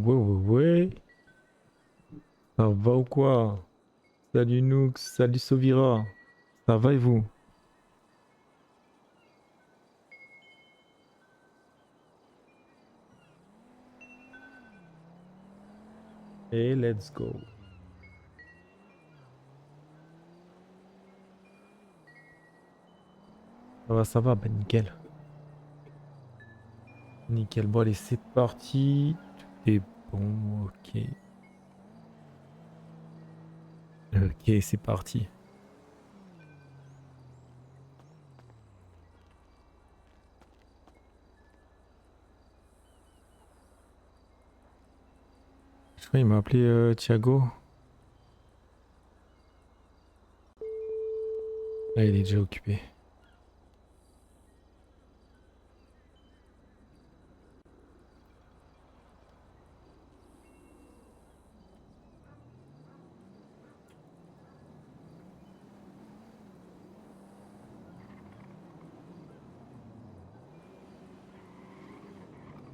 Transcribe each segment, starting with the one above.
Ouais. Ça va ou quoi? Salut Nook, salut Sovira. Ça va et vous? Et let's go. Ça va, bah nickel. Nickel, bon allez, c'est parti. Tout est bon, ok. Ok, c'est parti. Je crois qu'il m'a appelé Thiago. Ah, il est déjà occupé.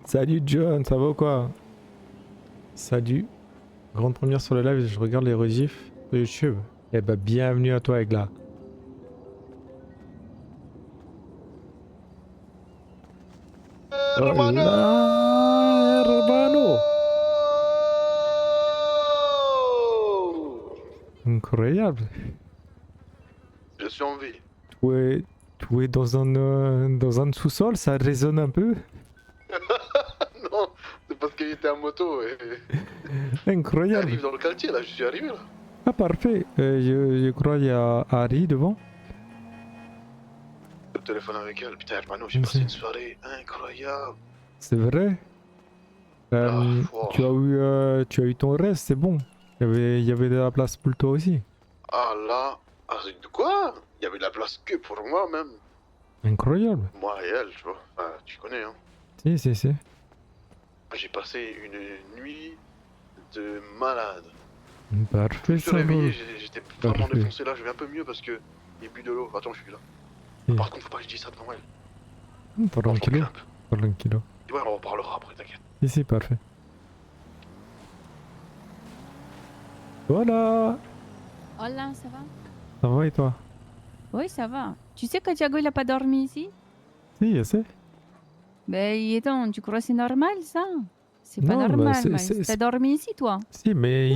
Salut John, ça va ou quoi? Salut. Grande première sur le live, je regarde les rediffs sur YouTube. Eh bah bienvenue à toi Egla. Oh là, hermano. Incroyable. Je suis en vie. Tu es dans un sous-sol, ça résonne un peu. Non, c'est parce qu'il était en moto et il Incroyable. arrive dans le quartier là, je suis arrivé là. Ah parfait. Je crois qu'il y a Harry devant. Le téléphone avec elle, putain, hermano, j'ai passé une soirée incroyable. C'est vrai. Wow. Tu as eu ton rêve, c'est bon. Il y avait de la place pour toi aussi. Ah là, de quoi? Il y avait de la place que pour moi même. Incroyable. Moi et elle, tu vois. Enfin, tu connais, hein. Si. J'ai passé une nuit de malade. Parfait, Je me suis ça réveillé, va. j'étais vraiment Parfait. défoncé là, je vais un peu mieux parce que j'ai bu de l'eau. Attends, je suis là. Et- Par contre, faut pas que je dise ça devant elle. Non, je Tranquilo. m'en grimpe. Tranquilo. Ouais, on en parlera après, t'inquiète. Ici, parfait. Voilà. Hola, ça va? Ça va et toi? Oui, ça va. Tu sais que Thiago, il a pas dormi ici? Si, je sais. Ben, il est temps. Tu crois que c'est normal, ça? C'est pas Non, bah, normal, c'est- mais c'est- t'as c'est- dormi ici, toi? Si, mais...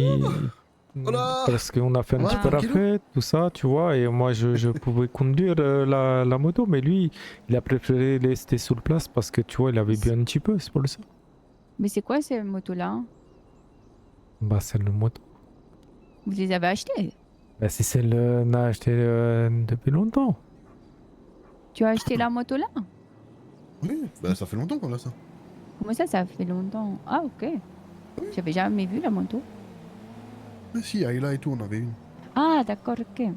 Voilà. Parce qu'on a fait un Ouais, petit peu la tranquillou. fête, tout ça, tu vois, et moi je pouvais conduire la moto, mais lui, il a préféré rester sur place parce que tu vois, il avait bu un petit peu, c'est pour ça. Mais c'est quoi ces motos-là? Bah, c'est le moto. Vous les avez achetées? Bah, c'est celle qu'on a acheté depuis longtemps. Tu as acheté la moto là? Oui, bah ça fait longtemps qu'on a ça. Comment ça fait longtemps? Ah, ok. J'avais jamais vu la moto. Mais si, Ayla et tout, on avait une. Ah, d'accord, ok.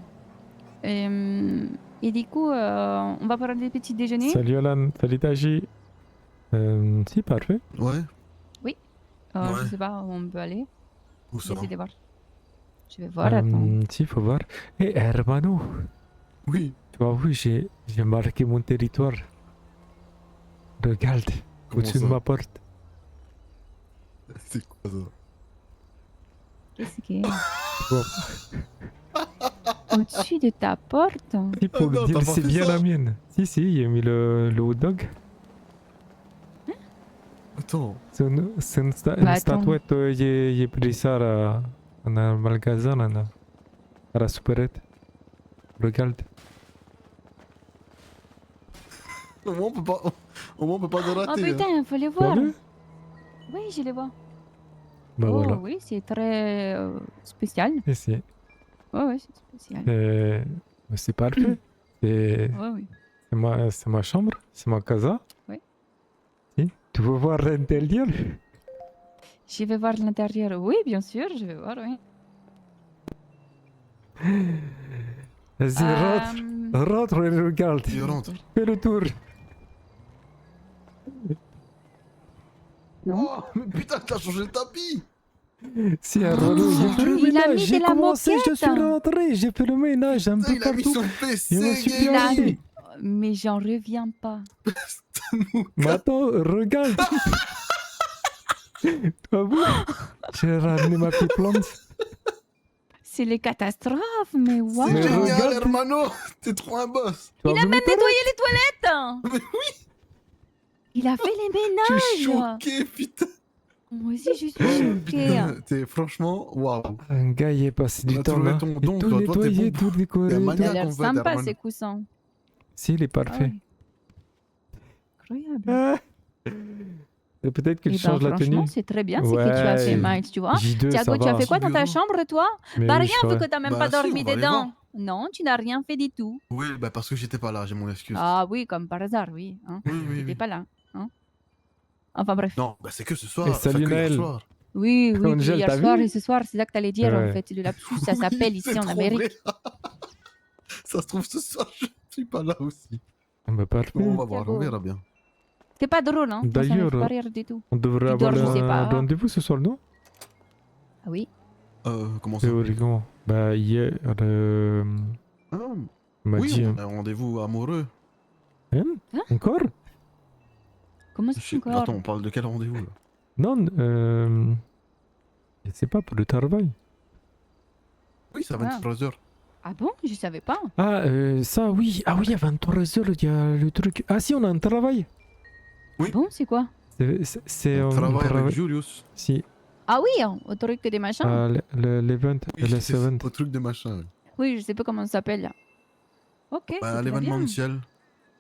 Et du coup, on va prendre des petits déjeuners? Salut Alan, salut Taji. Si, parfait. Ouais. Je Ouais. sais pas où on peut aller. Où ça? J'essaie de voir. Je vais voir, attends. Si, faut voir. Et hermano, Oui. tu as vu, j'ai marqué mon territoire. Regarde, Comment au-dessus de ça? ma porte. C'est quoi ça? Qu'est-ce qu'il y a? Bon, Au-dessus de ta porte? si, pour non, dire t'as que pas c'est fait bien ça. la mienne. Si, il a mis le hot dog. Attends. C'est une Bah, attends. statuette, j'ai pris ça dans un magasin, là, à la supérette. Regarde. Au moins on peut pas te Oh rater. hein. putain, faut les Tu as voir. vu? Oui, je les vois. Bah Oh voilà. oui, c'est très spécial. Ici. Ouais, c'est spécial. Mais c'est parfait. C'est Ouais, oui. c'est ma chambre, c'est ma casa. Oui. Si. Tu veux voir l'intérieur? Je vais voir l'intérieur. Oui, bien sûr, je vais voir, oui. Vas-y, rentre. Rentre et regarde. Il rentre. Fais le tour. Non. Oh, mais putain, t'as changé le tapis. Si, Arnaud, j'ai fait le Il a ménage. mis J'ai de la commencé, je suis moquette. rentré. J'ai fait le ménage un Putain, peu il a mis partout. son Je PC, me suis Il a bien mis... Mais j'en reviens pas. Mais attends, regarde. Ah bon. J'ai ramené ma petite plante. C'est les catastrophes, mais waouh. C'est Mais génial, regarde. hermano. T'es trop un boss. Tu as vu mes Nettoyer les toilettes. Mais oui, Il a fait les je suis ménages. choqué, putain. Moi aussi, je suis choquée. Putain, t'es franchement, waouh. Un gars, il est passé On du a temps trouvé là. ton Et don, tout toi. Toi, t'es nettoyé, bon. tout décoré. T'es un tout. Il a maniaque, l'air en fait, sympa, Herman. ces coussins. Si, il est Ah parfait. ouais. Incroyable. Ah. Et peut-être qu'il Eh ben, change la tenue. franchement, c'est très bien ce que tu as fait, Ouais. Miles, tu vois. J2, ça Thiago, tu as va. fait quoi dans ta Figurant. chambre, toi? Mais Bah oui, rien, je vu ferai. que t'as même Bah pas si, dormi on va aller dedans. voir. Non, tu n'as rien fait du tout. Oui, bah parce que j'étais pas là, j'ai mon excuse. Ah oui, comme par hasard, oui. Hein. Oui, oui, T'étais oui. pas là. Hein. Enfin bref. Non, bah c'est que ce soir. Et salut, enfin, que hier Naël. soir. Oui, oui, Angel, hier t'as soir vu? et ce soir, c'est ça que t'allais dire, en Ouais. fait. Le lapsus, ça Oui, s'appelle c'est ici en trop Amérique. vrai. Ça se trouve, ce soir, je suis pas là aussi. Ah bah parfait. Bon, on va voir, Thiago. on verra bien. C'est pas drôle, hein. Moi, ça me D'ailleurs, fait pas rire du tout. on devrait Tu avoir dors, je sais un pas. rendez-vous ce soir, non? Ah oui. Comment ça Théoriquement. Bah hier, Ah, on m'a oui, dit... on a un rendez-vous amoureux. Hein? Hein? Encore? Comment c'est encore? Attends, on parle de quel rendez-vous là? Non, c'est pas pour le travail. Oui, c'est à Ah. 23h. Ah bon? Je savais pas. Ah, ça, oui. Ah oui, à 23h, il y a le truc. Ah si, on a un travail. Oui. Bon, c'est quoi? C'est On un travaille travail. avec Julius. Si, Ah oui, hein, au truc des machins. l'event, Oui, le c'est event. au truc de machin. Oui. Oui, je sais pas comment ça s'appelle là. Ok, c'est Bah, très bien. l'événementiel.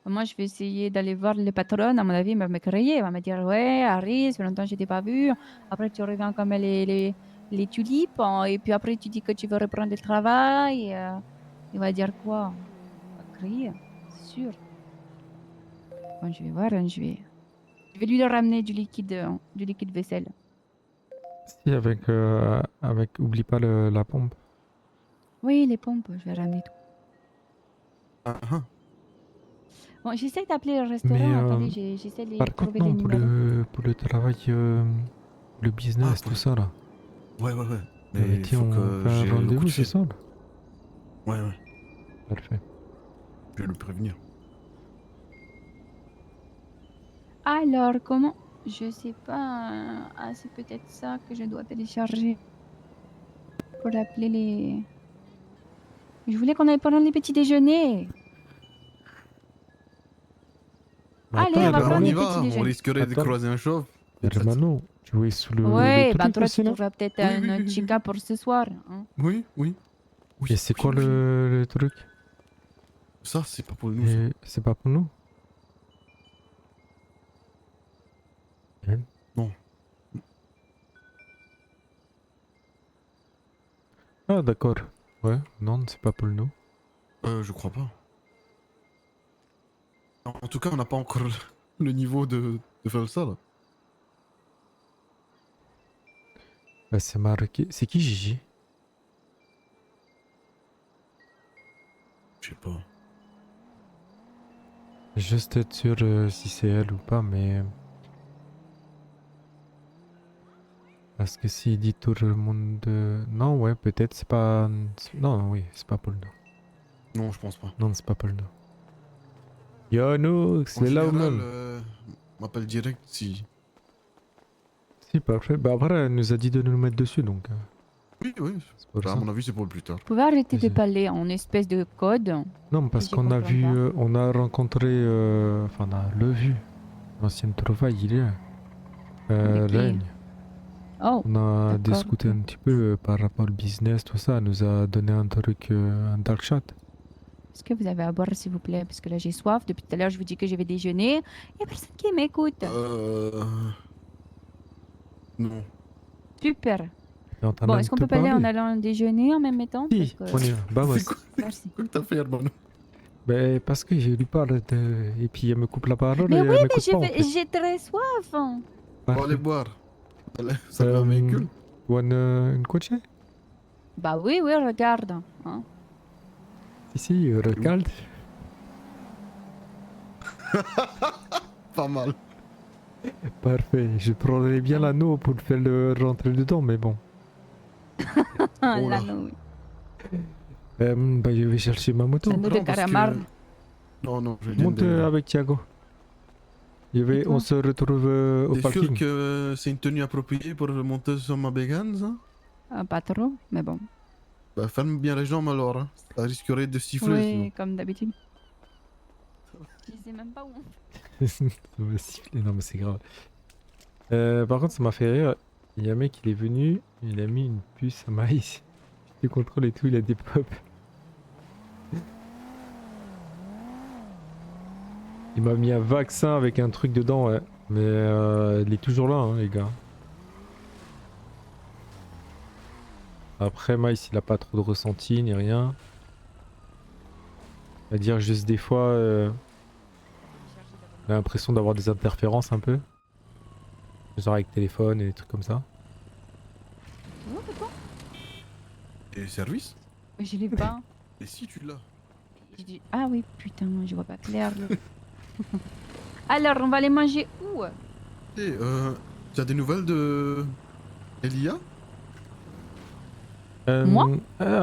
Moi, je vais essayer d'aller voir les patronnes. À mon avis, elle va me crier. Elle va me dire, ouais, Harry, ça fait longtemps que je t'ai pas vu. Après, tu reviens comme les tulipes. Hein, et puis après, tu dis que tu veux reprendre le travail. Il va dire quoi? Il va crier, c'est sûr. Bon, je vais voir. Hein, je vais lui ramener du liquide vaisselle. Si, avec, oublie pas la pompe. Oui, les pompes, je vais ramener tout. Ah, ah. Bon, j'essaie d'appeler le restaurant. Mais, Attendez, j'essaie de Par trouver contre, les non, numéros. pour le travail, le business, pour tout le- ça là. Ouais, ouais, ouais. On avait Mais dit, il faut on que fait j'ai un le coup rendez-vous de ce fil. soir. Ouais, ouais. Parfait. Je vais le prévenir. Alors, comment? Je sais pas. Ah, c'est peut-être ça que je dois télécharger pour appeler les. Je voulais qu'on aille prendre les petits déjeuners. Mais Allez, on va Bah, prendre on les y petits va, on déjeuners. risquerait de Attends. croiser un chauve. Hermano, tu es sous le Ouais, truc ben toi, aussi tu là? trouveras peut-être Oui, oui, un oui, oui. chica pour ce soir. Hein. Oui, oui. Oui, Et c'est oui, quoi oui. le truc? Ça, c'est pas pour nous. Ça. Et c'est pas pour nous? Hein? Non. Ah d'accord. Ouais, non, c'est pas pour nous. Je crois pas. En tout cas, on n'a pas encore le niveau de faire ça, là. Bah, c'est marqué. C'est qui Gigi? Je sais pas. Juste être sûr si c'est elle ou pas, mais... Parce que s'il dit tout le monde... Non, ouais, peut-être c'est pas... Non, oui, c'est pas pour nous. Non, je pense pas. Non, c'est pas pour nous. Yo, nous, En c'est là ou général, même? on m'appelle direct si... Si, parfait. Bah après, elle nous a dit de nous mettre dessus, donc... Oui, oui. c'est pour Bah, à ça. mon avis, c'est pour le plus tard. Vous pouvez arrêter de Vas-y. parler en espèce de code. Non, parce Je qu'on a comprends vu... pas. on a rencontré... Enfin, on a le vu. L'ancienne trouvaille, il est là. Avec qui? Règne. Oh, On a D'accord, discuté ok. un petit peu par rapport au business, tout ça. Elle nous a donné un truc, un dark chat. est-ce que vous avez à boire, s'il vous plaît? Parce que là, j'ai soif. Depuis tout à l'heure, je vous dis que je vais déjeuner. Il n'y a personne qui m'écoute. Non. Super. Et on t'en Bon, a est-ce qu'on tout peut parler en parlé. allant déjeuner en même temps? Si, Parce on que... y va. Vamos. C'est quoi, Merci. quoi que t'as fait, Herman? Ben, parce que je lui parle de... Et puis elle me coupe la parole Mais et oui, elle mais m'écoute pas, en fait. j'ai très soif. On va Parfait. aller boire. Allez, ça va un Euh, véhicule? Une coche? Bah oui, oui, regarde. Hein. Ici, regarde. Pas mal. Parfait. Je prendrais bien l'anneau pour faire le rentrer dedans, mais bon. Ah, Oh là. l'anneau, oui. Ben, je vais chercher ma moto. L'anneau de Non, parce que- caramar. Non, non, je viens Monte de... avec Thiago. On se retrouve au T'es sûr parking. que c'est une tenue appropriée pour monter sur ma bégane, ça? Pas trop, mais bon. Bah, ferme bien les jambes alors, hein. Ça risquerait de siffler sinon. Oui, comme d'habitude. Je sais même pas où. Ça va siffler, non mais c'est grave. Par contre, ça m'a fait rire. Il y a un mec, il est venu, il a mis une puce à maïs. Je contrôle et tout, il a des pop. Il m'a mis un vaccin avec un truc dedans, ouais. Mais il est toujours là, hein, les gars. Après, Maïs, il a pas trop de ressenti ni rien. On va dire juste des fois, il a l'impression d'avoir des interférences un peu. Genre avec téléphone et des trucs comme ça. Oh, papa. Et service? Mais je l'ai pas. Et si tu l'as? Ah oui, putain, je vois pas clair. Alors, on va aller manger où? Et tu as des nouvelles de Elia? Moi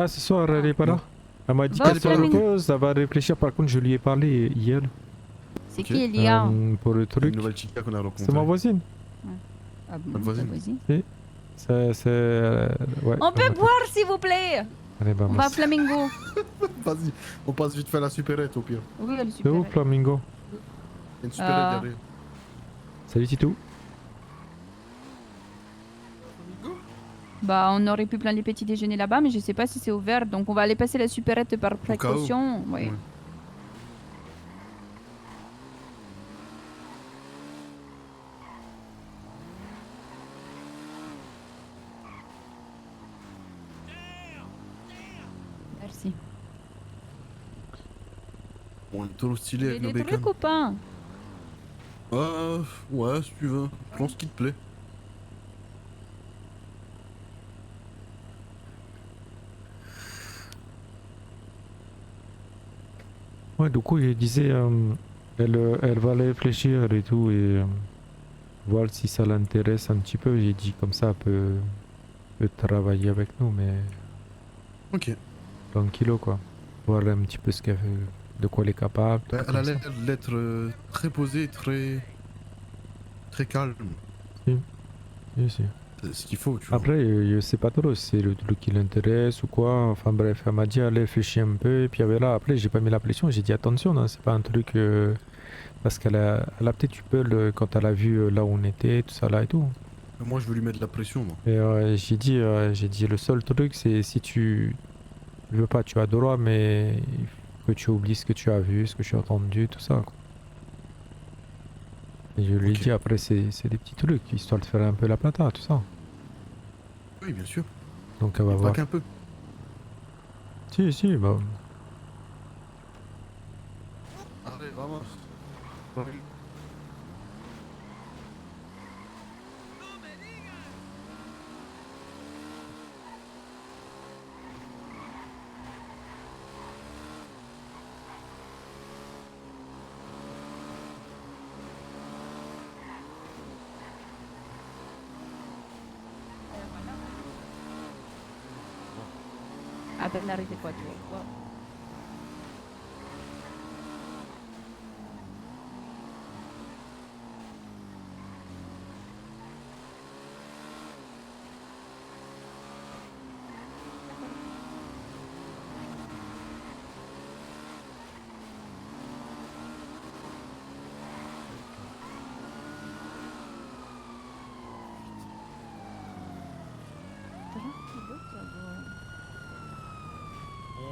Ce soir, elle est pas là. Non. Elle m'a dit Va qu'elle au se Flaming. repose, elle va réfléchir. Par contre, je lui ai parlé hier C'est Ok. qui Elia? pour le Une truc. nouvelle chica qu'on a rencontrée. C'est ma voisine. Ah bon, Votre voisine. ta voisine. C'est. Ouais. On peut boire, s'il vous plaît. Allez, bah, On va à Flamingo. Vas-y, on passe vite fait la supérette au pire. Oui, elle est C'est super. où, Flamingo? Il y a une supérette derrière. Salut, Titou. Bah, on aurait pu prendre les petits déjeuners là-bas, mais je sais pas si c'est ouvert. Donc, on va aller passer la supérette par cas où. précaution. Oui. Ouais. Merci. On est trop stylé Il y a avec nos des bécanes. trucs ou pas? Ouais, si tu veux. Prends ce qui te plaît. Ouais, du coup, il disait, elle va aller réfléchir et tout, et voir si ça l'intéresse un petit peu. J'ai dit comme ça, peut travailler avec nous, mais Ok. tranquillo quoi. Voir un petit peu ce qu'elle veut, de quoi elle est capable. Bah, trucs elle a comme l'air ça. d'être très posée, très calme. Si, si. C'est ce qu'il faut, tu vois. Après, je sais pas trop si c'est le truc qui l'intéresse ou quoi. Enfin bref, elle m'a dit allez réfléchir un peu. Et puis là, après, j'ai pas mis la pression. J'ai dit attention, hein, c'est pas un truc. Parce elle a peut-être eu peur quand elle a vu là où on était, tout ça là et tout. Moi, je veux lui mettre de la pression, moi. Et j'ai dit le seul truc, c'est si tu veux pas, tu as droit, mais il faut que tu oublies ce que tu as vu, ce que tu as entendu, tout ça, quoi. Et je lui ai Ok. dit après, c'est des petits trucs, histoire de faire un peu la plata, tout ça. Oui, bien sûr. Donc elle va Pas voir. qu'un peu. Si, bah. Allez, vamos. À peine arrivé quoi, tu vois.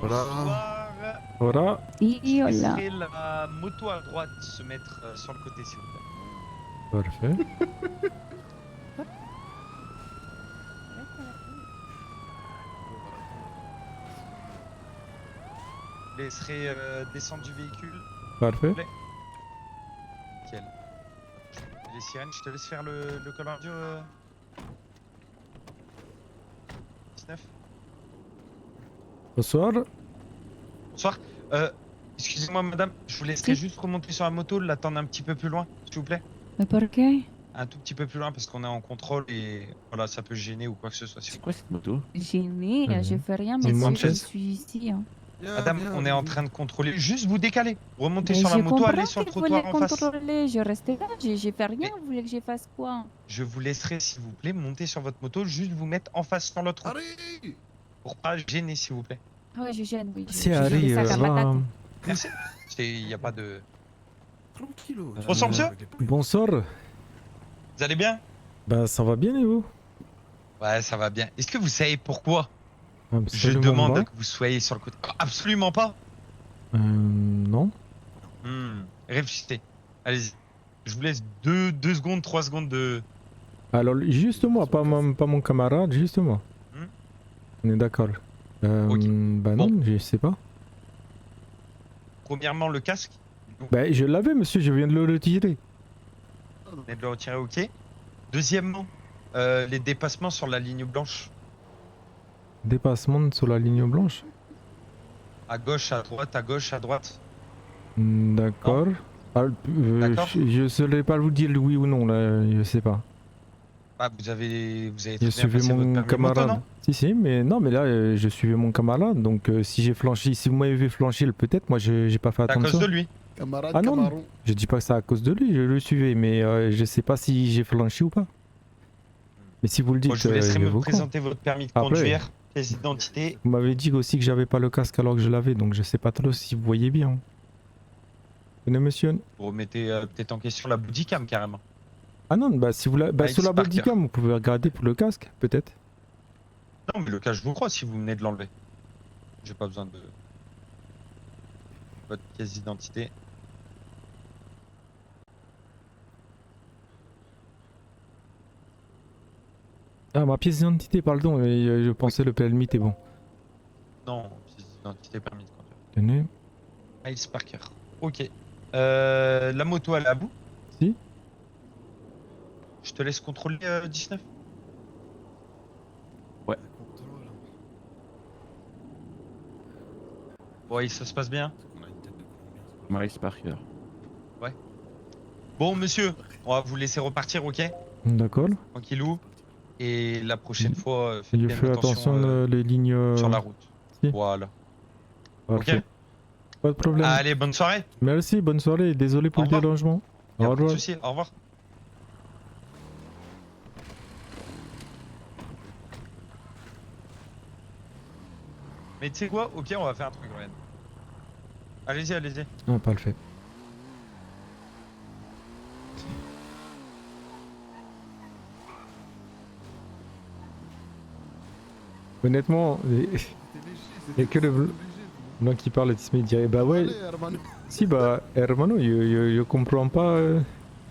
Voilà. Bonsoir. Voilà. Et oh là. Laisserez la moto à droite se mettre sur le côté, s'il vous plaît. Parfait. Laisserez descendre du véhicule. Parfait. Nickel. Les sirènes, je te laisse faire le call radio. 19. Bonsoir. Bonsoir. Excusez-moi, madame, je vous laisserai Oui. juste remonter sur la moto, l'attendre un petit peu plus loin, s'il vous plaît. Mais pourquoi? Un tout petit peu plus loin parce qu'on est en contrôle et voilà, ça peut gêner ou quoi que ce soit. s'il vous C'est quoi cette moto? Gêné, Mhm. je fais rien, C'est mais une si je Manchester. suis ici. Hein. Madame, on est en train de contrôler. Juste vous décaler. Remontez Mais sur la je moto, comprends allez sur le qu'il faut les trottoir en face. contrôler. Je restais là, j'ai fait rien. Mais- Vous voulez que je fasse quoi? Je vous laisserai, s'il vous plaît, monter sur votre moto, juste vous mettre en face sur l'autre route. Harry Pour pas gêner, s'il vous plaît. Ah ouais, je gêne, oui. C'est J'ai des Harry, sacs à va. patates. Merci. Il n'y a pas de... Tranquillo. Bonsoir, monsieur. Bonsoir. Vous allez bien? Bah ça va bien et vous? Ouais, ça va bien. Est-ce que vous savez pourquoi je Absolument demande pas. que vous soyez sur le côté? Absolument pas. Non. Réfléchissez. Allez-y. Je vous laisse 2 secondes, 3 secondes de... Alors juste moi, pas mon camarade, juste moi. Hmm. On est d'accord. Ok. Bah Bon. non, je sais pas. Premièrement, le casque. Bah je l'avais monsieur, je viens de le retirer. Vous venez de le retirer, ok. Deuxièmement, les dépassements sur la ligne blanche. Dépassement sur la ligne blanche. À gauche, à droite, à gauche, à droite. D'accord. Ah, D'accord. je saurais pas vous dire oui ou non là, je sais pas. Ah, vous avez Je très bien suivais passé votre mon permis moto, camarade. non? Si, mais non, mais là je suivais mon camarade, donc si j'ai flanchi, si vous m'avez vu flancher, peut-être, moi j'ai pas fait C'est à cause attention. de lui. Camarade, Ah non. Camaron. Je dis pas que c'est à cause de lui, je le suivais, mais je sais pas si j'ai flanchi ou pas. Mais si vous le dites, Moi, je vous laisserai je me vous crois. présenter votre permis de Après. conduire, pièce d'identité. Vous m'avez dit aussi que j'avais pas le casque alors que je l'avais, donc je sais pas trop si vous voyez bien. Tenez monsieur. Vous remettez peut-être en question la bodycam carrément. Ah non, bah si vous la... bah, Alex sur la Parker. bodycam, vous pouvez regarder pour le casque, peut-être. Non, mais le cas, je vous crois si vous venez de l'enlever. J'ai pas besoin de votre pièce d'identité. Ah, ma pièce d'identité, pardon, je pensais le permis était bon. Non, pièce d'identité, permis de conduire. Tenez. Miles Parker. Ok. La moto, elle est à bout? Si. Je te laisse contrôler 19. Ouais, ça se passe bien. Maurice Parker. Bon, monsieur, on va vous laisser repartir, ok? D'accord. Tranquillou. Et la prochaine fois, faites Je bien fais attention les lignes... sur la route. si. Voilà. Parfait. Ok. Pas de problème. Allez, bonne soirée. Merci, bonne soirée, désolé pour Au le revoir. dérangement. Y a Au pas de revoir. souci. Au revoir. Mais tu sais quoi? Au pire, on va faire un truc, Ryan. Allez-y, allez-y. Ah, pas le fait. Honnêtement, il y a que le blanc qui parle, il me dirait bah ouais, Allez, Hermano. si bah hermano, je comprends pas.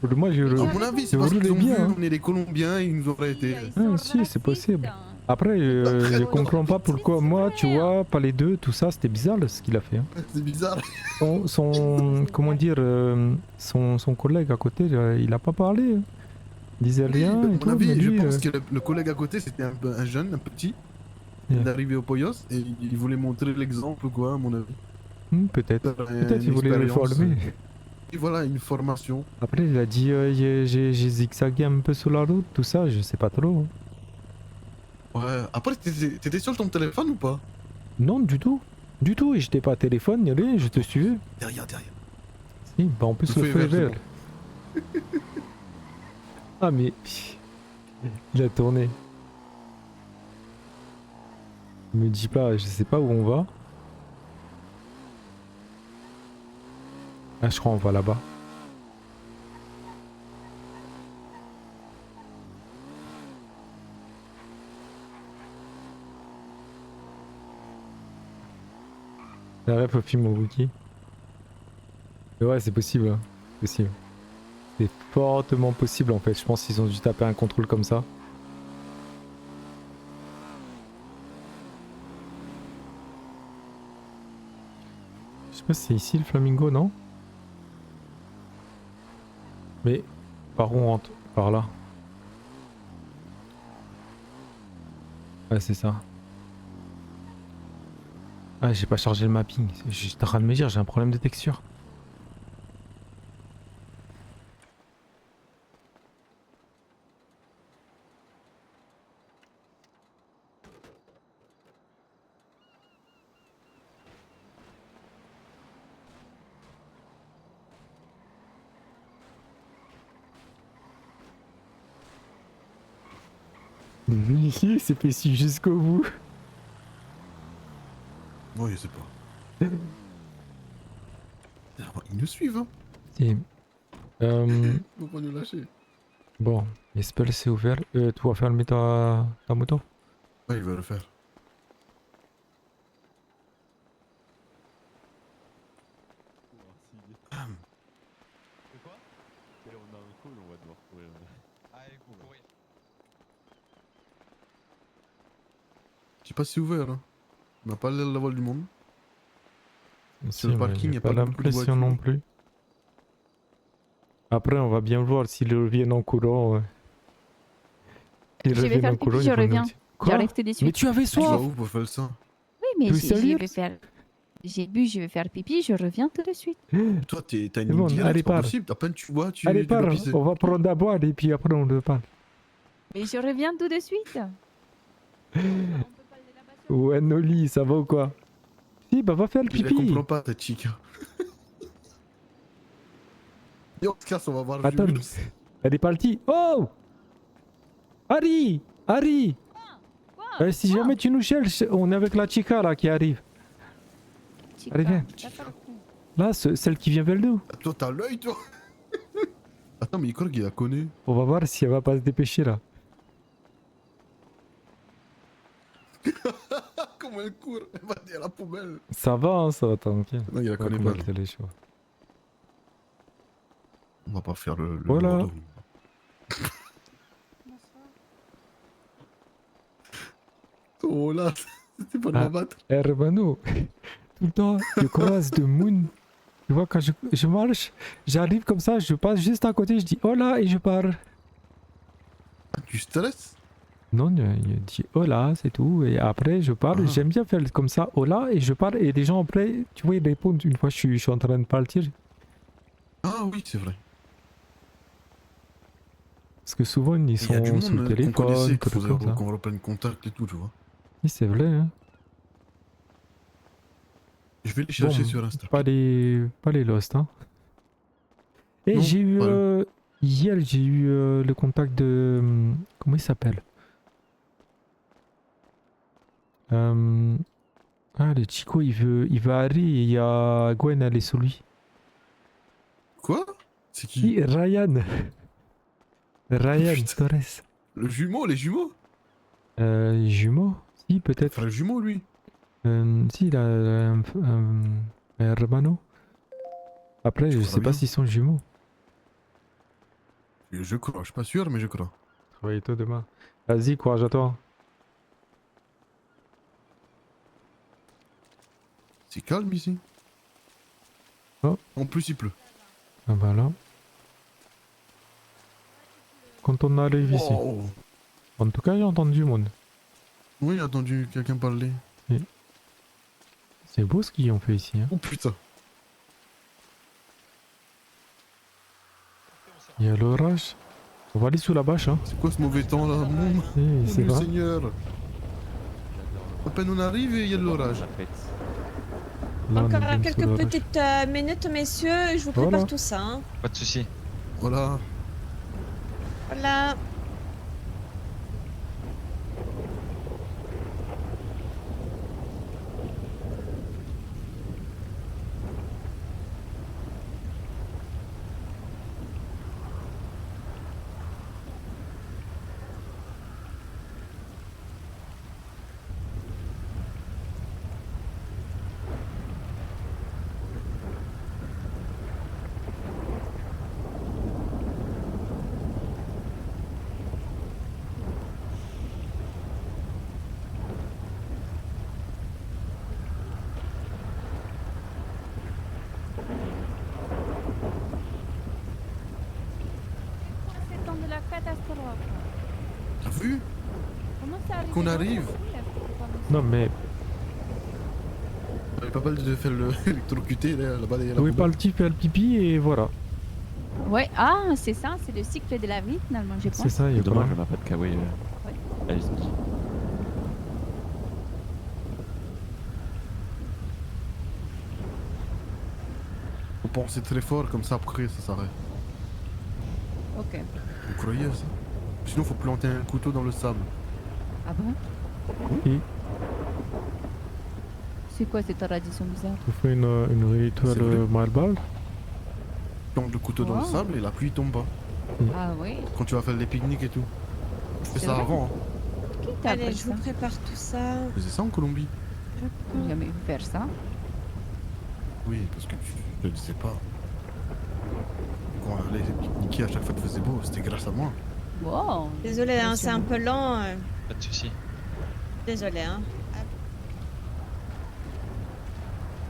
Pour moi, je À le... mon avis, je c'est parce roulais qu'ils ont bien, vu, hein. on est des Colombiens, ils nous auraient été. Ah, si, c'est possible. Après, je comprends pas pourquoi moi, tu vois, pas les deux, tout ça, c'était bizarre ce qu'il a fait. Hein. C'est bizarre. Comment dire, son collègue à côté, il a pas parlé. Hein. Il disait rien Oui, et à tout, mon avis, mais je lui, pense que le collègue à côté, c'était un jeune, un petit. Yeah. Il est arrivé au Poyos et il voulait montrer l'exemple, quoi, à mon avis. peut-être. Peut-être il Une voulait le expérience. former. Et voilà, une formation. Après, il a dit j'ai zigzagué un peu sur la route, tout ça, je sais pas trop. Hein. Ouais. Après, t'étais sur ton téléphone ou pas? Non, du tout. Du tout, et j'étais pas à téléphone, ni rien, je te suivais. Derrière. Si, bah en plus Le le feu feu est est vert, vert. Ah mais... Il a tourné. Me dis pas, je sais pas où on va. Ah je crois on va là-bas. La ref au film au wiki. Mais ouais c'est possible, hein. Possible. C'est fortement possible en fait, je pense qu'ils ont dû taper un contrôle comme ça. Je sais pas si c'est ici le flamingo, non? Mais par où on rentre? Par là. Ouais c'est ça. Ah j'ai pas chargé le mapping, j'étais en train de me dire j'ai un problème de texture. Il s'est fait suivre jusqu'au bout. Ouais, je sais pas. Ils nous suivent, hein. Si. Ils vont pas nous lâcher. Bon, l'espèce c'est ouvert. Tu vas fermer ta moto? Ouais, il va le faire. C'est quoi? On a un call, on va devoir courir. Allez, faut courir. Je sais pas si c'est ouvert, hein. On n'a pas l'air d'avoir du monde. Si, le mais parking, y y a a pas pas beaucoup de l'impression non voitures. plus. Après, on va bien voir s'ils reviennent en courant. Ils Je vais reviennent faire en courant, pipi, ils je vont nous reviens. dire. Quoi? J'arrive tout de Mais suite. tu avais Tu vas soif! où pour faire ça? Oui, mais Tu es je sérieux? vais faire. J'ai bu, je vais faire pipi, je reviens tout de suite. Toi, t'as une C'est bon, ligne allez, directe, c'est pas pars. possible. À peine tu vois, tu Allez, dois pars, pisser. on va prendre à boire et puis après on te parle. Mais je reviens tout de suite. Ouais, Noli, ça va ou quoi? Si, bah va faire le Je la pipi. comprends pas, ta chica. Et on se casse, on va voir Attends, Julius. elle est partie. Oh! Harry! Harry! Quoi? Si jamais tu nous cherches, on est avec la chica là qui arrive. Allez, viens. Là, celle qui vient vers nous. Toi, t'as l'œil, toi. Attends, mais il croit qu'il la connaît. On va voir si elle va pas se dépêcher là. Comment elle court? Elle va dire à la poubelle. Ça va, tranquille. Non, il la On va connaît pas. convertir les choix. On va pas faire le Voilà. lourdeau. Oh là, c'était pas de Ah. m'abattre. Eh Romano, tout le temps, je croise de Moon. Tu vois, quand je marche, j'arrive comme ça, je passe juste à côté, je dis hola et je pars. Tu stresses? Non, il dit hola, c'est tout. Et après, je parle. Ah. J'aime bien faire comme ça, hola, et je parle. Et les gens après, tu vois, ils répondent une fois je suis en train de partir. Ah oui, c'est vrai. Parce que souvent, ils Il y a du sont sur le monde qu'on téléphone, connaissait, trucs qu'il comme ça. qu'on reprenne contact et tout, tu vois. Oui, c'est vrai, hein. Je vais les chercher Bon, sur Insta. Pas les Lost, hein. Et Non, j'ai eu. pas eux. Hier, j'ai eu le contact de. Comment il s'appelle? Ah, le Chico, il veut Harry et il y a Gwen, elle est sur lui. Quoi? C'est qui? Qui? Ryan. Ryan Putain. Torres. Le jumeau, les jumeaux? Jumeau? Si, peut-être. Frère jumeau, lui. Si, il a un hermano. Après, je crois sais pas bien. s'ils sont jumeaux. Je crois, je suis pas sûr, mais je crois. Travaille-toi demain. Vas-y, courage à toi. C'est calme ici. Oh. En plus, il pleut. Ah bah là. Quand on arrive ici. Oh. En tout cas, j'ai entendu du monde. Oui, j'ai entendu quelqu'un parler. C'est beau ce qu'ils ont fait ici. Hein. Oh putain. Il y a l'orage. On va aller sous la bâche. Hein. C'est quoi ce mauvais temps là? Mon C'est Dieu vrai. Seigneur. À peine on arrive et il y a de l'orage. La fête. Là, on Encore est bien sous quelques l'orage. petites minutes, messieurs, je vous prépare Voilà. tout ça. Hein. Pas de soucis. Voilà. Voilà. C'est le temps de la catastrophe. T'as vu? Comment ça arrive? Qu'on arrive. Non, mais On est pas mal de faire le électrocuté là-bas derrière la où est poubelle. parti faire le pipi et voilà. Ouais, ah, c'est ça, c'est le cycle de la vie finalement, je C'est pense. ça, il y a Dommage, pas. on n'a pas de kawaii. Allez, Faut penser très fort comme ça après ça s'arrête. Ok. Vous croyez à ça? Sinon faut planter un couteau dans le sable. Ah bon? Oui. C'est quoi cette tradition bizarre? Tu fais une rituel C'est vrai. Malbal. Tu plonges le couteau dans le Wow. sable et la pluie tombe pas. Ah oui? Quand tu vas faire les pique-niques et tout. Je fais C'est ça vrai? avant. Hein. Qui t'a Allez, appris je ça? vous prépare tout ça. Je faisais ça en Colombie. J'ai jamais vu faire ça. Oui, parce que je ne sais pas. Quand on allait pique-niquer, à chaque fois qu'il faisait beau, c'était grâce à moi. Wow. Désolé, hein, c'est un peu lent. Pas de soucis. Désolé, hein. Hop.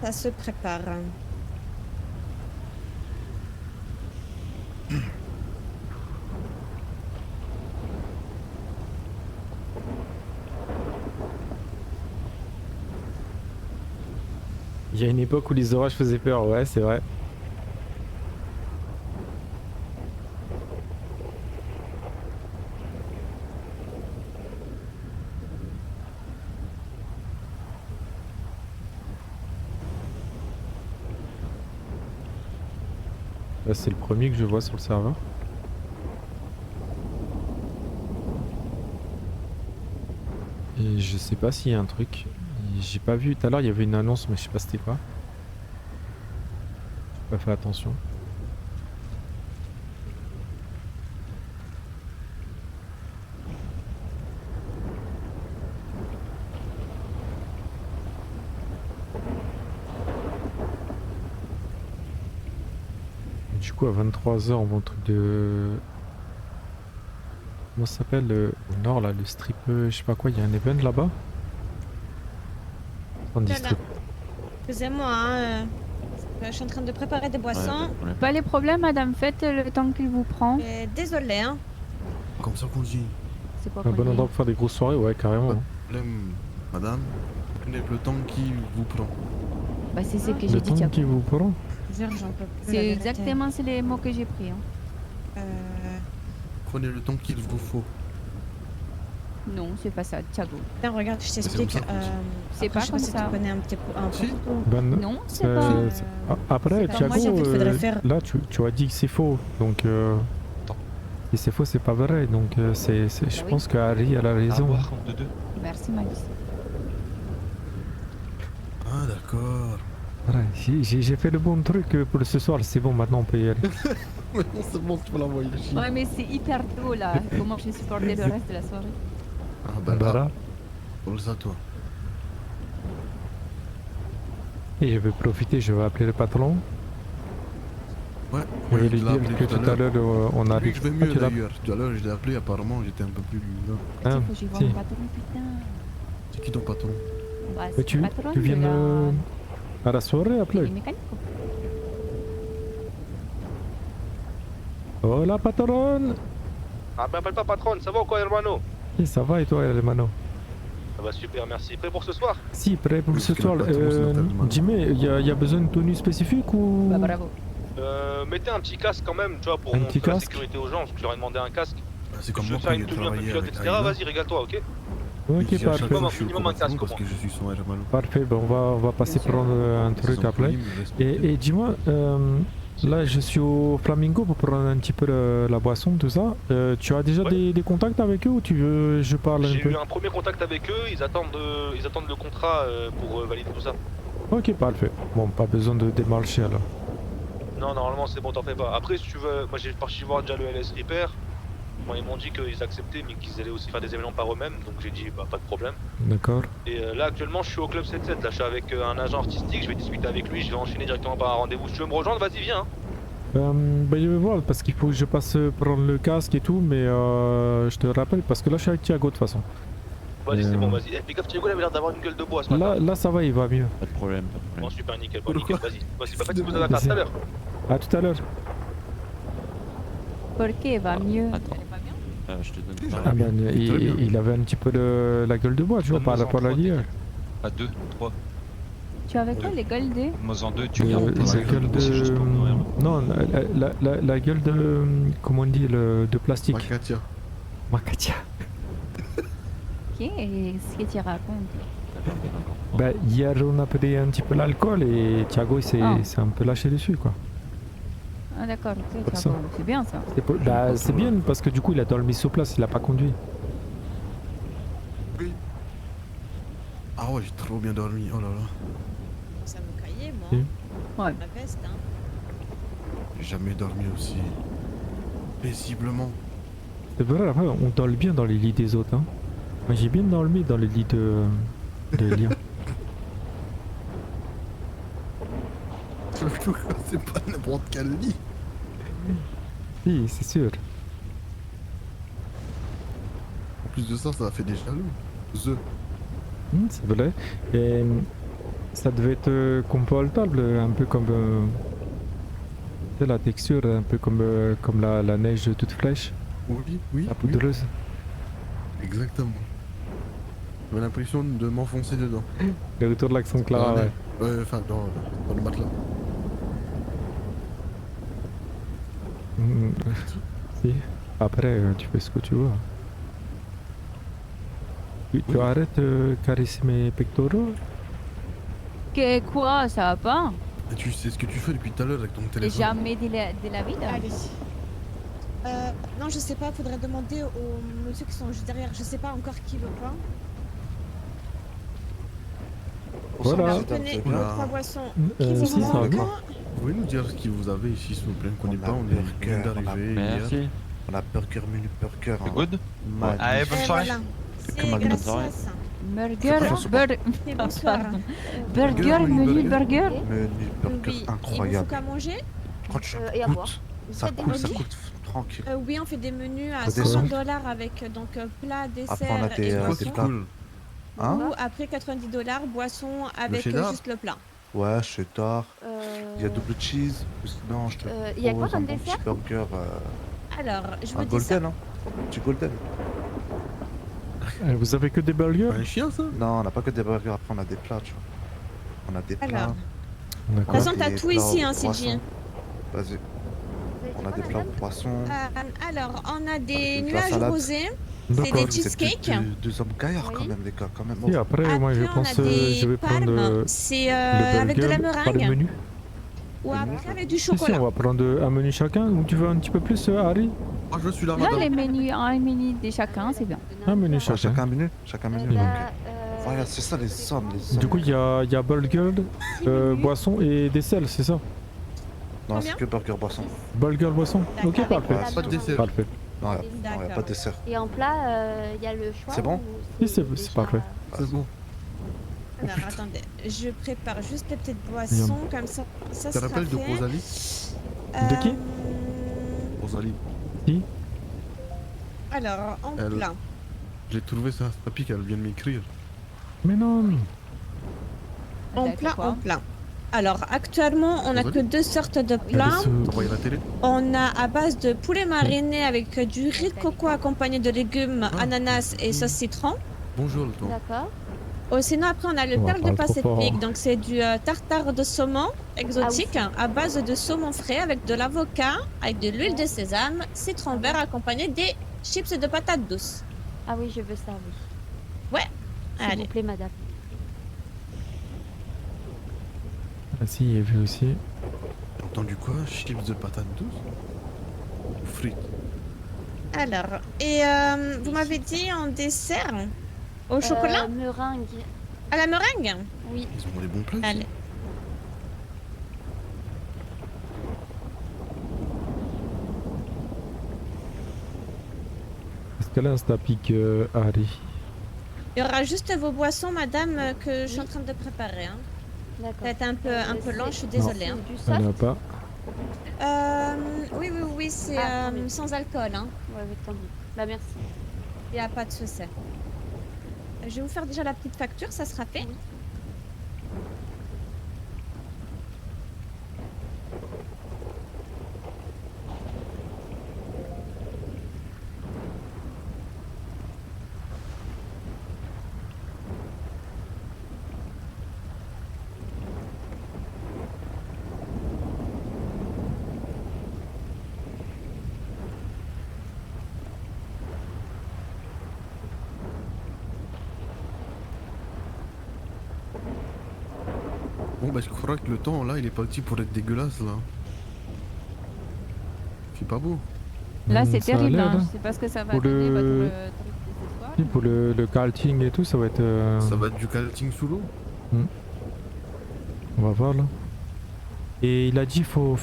Ça se prépare. Il y a une époque où les orages faisaient peur, ouais, c'est vrai. Là, c'est le premier que je vois sur le serveur. Et je sais pas s'il y a un truc. J'ai pas vu tout à l'heure, il y avait une annonce, mais je sais pas c'était quoi. J'ai pas fait attention. Du coup, à 23 h on va au truc de. Comment ça s'appelle au nord là, le strip, je sais pas quoi, il y a un event là-bas. On dit Voilà. strip. Excusez-moi, hein. Je suis en train de préparer des Ouais, boissons. pas de problème. Pas les problèmes, madame, faites le temps qu'il vous prend. Désolé, hein. Comme ça qu'on dit. C'est quoi Un qu'on bon dit? endroit pour faire des grosses soirées, ouais, carrément. hein. Problème, madame. Prenez le temps qui vous prend. Bah c'est ce que Le j'ai dit, temps tiens. qui vous prend. Jure, j'en peux plus. la C'est vérité. exactement c'est les mots que j'ai pris. Hein. Euh, Prenez le temps qu'il vous faut. Non, c'est pas ça, Thiago. Tiens, regarde, je t'explique. C'est comme ça qu'on dit. C'est après, pas je sais comme si ça. tu connais un petit peu. Un peu. Si. Ben, Non, c'est euh, pas. c'est- Après, c'est pas- Thiago, moi, j'ai dit qu'il faudrait faire- là tu as dit que c'est faux, donc Attends. et c'est faux, c'est pas vrai, donc je oui. pense que Harry elle a À raison. boire en 2-2. Merci, Malice. Ah, d'accord. Voilà, j'ai fait le bon truc pour ce soir, c'est bon, maintenant on peut y aller. Mais non, c'est bon, tu peux l'envoyer chier. Ouais, mais c'est hyper tôt là. Comment j'ai supporté le reste de la soirée? Ah, bah Bah là, là, parle ça, toi. et je vais profiter, je vais appeler le patron. Ouais, Je vais je lui l'ai dire appelé que tout à l'heure on Depuis arrive. que je vais Ah, mieux tu l'as- d'ailleurs. Tout à l'heure, je l'ai appelé, apparemment, j'étais un peu plus. là. Ah, Il faut que j'y vois si. mon patron, putain. C'est qui ton patron? Bah, Mais c'est tu, le patron tu viens de à la soirée Il après. est mécanique. Hola patron. Ah, m'appelle pas patronne, ça va ou quoi, hermano? Et ça va et toi, Hermano? Ça va super, merci. Prêt pour ce soir? Si, prêt pour Oui, ce parce que le soir. patron, c'est notre Hermano. Jimmy, il y a besoin de tenue spécifique ou. Bah bravo. Mettez un petit casque quand même, tu vois, pour Un montrer petit la casque sécurité aux gens, parce que je leur ai demandé un casque. Ah, c'est Je comme veux moi faire quand il une a tenue un peu travaillé pilote, avec etc. Aïda. Vas-y, régale-toi, ok? Ok, Je dis à chaque parfait. fois, je suis au minimum un patron casque, au parce que moins. je suis son hermano. Parfait, ben on va passer Bien sûr. prendre un C'est truc son après. employé, mais respectez. Et dis-moi, là je suis au Flamingo pour prendre un petit peu la boisson, tout ça. Tu as déjà Ouais. des contacts avec eux ou tu veux je parle un J'ai peu? eu un premier contact avec eux, ils attendent le contrat pour valider tout ça. Ok, parfait. Bon, pas besoin de démarcher alors. Non, normalement c'est bon, t'en fais pas. Après, si tu veux, moi j'ai parti voir déjà le LS Repair. Bon, ils m'ont dit qu'ils acceptaient, mais qu'ils allaient aussi faire des événements par eux-mêmes, donc j'ai dit bah pas de problème. D'accord. Et là actuellement je suis au club 77, là je suis avec un agent artistique, je vais discuter avec lui, je vais enchaîner directement par un rendez-vous. Si tu veux me rejoindre, vas-y viens. Hein. Ben, je vais voir parce qu'il faut que je passe prendre le casque et tout, mais je te rappelle parce que là je suis avec Thiago de toute façon. Vas-y, c'est bon, Euh, vas-y. Eh, fais gaffe, Thiago, il avait l'air d'avoir une gueule de bois ce matin. Là ça va, il va mieux. Pas de problème, pas de Bon, problème. super, nickel, bon, Pourquoi nickel, vas-y. Bah, faites ce que vous avez à faire tout à l'heure. À tout à l'heure. Pourquoi va mieux? Attends. Elle est pas bien? Je te donne Déjà, pas. Ah bien. ben, Très bien. il avait un petit peu la gueule de bois, tu vois, par rapport à l'hier. À 2, 3. Tu es avec quoi les goldés? Moi en 2, tu La gardes la gueule c'est juste pour nourrir. de. Non, la gueule de. Comment on dit, de plastique. Makatia. Makatia. Qu'est-ce que tu racontes? Bah, hier on a pris un petit peu l'alcool et Thiago il s'est Ah. s'est un peu lâché dessus quoi. Ah d'accord, ok, Comme ça ça. va. C'est bien ça. Bah, c'est bien parce que du coup il a dormi sur place, il a pas conduit. Ah ouais, j'ai trop bien dormi, oh là là. Ça me caillait, moi. Oui. Ouais. La peste, hein. J'ai jamais dormi aussi paisiblement. C'est vrai, après, on dort bien dans les lits des autres. Hein. Moi, j'ai bien dormi dans les lits de Liam. Surtout que c'est pas n'importe quel lit. Si, c'est sûr. En plus de ça, ça a fait des jaloux. C'est vrai. Et ça devait être confortable, un peu comme tu sais, la texture, un peu comme la neige toute fraîche, Oui, oui, la oui, poudreuse. exactement. J'avais l'impression de m'enfoncer dedans. Le retour de l'accent Clara, ouais. Enfin, dans le matelas. Mm, si. Après, tu fais ce que tu veux. Tu arrêtes de caresser mes pectoraux? Que quoi, ça va pas? Et tu sais ce que tu fais depuis tout à l'heure avec ton Et téléphone. jamais de la vie. Allez. Non, je sais pas, faudrait demander aux monsieur qui sont juste derrière. Je sais pas encore qui veut pas. Voilà. Alors, prenez Oula. 3 boissons. Si, Qui ça vont va. prendre? Vous pouvez nous dire ce que vous avez ici, s'il vous plaît? On connaît On pas, a on est bien burger, on a d'arriver hier. Merci. On a burger, menu burger. C'est hein. good? Magnifique. Allez, bonne soirée. Voilà. C'est C'est comme un gracias. Burger, Et bonsoir. burger, menu burger. burger. Menu burger Oui. Il vous faut incroyable. qu'à manger? Quand tu et à boire. goûtes, Vous ça faites des coule, ça menus coûte tranquille. Oui, on fait des menus à Des 60 sauces. $ avec donc plat, Après, on a dessert des, et des boisson. plats. Cool. Hein? Ou après 90 $, boisson avec cheddar juste le plat. Ouais, cheddar. Il y a double cheese. Ou sinon, je te il y a quoi propose comme un bon dessert? petit burger. Alors, je vous Un dis ça. golden, hein. Un petit golden. Vous avez que des burgers? Un chien, ça? Non, on n'a pas que des burgers. Après, on a des plats, tu vois. On a des plats. Alors. De D'accord. toute façon, On a t'as des tout plats ici, aux hein, Sylvie. poissons. Vas-y. On a des plats aux poissons. Alors, on a des Avec une nuages salade. rosés. C'est D'accord. des cheesecakes. Deux hommes gaillards quand Oui. même, les gars. Quand même. Et après, moi je Après, on pense a des je vais prendre palmes. C'est le avec de la burger, pas le meringue. menu. Ou après avec du Si, on chocolat. va prendre un menu chacun. Ou tu veux un petit peu plus, Harry? Ah, je suis là, Là, madame. les menus, un menu de chacun, c'est bien. Un menu Ouais, chacun. chacun un menu. Chacun un menu. bah, Ok. Voilà, c'est ça les hommes, les hommes. Du coup, il y a burger, boisson et dessert, c'est ça? Non, Combien c'est que burger boisson. Burger, boisson. D'accord. Ok, parfait. Ouais, Pas de dessert. Parfait. Non, y a D'accord. pas de dessert. Et en plat, il y a le choix. C'est bon? ou Oui, c'est déjà- parfait. C'est bon. Alors, attendez. Je prépare juste les petites boissons, comme ça. Ça Tu te sera rappelles de fait. Rosalie? De qui? Rosalie. Alors, en Elle- plat. J'ai trouvé ça sympathique, elle vient de m'écrire. Mais non. En plat, en plat. Alors, actuellement, on n'a que 2 sortes de plats. T'as envoyé la télé? On a à base de poulet mariné avec du riz de coco accompagné de légumes, ananas et sauce citron. Bonjour, toi. D'accord. Sinon, après, on a le On va perle de parler trop fort. Pacifique. Donc, c'est du tartare de saumon exotique à base de saumon frais avec de l'avocat, avec de l'huile de sésame, citron vert accompagné des chips de patates douces. Ah oui, je veux ça, oui. Ouais. S'il Allez. vous plaît, madame. Ah si, il y avait aussi. T'as entendu quoi? Chips de patates douces? Ou frites? Alors, et vous m'avez dit en dessert au chocolat Meringue. à la meringue? Oui. Ils ont des bons plats ici. Allez. Est-ce qu'elle a un stapic, Harry? Il y aura juste vos boissons, madame, que je suis en train de préparer. Hein. D'accord. Peut-être un peu lent, je suis Non. désolée. Hein. Du Elle n'a soft. pas. Oui, c'est Ah, tant mieux. sans alcool. Hein. Ouais, oui, tant mieux. Bah, merci. Il n'y a pas de souci. Je vais vous faire déjà la petite facture, ça sera fait. Bon, bah, je crois que le temps là, il est parti pour être dégueulasse là. C'est pas beau. Là, c'est Ça a terrible. l'air, Hein. hein. Je sais pas ce que ça va Pour donner, le- votre truc de ce soir. Puis pour le karting et tout, ça va être. Ça va être du karting sous l'eau? On va voir là. Et il a dit faut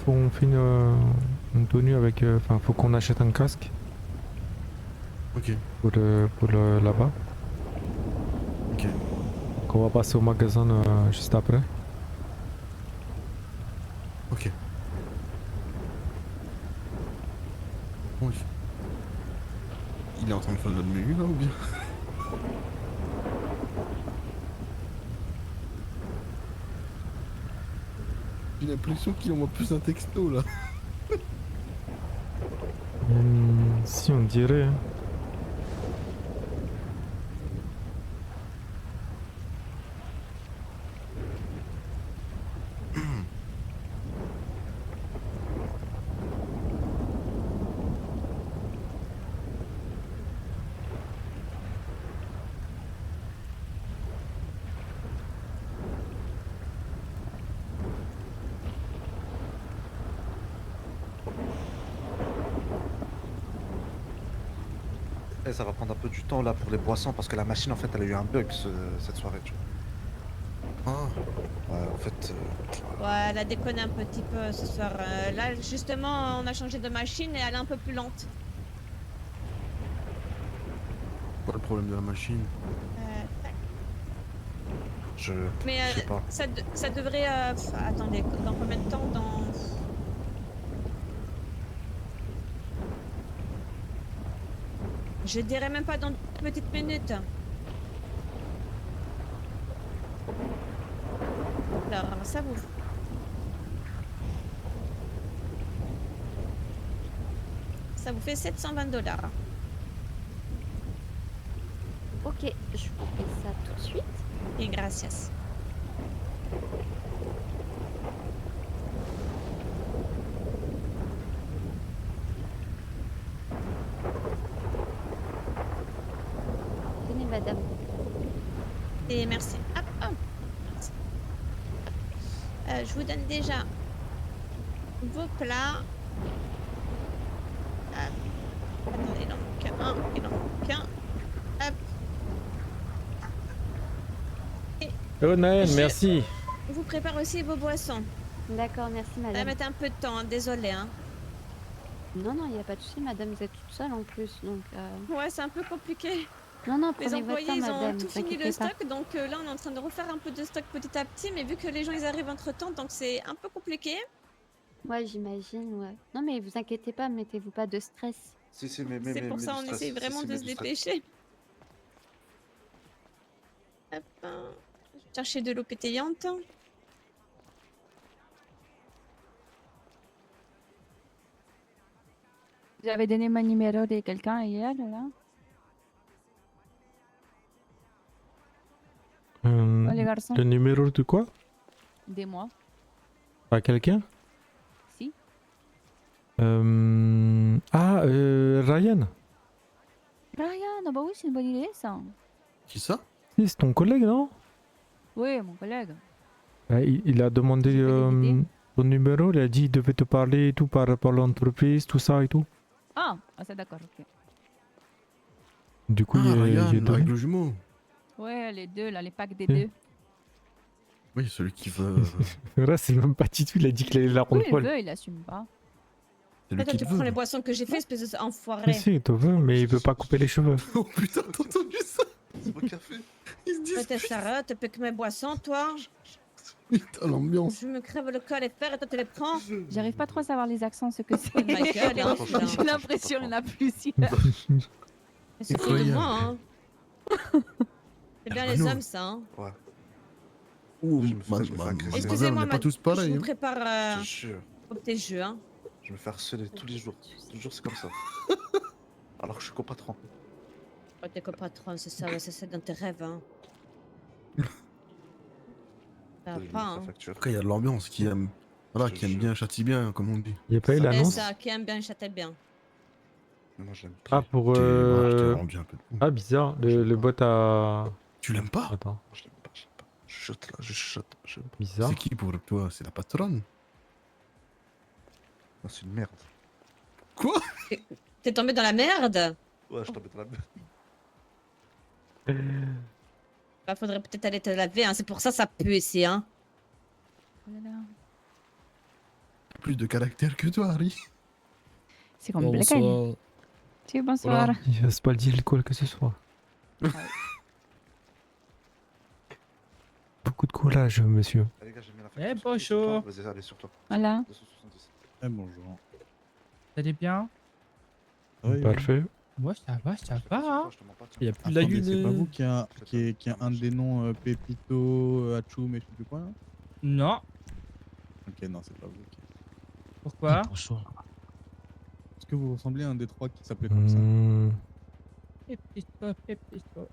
on fait une tenue avec. Enfin, faut qu'on achète un casque Ok, pour là-bas. ok. Qu'on va passer au magasin juste après. Ok. Oui. Il est en train de faire le menu là ou bien? J'ai l'impression qu'il envoie plus un texto là. Si on dirait. Hein. Et ça va prendre un peu du temps là pour les boissons parce que la machine en fait elle a eu un bug cette soirée. Tu vois. Ah, Ouais, en fait. Ouais, elle a déconné un petit peu ce soir. Là, justement, on a changé de machine et elle est un peu plus lente. quoi le problème de la machine? Tac. Je sais pas. Ça devrait... attendez, dans combien de temps? Je dirais même pas dans une petite minute. Alors, ça vous... Ça vous fait 720 $. Ok, je vous fais ça tout de suite. Et gracias. Tenez, madame. Et merci. Hop, hop. Merci. Je vous donne déjà vos plats. Attendez, il en manque un. Il en manque un. Hop. Oh Naël, Je- merci. Je vous prépare aussi vos boissons. D'accord, merci, Ça va madame. mettre un peu de temps, hein, désolé. Hein. Non, non, il n'y a pas de souci, madame, vous êtes toute seule en plus, donc... Ouais, c'est un peu compliqué. Non, non, Les prenez votre employés, temps, ils ont madame, tout vous fini le inquiétez pas. stock, donc là, on est en train de refaire un peu de stock petit à petit, mais vu que les gens, ils arrivent entre-temps, donc c'est un peu compliqué. Ouais, j'imagine, ouais. Non, mais vous inquiétez pas, mettez-vous pas de stress. Si, C'est pour ça on essaye vraiment de se dépêcher. Hop, je vais chercher de l'eau pétillante. Vous avez donné mon numéro de quelqu'un hier, là? Oh, les garçons, Le numéro de quoi? des mois. À quelqu'un? Si. Ryan. Ryan, ah bah oui, c'est une bonne idée, ça. Qui ça? Si, c'est ton collègue, non? Oui, mon collègue. Il a demandé J'ai pas d'idée. ton numéro, il a dit qu'il devait te parler et tout par rapport à l'entreprise, tout ça et tout. Ah, c'est d'accord, ok. Du coup, Ryan, j'ai donné. avec le jumeau. Ouais, les deux, là, les packs des Ok. deux. Oui, celui qui veut. Là, c'est même pas Titou, il a dit qu'il allait la Oui, rendre il folle. veut, il assume pas. Celui Toi, qui tu veut. prends les boissons que j'ai fait, espèce de enfoiré. Mais si, il te veut, mais il veut pas couper les cheveux. Oh putain, t'as entendu ça? C'est mon café. Ils se Toi, disent. t'es Sarah, tu peux que mes boissons, toi. Putain, l'ambiance. Je me crève le col et fer et toi, tu les prends. J'arrive pas trop à savoir les accents, ce que c'est. Oh ma gueule, hein, putain. J'ai l'impression qu'il y en a plusieurs. C'est fou de moi, hein. C'est bien les non. hommes, ça, hein. Ouais. Ouh, Je me fais agresser. mademoiselle, Excusez-moi, on n'est pas tous je pareils. vous Hein. prépare Je te jure. au petit jeu, hein. Je me fais harceler tous les jours. Toujours c'est comme ça. Alors que je suis copatron. Oh, t'es copatron, c'est ça, ouais, c'est dans tes rêves, hein. Ça va Je pas, me hein. fais facture. Après, il y a de l'ambiance qui aime. Voilà, Je qui aime jure. bien, châtie bien, comme on dit. Il y a pas eu C'est l'annonce? ça, qui aime bien, châtel bien. Mais moi, j'aime. Ah, pour. Je t'ai rendu un peu. Ah, bizarre, le bot a. Tu l'aimes pas? Attends, Je l'aime pas, je l'aime pas. Je chuchote là, je chuchote. Je l'aime pas. bizarre. C'est qui pour toi? C'est la patronne? Non, c'est une merde. Quoi? T'es tombé dans la merde? Ouais, je tombé dans la merde. Bah, faudrait peut-être aller te laver, hein. C'est pour ça ça pue ici, hein. Oh là là. Plus de caractère que toi, Harry. C'est comme lequel? Si, bonsoir. Il va pas le dire quoi que ce soit. Beaucoup de courage, monsieur. Allez, gars, j'ai mis la Eh, facture. bonjour. Vas-y, allez, sur toi. Voilà. 270. Eh, bonjour. Vous allez bien? Parfait. Moi, ça va, ça Je te va. mens Hein. pas, je te mens pas, tiens. Il y a plus de Attendez, lagune. c'est pas vous qui a un des noms Pépito, Hachoum et je sais plus quoi là? Non. Ok, non, c'est pas vous. ok. Pourquoi? Est-ce que vous ressemblez à un des trois qui s'appelait comme ça? Pépito, Pépito.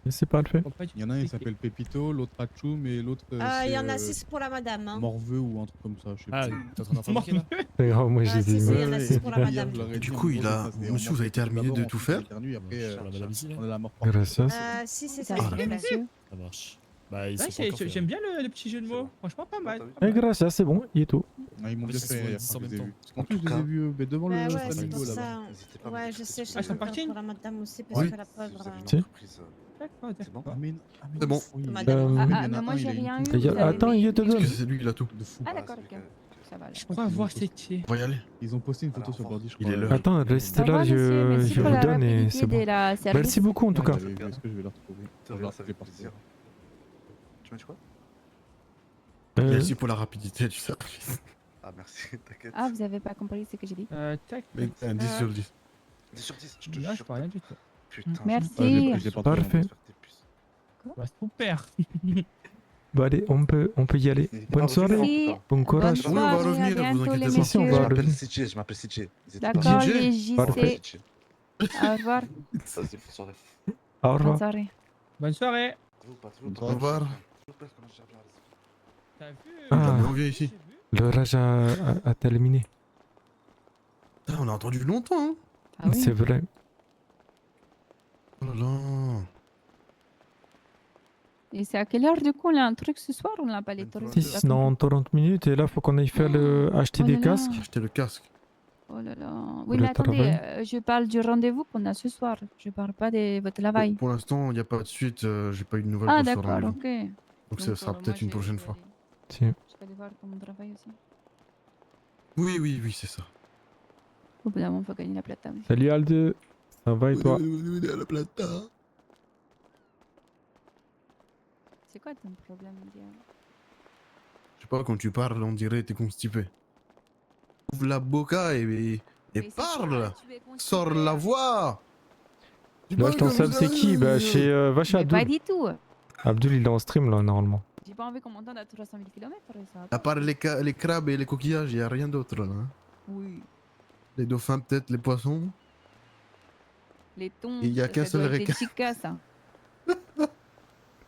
C'est pas le fait. Faut pas du Il y en a un, tout il s'appelle Pépito, l'autre Hachoum et l'autre. Il y en a 6 pour la madame, hein. Morveux ou un truc comme ça, je sais Ah, plus. t'es en train d'en fabriquer là? C'est grave, moi Ah, j'ai si, des si, il y images. en a 6 pour la madame. Et du coup, monsieur, vous avez terminé de tout faire? On a la mort. Gracias. Si, c'est ça. Ça s'il va, vous plaît. monsieur. Ça marche. Bah, ils Ouais, sont pas encore j'aime faits. bien le petit jeu de C'est mots. bon. Franchement, pas mal. Eh, gracias, c'est bon, il est tout. Ah, ils m'ont Mais bien c'est fait sur les rire 10 quand en je les ai même vus. temps. Parce qu'en plus, je les ai vus devant Bah le ouais, c'est flamingo pour là-bas. ça. N'hésitez pas à Ouais, me je dire sais, que je Ah, ils sont suis partis? pour la madame aussi, parce Oui. que la si vous pauvre. avez une Si. entreprise. D'accord, C'est bon d'accord. C'est bon. Oui. Madame. Ah, il y en ah, a mais un, moi il j'ai a une rien coupe eu. Il y a- vous avez Attends, il y a deux Parce que hommes. c'est lui qui l'a tout. de fou. Ah, Voilà, d'accord, c'est ok. lui Ça va alors. Je pourrais avoir cette. On va y aller. Ils ont posté une photo Alors, sur au revoir. Bordy, je Il crois. est l'heure. Attends, Au restez revoir, là, monsieur. Merci je pour vous la donne et rapidité c'est bon. de la service. Merci beaucoup en tout cas. J'avais vu, est-ce que je vais le retrouver? De rien, ça fait plaisir. Tu m'as dit quoi? Merci pour la rapidité du service. Ah, merci, t'inquiète. Ah, vous avez pas compris ce que j'ai dit? Tac. Mais un 10 sur 10. 10 sur 10, je te Là, je jure. vois rien du tout. Putain. Merci. Ah, je l'ai pas entendu. Parfait. Bah, super. Bon allez, on peut y aller. Bonne soirée, Merci. bon courage. Oui, on va Bonne soirée, revenir, à vous bientôt, inquiétez les pas. Si, on messieurs. va Je m'appelle revenir. CJ, je m'appelle CJ. N'hésitez pas. D'accord, DJ. les JC. Parfait. CJ. Au revoir. Ça, c'est pour soirée. Au Bonne revoir. soirée. Bonne soirée. Au revoir. T'as vu? Ah. Jamais on vient ici. Le rage a terminé. Putain, on a attendu longtemps, hein. Ah oui. C'est vrai. Oh là là. Et c'est à quelle heure du coup? On a un truc ce soir ou on n'a pas les trucs? Si, dans 40 minutes et là faut qu'on aille faire acheter Oh des là là. casques. Acheter le casque. Oh là là. Oui, Le mais attendez, travail. je parle du rendez-vous qu'on a ce soir. Je parle pas de votre travail. Pour l'instant, il n'y a pas de suite. J'ai pas eu de nouvelles Ah, de ce d'accord, rendez-vous. ok. Donc ça sera peut-être une prochaine fois. Si. Je vais aller voir pour mon travail aussi. Oui, oui, oui, c'est ça. Au bout d'un moment, il faut gagner la plata. Oui. Salut Alde, ça va et toi? La plata. C'est quoi ton problème, Dia? Je sais pas, quand tu parles, on dirait que t'es constipé. Ouvre la boca et Mais c'est parle. quoi, tu es constipé? Sors la voix. Dis Là pas je t'en comme sais ça. c'est qui? Bah chez va chez Mais pas Abdul. du tout. Abdul il est en stream là normalement. J'ai pas envie qu'on m'entende à 300 000 km. Ça va À pas. part les crabes et les coquillages, il n'y a rien d'autre là. Hein. Oui. Les dauphins, peut-être, les poissons. Les thons. Il y a ça qu'un seul doit être des requin. chicas, ça.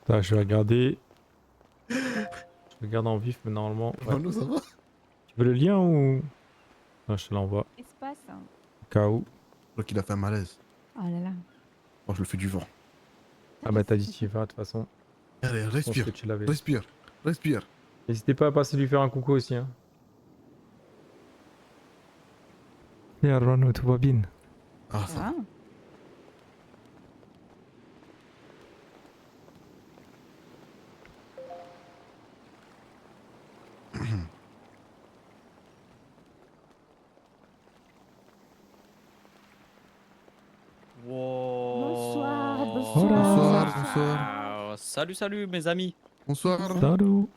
Attends, je vais regarder. Je regarde en vif mais normalement. Ouais. Non, ça va. Tu veux le lien ou? Non, je te l'envoie. Espace. Hein. Au cas où. Je crois qu'il a fait un malaise. Oh là là. Bon, je le fais du vent. Ah bah t'as dit tu y vas de toute façon. Allez, Je pense respire. que tu l'avais. Respire. Respire. N'hésitez pas à passer lui faire un coucou aussi. Hein. Et Arano, tout va bien. Ah, ça va. Ah. Bonsoir, Bonsoir, bonsoir. Salut, salut mes amis. Bonsoir. Salut.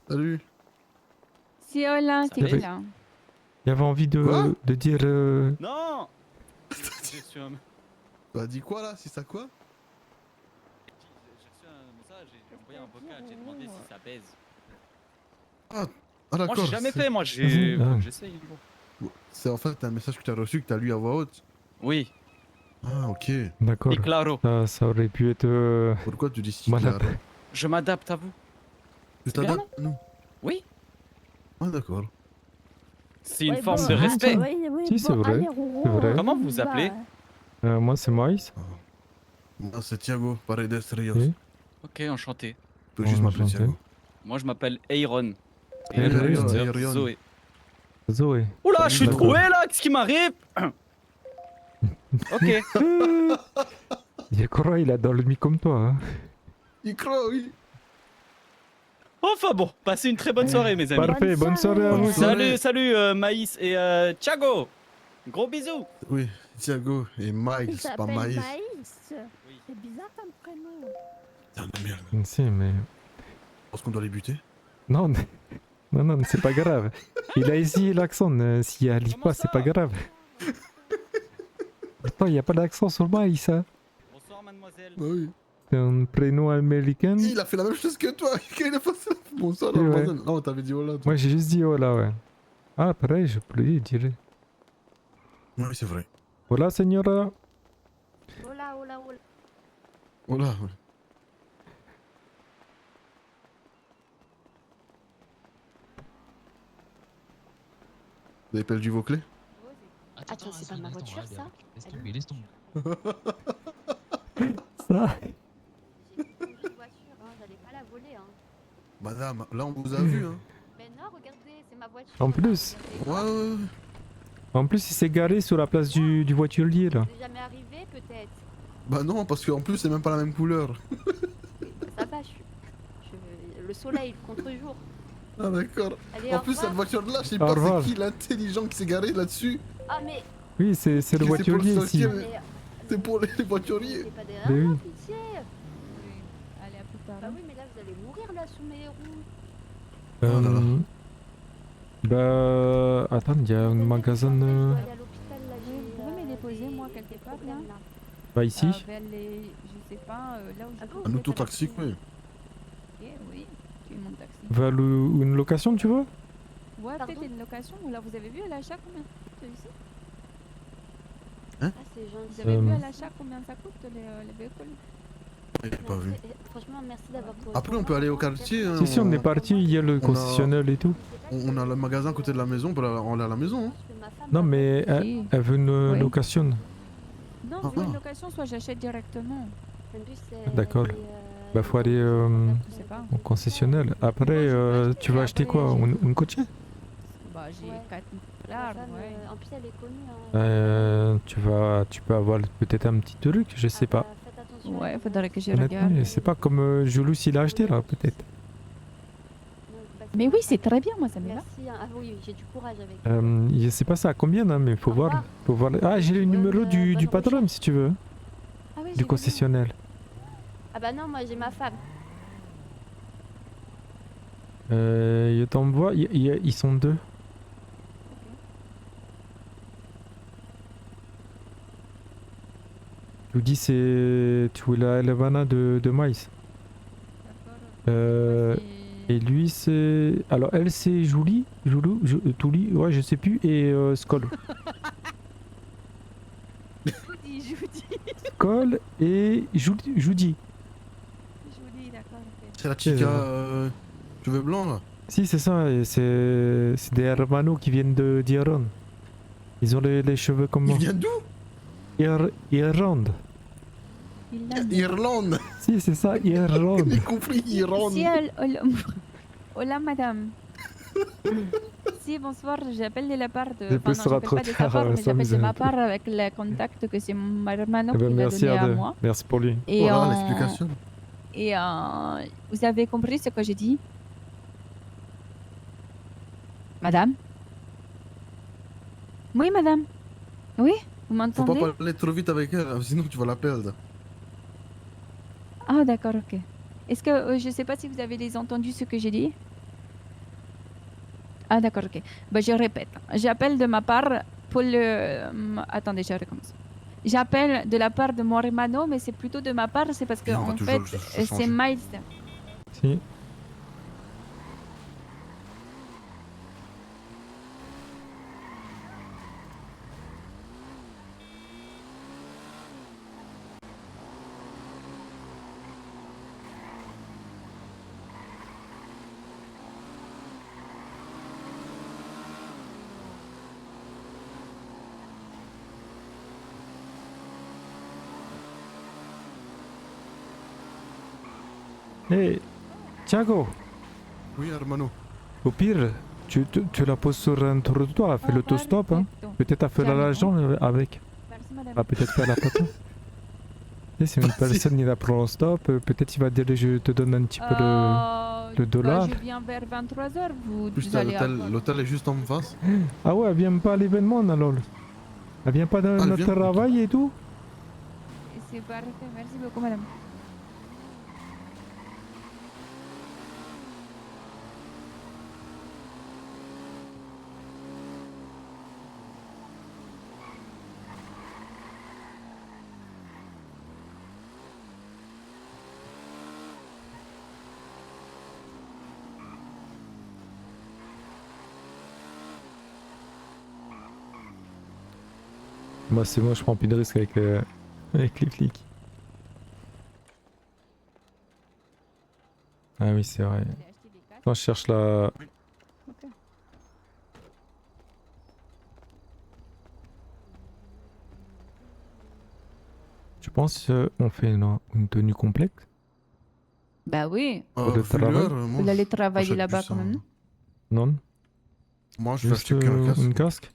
Salut. Si, Ola, c'est Salut. qui là? Il avait envie Quoi de dire. Non. J'ai reçu un T'as dit quoi là? Si ça quoi? message, j'ai envoyé un vocal, j'ai demandé si ça baise. Ah, Moi d'accord. j'ai jamais c'est- fait, moi j'ai. Ah. J'essaye. C'est en fait un message que t'as reçu, que t'as lu à voix haute. Oui, Ah, ok. D'accord. et claro. Ça aurait pu être. Pourquoi tu dis si Malade. claro? Je m'adapte à vous. Tu C'est bien, t'adaptes? Non. Oui. Ah, d'accord. C'est une forme de respect. Si, c'est vrai. C'est vrai. Comment vous vous appelez? Moi c'est Maïs. Moi, c'est Thiago, Paredes Rios. Oui. Ok, enchanté. Tu peux juste m'appeler Enchanté. Thiago. Moi je m'appelle Aaron. Et Aaron, le producteur, Aaron. Zoé. Zoé. Oula, je suis D'accord. troué là, qu'est-ce qui m'arrive? Ok. Je crois il a dormi comme toi. Hein. Il croit, oui. Enfin bon, passez une très bonne soirée, mes amis. Parfait, bonne soirée à vous. Bonne soirée. Salut, Maïs et Thiago. Gros bisous. Oui, Thiago et Il Mike, c'est pas s'appelle Maïs. Maïs. C'est bizarre comme prénom. Putain de merde. Je sais, mais... Je pense qu'on doit les buter. Non, non, c'est pas grave. Il a essayé l'accent. S'il arrive pas, c'est pas grave. Attends, il n'y a pas d'accent sur Maïs, hein. Bonsoir, mademoiselle. Bah oui. C'est un prénom américain. Il a fait la même chose que toi. Il a fait ça. Bonsoir, Oui, ouais. mademoiselle. Non, t'avais dit voilà. Toi. Moi, j'ai juste dit hola, ouais. Ah, après, je peux lui dire. Oui, c'est vrai. Hola, señora. Hola, hola, hola. Voilà. Ouais. Vous avez perdu vos clés? Attends, c'est pas ma voiture, ça? Laisse tomber, laisse tomber. Ça. J'ai une voiture, hein, j'allais pas la voler, hein. Madame, là on vous a vu, hein. Mais non, regardez, c'est ma voiture. En là, plus. regardez. Ouais, ouais, ouais. En plus, il s'est garé sur la place du voiturier, là. C'est jamais arrivé, peut-être. Bah non, parce qu'en plus c'est même pas la même couleur. Ça va, le soleil, le contre-jour. Ah d'accord. Allez, En au plus revoir. cette voiture là, je sais Au pas revoir. c'est qui l'intelligent qui s'est garé là-dessus. Ah, mais. Oui, c'est le C'est pour le voiturier ici. cinquième. mais C'est pour les voituriers. c'est pas Mais derrière moi, oui. pitié. Allez, à plus tard. Bah oui, mais là, vous allez mourir, là, sous mes roues. Oh là là. Bah... Attends, il y a un magasin... Je dois aller à l'hôpital, là, Vous j'ai, pouvez me déposer, des- moi, des quelque part, problèmes, là Bah ici. Vers les... Je sais pas, là où je... Ah bon, Un vous êtes auto-taxi, à la- oui. Ok, oui, tu es mon taxi. Vers une location, tu vois? Ouais, Pardon peut-être une location. Ou là, vous avez vu à l'achat combien ça coûte ici? Ah, c'est Vous gentil. avez vu Euh, à l'achat combien ça coûte les véhicules? J'ai pas vu. Franchement, merci d'avoir tout Après on peut aller au quartier. Hein, Si, on est parti, il y a le concessionnaire et tout. on a le magasin à côté de la maison, on peut aller à la maison. Hein. Non, mais Si. elle veut une Oui. location. Non, Ah, soit une ah. location, soit j'achète directement. D'accord. Bah faut aller Je sais pas. au concessionnaire. Après, tu vas acheter quoi? Une coachée? Bah, j'ai Ouais. 4 dollars, ouais. En plus, elle est connue. Hein. Tu peux avoir peut-être un petit truc, je sais pas. Faites attention. Ouais, faudrait que je Honnêtement, regarde. je sais pas comme Joulous il a acheté là, peut-être. Mais oui, c'est très bien, moi, ça me va. Merci. Hein. Ah oui, j'ai du courage avec. Je sais pas ça à combien, hein, mais faut Au voir. revoir. Faut voir. Ah, j'ai le numéro Bonne, du bonne patron recherche. si tu veux, Ah oui, j'ai du vu. concessionnaire. Ah bah non, moi j'ai ma femme. Je t'envoie. Ils sont deux. Je vous dis, tu es la Elvana de Maïs. Et lui, c'est. Alors, elle, c'est Julie. Touli, ouais, je sais plus. Et Skoll. Skoll et Judy. Julie, d'accord, ok. C'est la chica cheveux blancs là. Si, c'est ça. Et c'est des hermanos qui viennent d'Iran. Ils ont les cheveux comme moi. Il vient d'où? Irlande. Irlande. Si, c'est ça, Irlande. J'ai compris, Irlande. Si, hola, madame. Si, bonsoir, j'appelle de la part de... Je peux Enfin, non, sera trop j'appelle pas de sa tard, part, mais ça j'appelle de me- ma part avec le contact que c'est mon hermano Eh ben, qui m'a merci, donné à Arde. moi. Merci pour lui. Et, Voilà l'explication. et vous avez compris ce que j'ai dit? Madame? Oui, madame? Oui? Vous Faut pas m'entendez? parler trop vite avec elle, sinon tu vas la perdre. Ah, d'accord, ok. Est-ce que, je sais pas si vous avez les entendu ce que j'ai dit? Ah, d'accord, ok. Bah, je répète. J'appelle de ma part pour le... Attendez, je recommence. J'appelle de la part de mon hermano, mais c'est plutôt de ma part, c'est parce que, On va en toujours fait, se c'est changer. Miles. Si. Hey, Thiago, Oui, hermano. au pire, tu la poses sur un trottoir, fais l'autostop. Hein. Perfecto. Peut-être à faire Tiens, l'argent avec. Merci, madame. Ah, peut-être faire la photo. Tu sais, si une personne il apprend en stop, peut-être il va dire je te donne un petit peu le dollar. Je viens vers 23h, vous, Plus vous t'as allez avoir... l'hôtel est juste en face. Ah ouais, elle vient pas à l'événement, alors. Elle vient pas dans elle notre vient, travail et tout. C'est parfait, merci beaucoup madame. Moi c'est moi, je prends plus de risques avec, avec les flics. Ah oui, c'est vrai. Quand je cherche la... Ok. Tu penses on fait une tenue complète Bah oui, pour le Vu travail? l'heure, moi, vous allez travailler j'achète là-bas plus quand même, un- non? Non. Moi, je vais Juste acheter qu'un casque. une casque?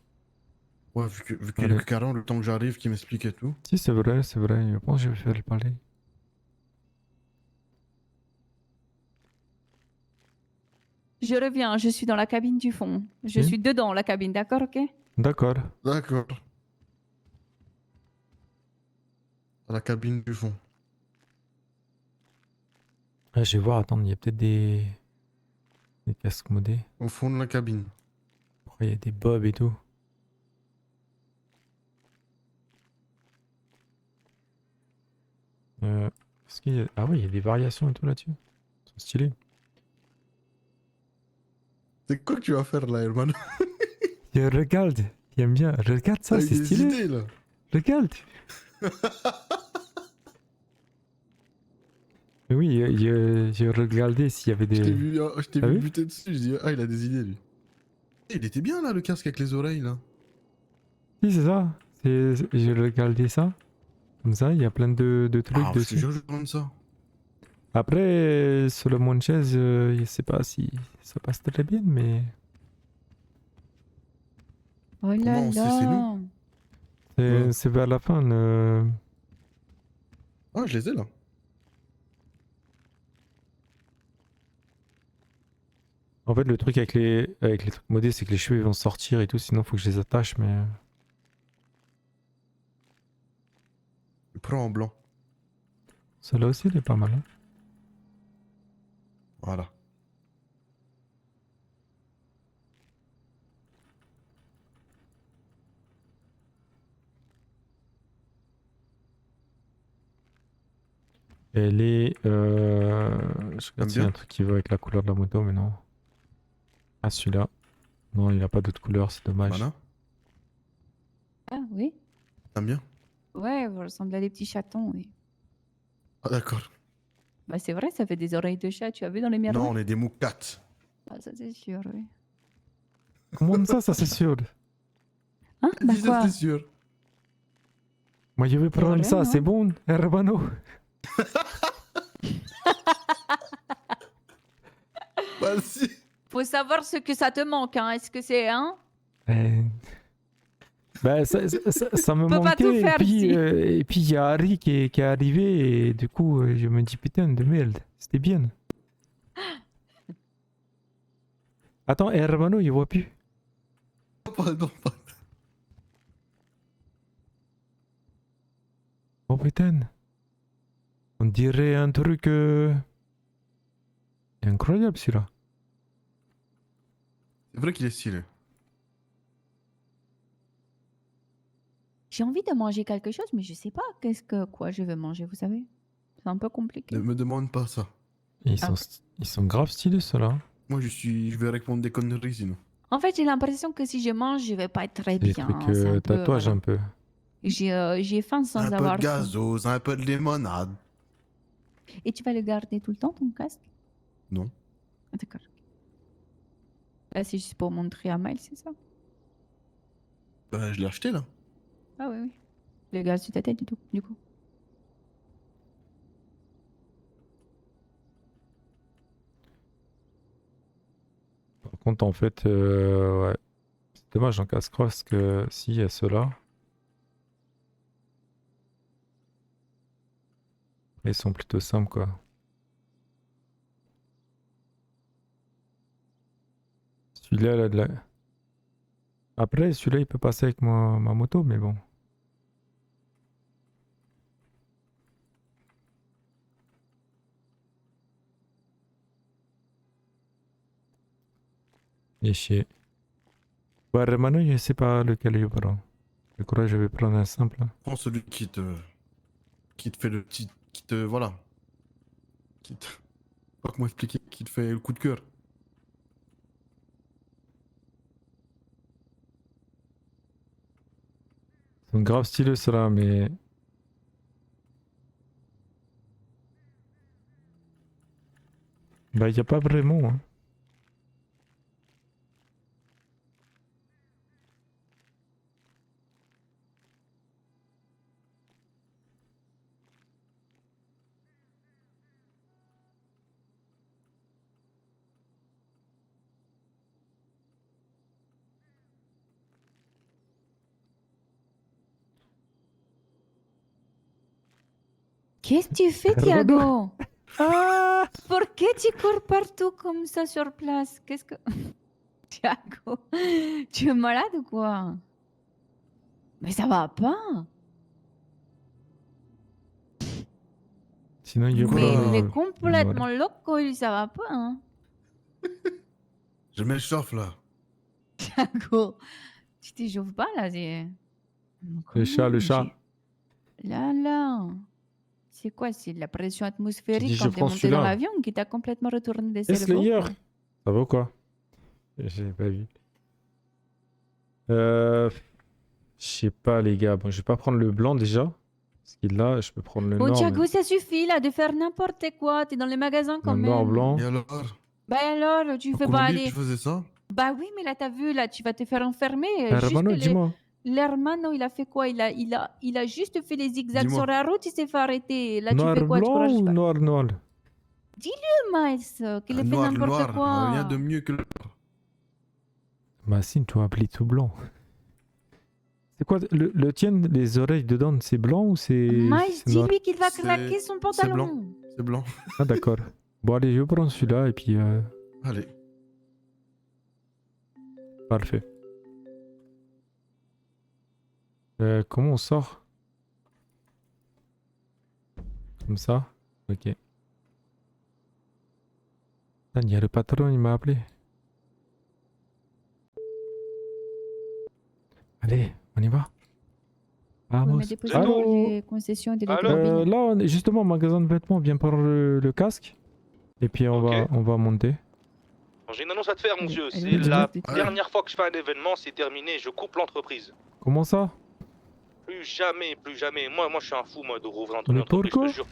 Ouais, vu qu'il y a Allez. le Caron, le temps que j'arrive, qui m'explique et tout. Si, c'est vrai, c'est vrai. Je pense que je vais faire le palais. Je reviens, je suis dans la cabine du fond. Je Ok. suis dedans la cabine, d'accord, ok? D'accord. D'accord. À la cabine du fond. Ah, je vais voir, attends, il y a peut-être des casques modés. Au fond de la cabine. Il y a des bobs et tout. Est-ce qu'il y a... Ah oui, il y a des variations et tout là-dessus. C'est stylé. C'est quoi que tu vas faire là, Herman? Regarde, il aime bien. Regarde ça, T'as eu c'est des stylé. idées là. Regarde. Mais oui, j'ai regardé s'il y avait Je t'ai des... vu, T'as vu buter dessus, je dis ah il a des idées lui. Il était bien là le casque avec les oreilles là. Si, c'est ça. J'ai regardé ça. Comme ça, il y a plein de trucs Ah je te dessus. jure je demande ça. Après, sur le Monchaise, je sais pas si ça passe très bien, mais... Oh là Comment on sait, c'est là. nous? Ouais. C'est vers la fin. Ah je les ai là. En fait, le truc avec les trucs modés, c'est que les cheveux ils vont sortir et tout, sinon faut que je les attache, mais... Je prends en blanc. Celui-là aussi, il est pas mal. Hein. Voilà. Elle est... Je regarde s'il y a bien un truc qui va avec la couleur de la moto, mais non. Ah, celui-là. Non, il a pas d'autre couleur, c'est dommage. Voilà. Ah oui? T'aimes bien? Ouais, vous ressemblez à des petits chatons, oui. Ah d'accord. Bah c'est vrai, ça fait des oreilles de chat, tu as vu dans les miroirs? Non on est des moukates. Ah, ça c'est sûr, oui. Comment ça c'est sûr? Hein? Bah Dis ça quoi? c'est sûr. Moi, je vais prendre vrai, ça, non? c'est bon, Herbano. Bah si. Faut savoir ce que ça te manque, hein. Est-ce que c'est, hein? Bah, ça me peut pas tout manquait, faire ici. et puis il y a Harry qui est arrivé, et du coup, je me dis putain de merde, c'était bien. Attends, Hermano, il voit plus. Pardon, pardon. Oh putain. On dirait un truc... incroyable celui-là. C'est vrai qu'il est stylé. J'ai envie de manger quelque chose, mais je sais pas quoi je vais manger, vous savez. C'est un peu compliqué. Ne me demande pas ça. Ils Ah. sont grave stylés ceux-là. Moi je vais répondre des conneries sinon. En fait, j'ai l'impression que si je mange, je vais pas être très Des bien. trucs hein, c'est un peu, tatouages voilà. un peu. J'ai faim sans Un peu avoir de faim. gazose, un peu de limonade. Et tu vas le garder tout le temps, ton casque? Non. Ah, d'accord. Là, c'est juste pour montrer à Miles, c'est ça? Bah je l'ai acheté là. Ah oui, oui. Le gaz sur ta tête, du coup. Par contre, en fait, ouais. C'est dommage en casse-crosse que si, il y a ceux-là. Ils sont plutôt simples quoi. Celui-là, il a de la... Après, celui-là, il peut passer avec ma moto, mais bon. Et chier. Bah, Romano, je sais pas lequel je prends. Je crois que je vais prendre un simple. Prends celui qui te fait le petit. Qui te. Voilà. Qui te. Pas comment expliquer. Qui te fait le coup de cœur. Ils sont grave stylés ceux-là, mais. Bah, y a pas vraiment. Hein. Qu'est-ce que tu fais, Thiago? Pourquoi tu cours partout comme ça sur place? Qu'est-ce que... Thiago, tu es malade ou quoi? Mais ça va pas. Sinon, il y a Mais il pas... est complètement loco, il ça va pas. Hein. Je m'échauffe là. Thiago, tu t'échauffes pas là. Le chat. Là, là. C'est quoi? C'est la pression atmosphérique dis, quand je t'es prends monté dans celui-là. l'avion qui t'a complètement retourné les Et cerveaux. Slayer, quoi. ça va ou quoi? J'ai pas vu. Je sais pas les gars, bon je vais pas prendre le blanc déjà. Parce qu'il là, je peux prendre le Oh noir. Thiago, mais- ça suffit là de faire n'importe quoi. T'es dans les magasins quand Le même. noir blanc. Et alors Bah alors, tu En fais pas Colombie, aller. tu faisais ça? Bah oui, mais là t'as vu, là tu vas te faire enfermer. Juste Hermano, dis-moi. L'hermano, il a fait quoi? Il a juste fait les zigzags Dis-moi. sur la route, il s'est fait arrêter. Là Noir tu fais quoi? Tu blanc courages ou pas. noir? Dis-le, Miles, qu'il ait fait Noir, n'importe noir. quoi. Rien de mieux que le. Bah si, tu as appelé tout blanc. C'est quoi le tien, les oreilles dedans, c'est blanc ou c'est Miles, c'est noir? dis-lui qu'il va C'est- claquer son c'est pantalon. blanc. C'est blanc. Ah d'accord. Bon allez, je prends celui-là et puis Allez. parfait. Comment on sort? Comme ça? Ok. Ah, il y a le patron, il m'a appelé. Allez, on y va. Ouais, Vamos. mais déposez Allô. les concessions de Allô. l'automobile. Là, on est justement au magasin de vêtements, on vient prendre le casque. Et puis Ok. on va monter. Bon, j'ai une annonce à te faire, mon Elle- dieu. elle C'est est la juste- dernière fois que je fais un événement, c'est terminé. Je coupe l'entreprise. Comment ça? Plus jamais, plus jamais. Moi, je suis un fou, moi, de rouvrir Mais une entreprise, je pourquoi? te jure.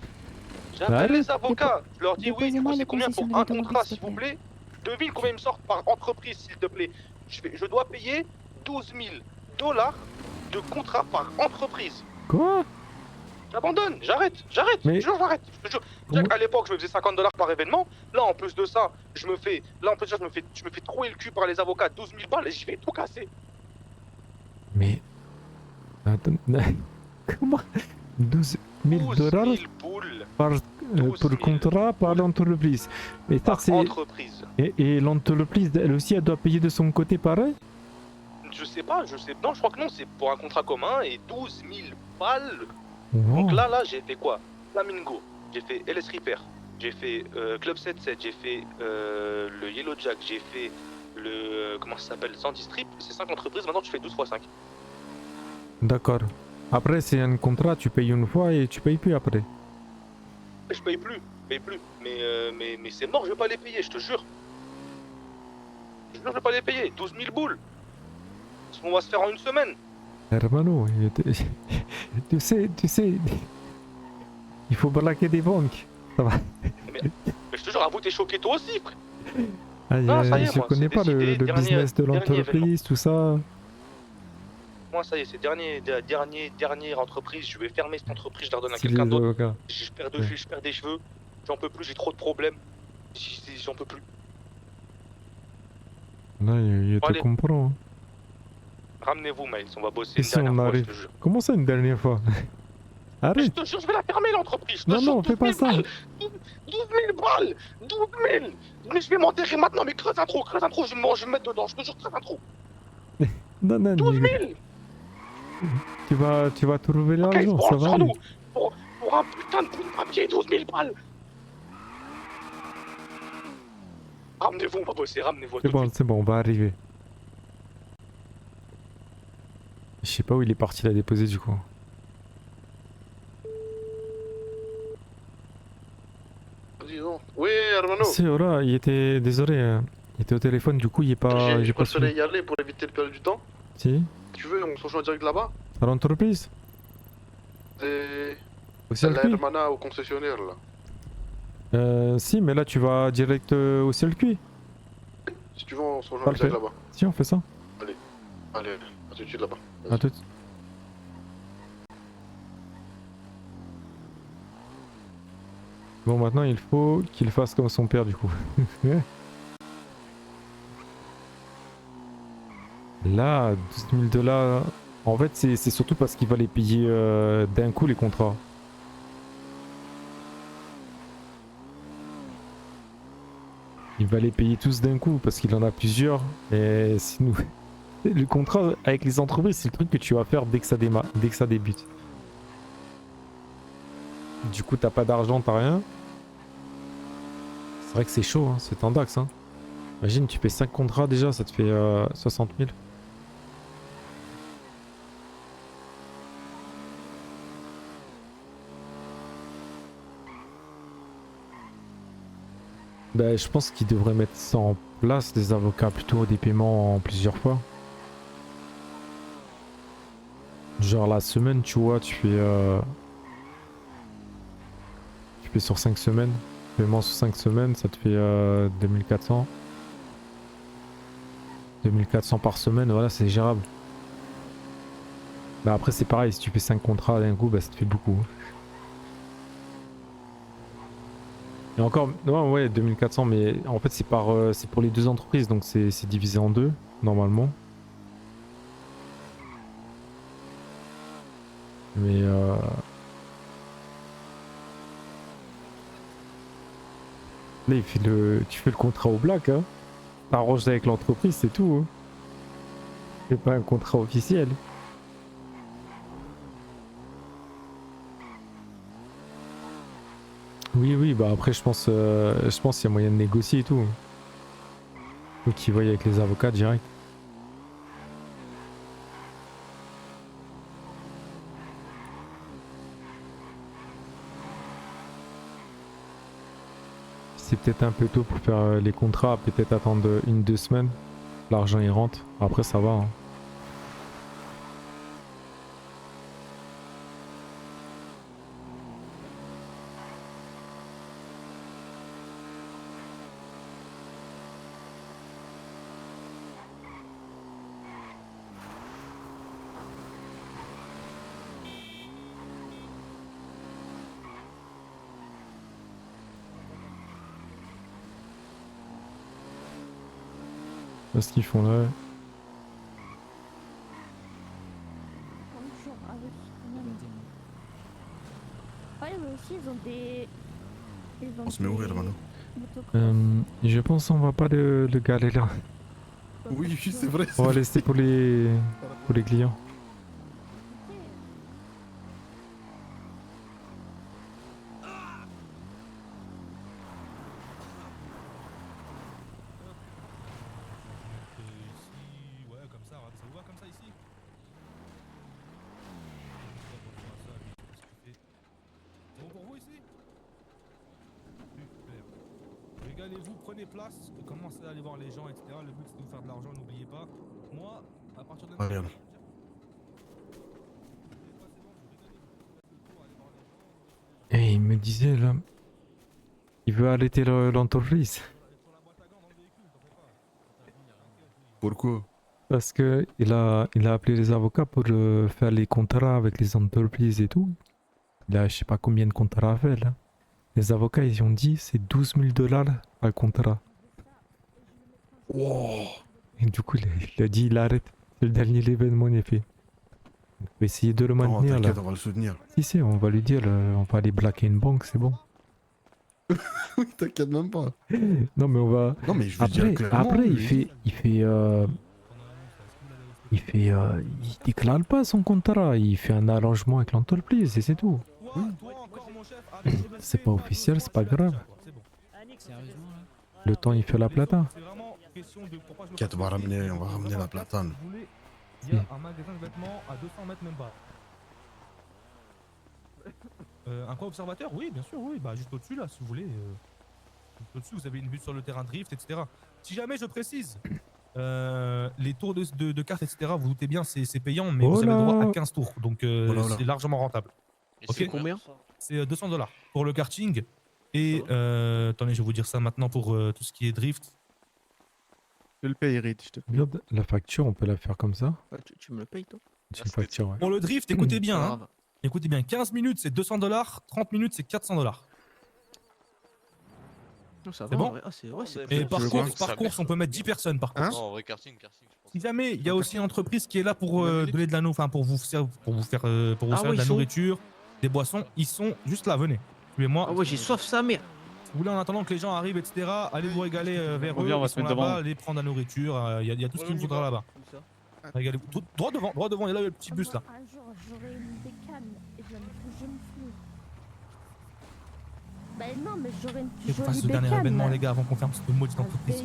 J'appelle Bah, les avocats. Je leur dis oui, déposez-moi c'est les combien pour concessions un de l'automobile, contrat, s'il s'il te vous plaît. Devine combien ils me sortent par entreprise, s'il te plaît. Je dois payer 12 000 $ de contrat par entreprise. Quoi? J'abandonne, j'arrête, Mais- je te jure, j'arrête, je te jure. Comment- À l'époque, je me faisais 50 $ par événement. Là, en plus de ça, je me fais trouer le cul par les avocats, 12 000 balles et je vais tout casser. Mais... Attends... Comment? 12 000 12 000 $ boules par, 12 pour 000 contrat par l'entreprise. Mais ça par c'est... entreprise. Et l'entreprise, elle aussi, elle doit payer de son côté pareil? Je sais pas. Non, je crois que non, c'est pour un contrat commun et 12 000 balles. Wow. Donc là, j'ai fait quoi? Flamingo, j'ai fait LS Repair, j'ai fait Club 77, j'ai fait le Yellow Jack, j'ai fait le... comment ça s'appelle? Sandy Strip. C'est 5 entreprises, maintenant tu fais 12 x 5. D'accord. Après, c'est un contrat, tu payes une fois et tu payes plus après. Je paye plus. Mais c'est mort, je vais pas les payer, je te jure. Je te jure, je vais pas les payer. 12 000 boules. On va se faire en une semaine. Hermano, tu sais, il faut braquer des banques. Ça va. Mais je te jure, avoue, t'es choqué toi aussi, frère. Ah, Non, ça y est, je moi, connais c'est pas décidé, le dernier- business de dernier l'entreprise, tout ça. Moi, ça y est, c'est dernière entreprise. Je vais fermer cette entreprise, je la redonne à C'est quelqu'un les d'autre. avocats. Je perds, Ouais. je perds des cheveux. J'en peux plus, j'ai trop de problèmes. J'en peux plus. Là, je te Allez. comprends. hein. Ramenez-vous, Miles, on va bosser Et une si on dernière fois, je arrive te jure. Comment ça une dernière fois? Je Arrête. te jure, je vais la fermer l'entreprise. Je te Non, jure, non, fais pas 12 000 ça. balles. 12 000 balles. 12 000. Mais je vais m'enterrer maintenant, mais creuse un trou, je vais me mettre dedans. Je te jure, creuse un trou. Non, non, 12 mais 000. tu vas trouver Ok, l'argent, ça va sur aller. nous. Pour un putain de bout de papier, 12 000 balles. Ramenez-vous, on va bosser, ramenez-vous. C'est bon, on va arriver. Je sais pas où il est parti la déposer du coup. Dis donc. Oui, Hermano. C'est Ora, il était désolé, il était au téléphone du coup il est pas. J'ai pas préféré suivi. y aller pour éviter de perdre du temps. Si. Tu veux, on se rejoint direct là-bas. À l'entreprise. C'est Au la circuit. Hermana au concessionnaire là. Si, mais là tu vas direct au circuit. Si tu veux, on se rejoint Parfait. direct là-bas. Si, on fait ça. Allez, à tout de suite là-bas. À tout. Bon, maintenant il faut qu'il fasse comme son père du coup. Là, 12 000 $. En fait, c'est surtout parce qu'il va les payer d'un coup les contrats. Il va les payer tous d'un coup parce qu'il en a plusieurs. Et si nous. Le contrat avec les entreprises, c'est le truc que tu vas faire dès que ça débute. Du coup, t'as pas d'argent, t'as rien. C'est vrai que c'est chaud, hein, c'est tendax. Hein. Imagine, tu fais 5 contrats déjà, ça te fait 60 000. Ben, je pense qu'ils devraient mettre ça en place, les avocats, plutôt des paiements en plusieurs fois. Genre la semaine, tu vois, tu fais sur 5 semaines. Paiement sur 5 semaines, ça te fait 2400. 2400 par semaine, voilà, c'est gérable. Bah après c'est pareil, si tu fais 5 contrats d'un coup, bah ça te fait beaucoup. Et encore, non, ouais, 2400, mais en fait c'est c'est pour les deux entreprises, donc c'est divisé en deux, normalement. Mais là, tu fais le contrat au black, hein. T'arranges avec l'entreprise, c'est tout. Hein. C'est pas un contrat officiel. Oui, bah après je pense qu'il y a moyen de négocier et tout. Faut qu'ils voient avec les avocats direct. C'est peut-être un peu tôt pour faire les contrats, peut-être attendre 1-2 semaines. L'argent il rentre, après ça va. Hein. Ce qu'ils font là. On se met où, Hermano? Je pense qu'on va pas le garer là. Oui, c'est vrai. On va laisser pour les clients. Régalez-vous, prenez place, commencez à aller voir les gens, etc. Le but c'est de vous faire de l'argent, n'oubliez pas. Moi, à partir de Allez, alors. Et il me disait là, il veut arrêter l'entreprise. Pourquoi? Parce que il a appelé les avocats pour faire les contrats avec les entreprises et tout. Il a je sais pas combien de contrats à faire là. Les avocats ils ont dit c'est 12 000 $ par contrat. Wow. Et du coup il a dit il arrête. C'est le dernier événement en effet. On peut essayer de le Non, maintenir là. t'inquiète, on va le soutenir. Si, on va lui dire, on va aller blacker une banque, c'est bon. Oui, t'inquiète même pas. Non, mais on va. Non, mais je veux dire clairement. Après, lui. il déclare pas son contrat, il fait un arrangement avec l'entreprise et c'est tout. Toi encore, mon chef, arrête de C'est pas officiel, c'est pas grave. C'est bon. Sérieusement, là. Le temps, il fait la plata. C'est vraiment question de pourquoi je le T'inquiète, on va ramener la platane. Vous voulez, il y a un magasin de vêtements à 200 mètres même pas. Un coin observateur? Oui, bien sûr, oui. Bah juste au-dessus là, si vous voulez. Juste au-dessus, vous avez une vue sur le terrain de drift, etc. Si jamais je précise, les tours de cartes, etc. Vous doutez bien, c'est payant, mais vous avez le droit à 15 tours, donc c'est largement rentable. Et Ok. c'est combien? C'est 200$ pour le karting. Et attendez, je vais vous dire ça maintenant pour tout ce qui est drift. Je le paye, Reed, je te prie. Regarde, la facture, on peut la faire comme ça. Ouais, tu me le payes, toi? C'est une facture, ouais. Pour le drift, écoutez bien, Pas hein. grave. Écoutez bien, 15 minutes c'est 200$, 30 minutes c'est 400$. Non, ça C'est va, bon en vrai. Ah, c'est ouais, c'est Et par veux course, on peut mettre 10 personnes par course. Non, en vrai, karting, je pense. Si jamais il y a aussi une entreprise qui est là pour donner de la nourriture, enfin pour vous servir Ah de ouais, la ils sont- nourriture, des boissons, ils sont juste là, venez. Suivez-moi. Ah ouais, j'ai soif, sa mère. Si vous voulez, en attendant que les gens arrivent, etc., allez vous régaler vers On eux. vient, on va Ils se sont mettre là-bas, devant. allez prendre la nourriture, il y a tout ce qu'il vous faudra là-bas. Régalez-vous. Droit devant, il y a là le petit bus là. Un jour, j'aurai une bécane et je me fous. Bah non, mais j'aurai une Et qu'on fasse ce dernier événement, les gars, avant qu'on ferme cette maudite entreprise.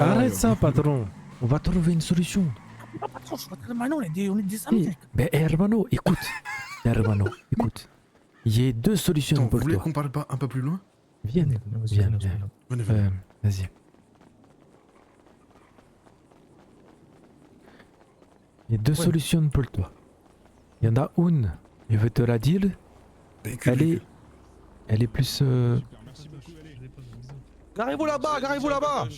Arrête ça, patron. On va trouver une solution. Non, patron, je suis pas très malin, on est des Eh, amis. mais hermano, écoute. Hermano, écoute. Il y a deux solutions Attends, vous pour voulez toi. qu'on parle pas un peu plus loin? Viens, viens. Venez. Vas-y. Il y a deux Ouais. solutions pour toi. Il y en a une, je vais te la dire. Elle est plus. Garez-vous là-bas.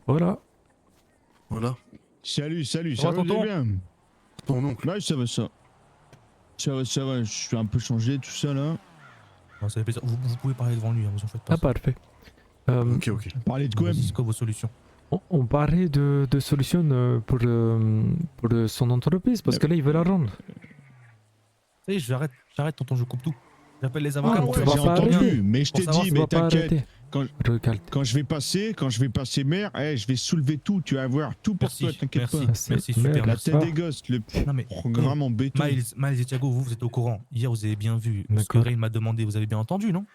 Voilà. Voilà. Salut, Ça ça va, va tonton bien? Ton oncle. Ouais, ça va, ça. Ça va, je suis un peu changé, tout ça, là. Non, ça fait plaisir. Vous pouvez parler devant lui, hein, vous en faites pas. Ah, parfait. Ok. Parler de quoi? C'est quoi vos solutions? On parlait de solutions pour son entreprise parce que là, il veut la rendre. Ça y est, j'arrête, tonton, je coupe tout. J'appelle les avocats Ah pour ouais, faire j'ai pas entendu, arrêter. mais je Pour t'ai savoir dit, si On mais va pas t'inquiète. arrêter. Quand, Regarde. quand je vais passer maire, je vais soulever tout, tu vas voir tout pour Merci, toi, t'inquiète merci, pas. merci, super, Merde. La merci. tête des gosses, le Non mais, programme en béton. Miles et Thiago, vous êtes au courant. Hier, vous avez bien vu ce que D'accord. Ray m'a demandé. Vous avez bien entendu, non?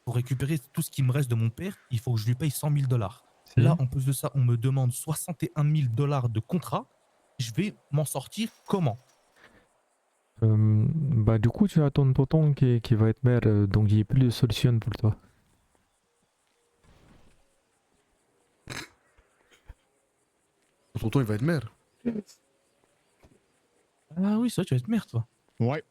Pour récupérer tout ce qui me reste de mon père, il faut que je lui paye 100 000 $. Là, en plus de ça, on me demande 61 000 $ de contrat. Je vais m'en sortir comment? Bah, du coup, tu as ton tonton qui va être maire, donc il n'y a plus de solution pour toi. Ton tonton, il va être maire. Ah oui, ça, tu vas être maire, toi. Ouais.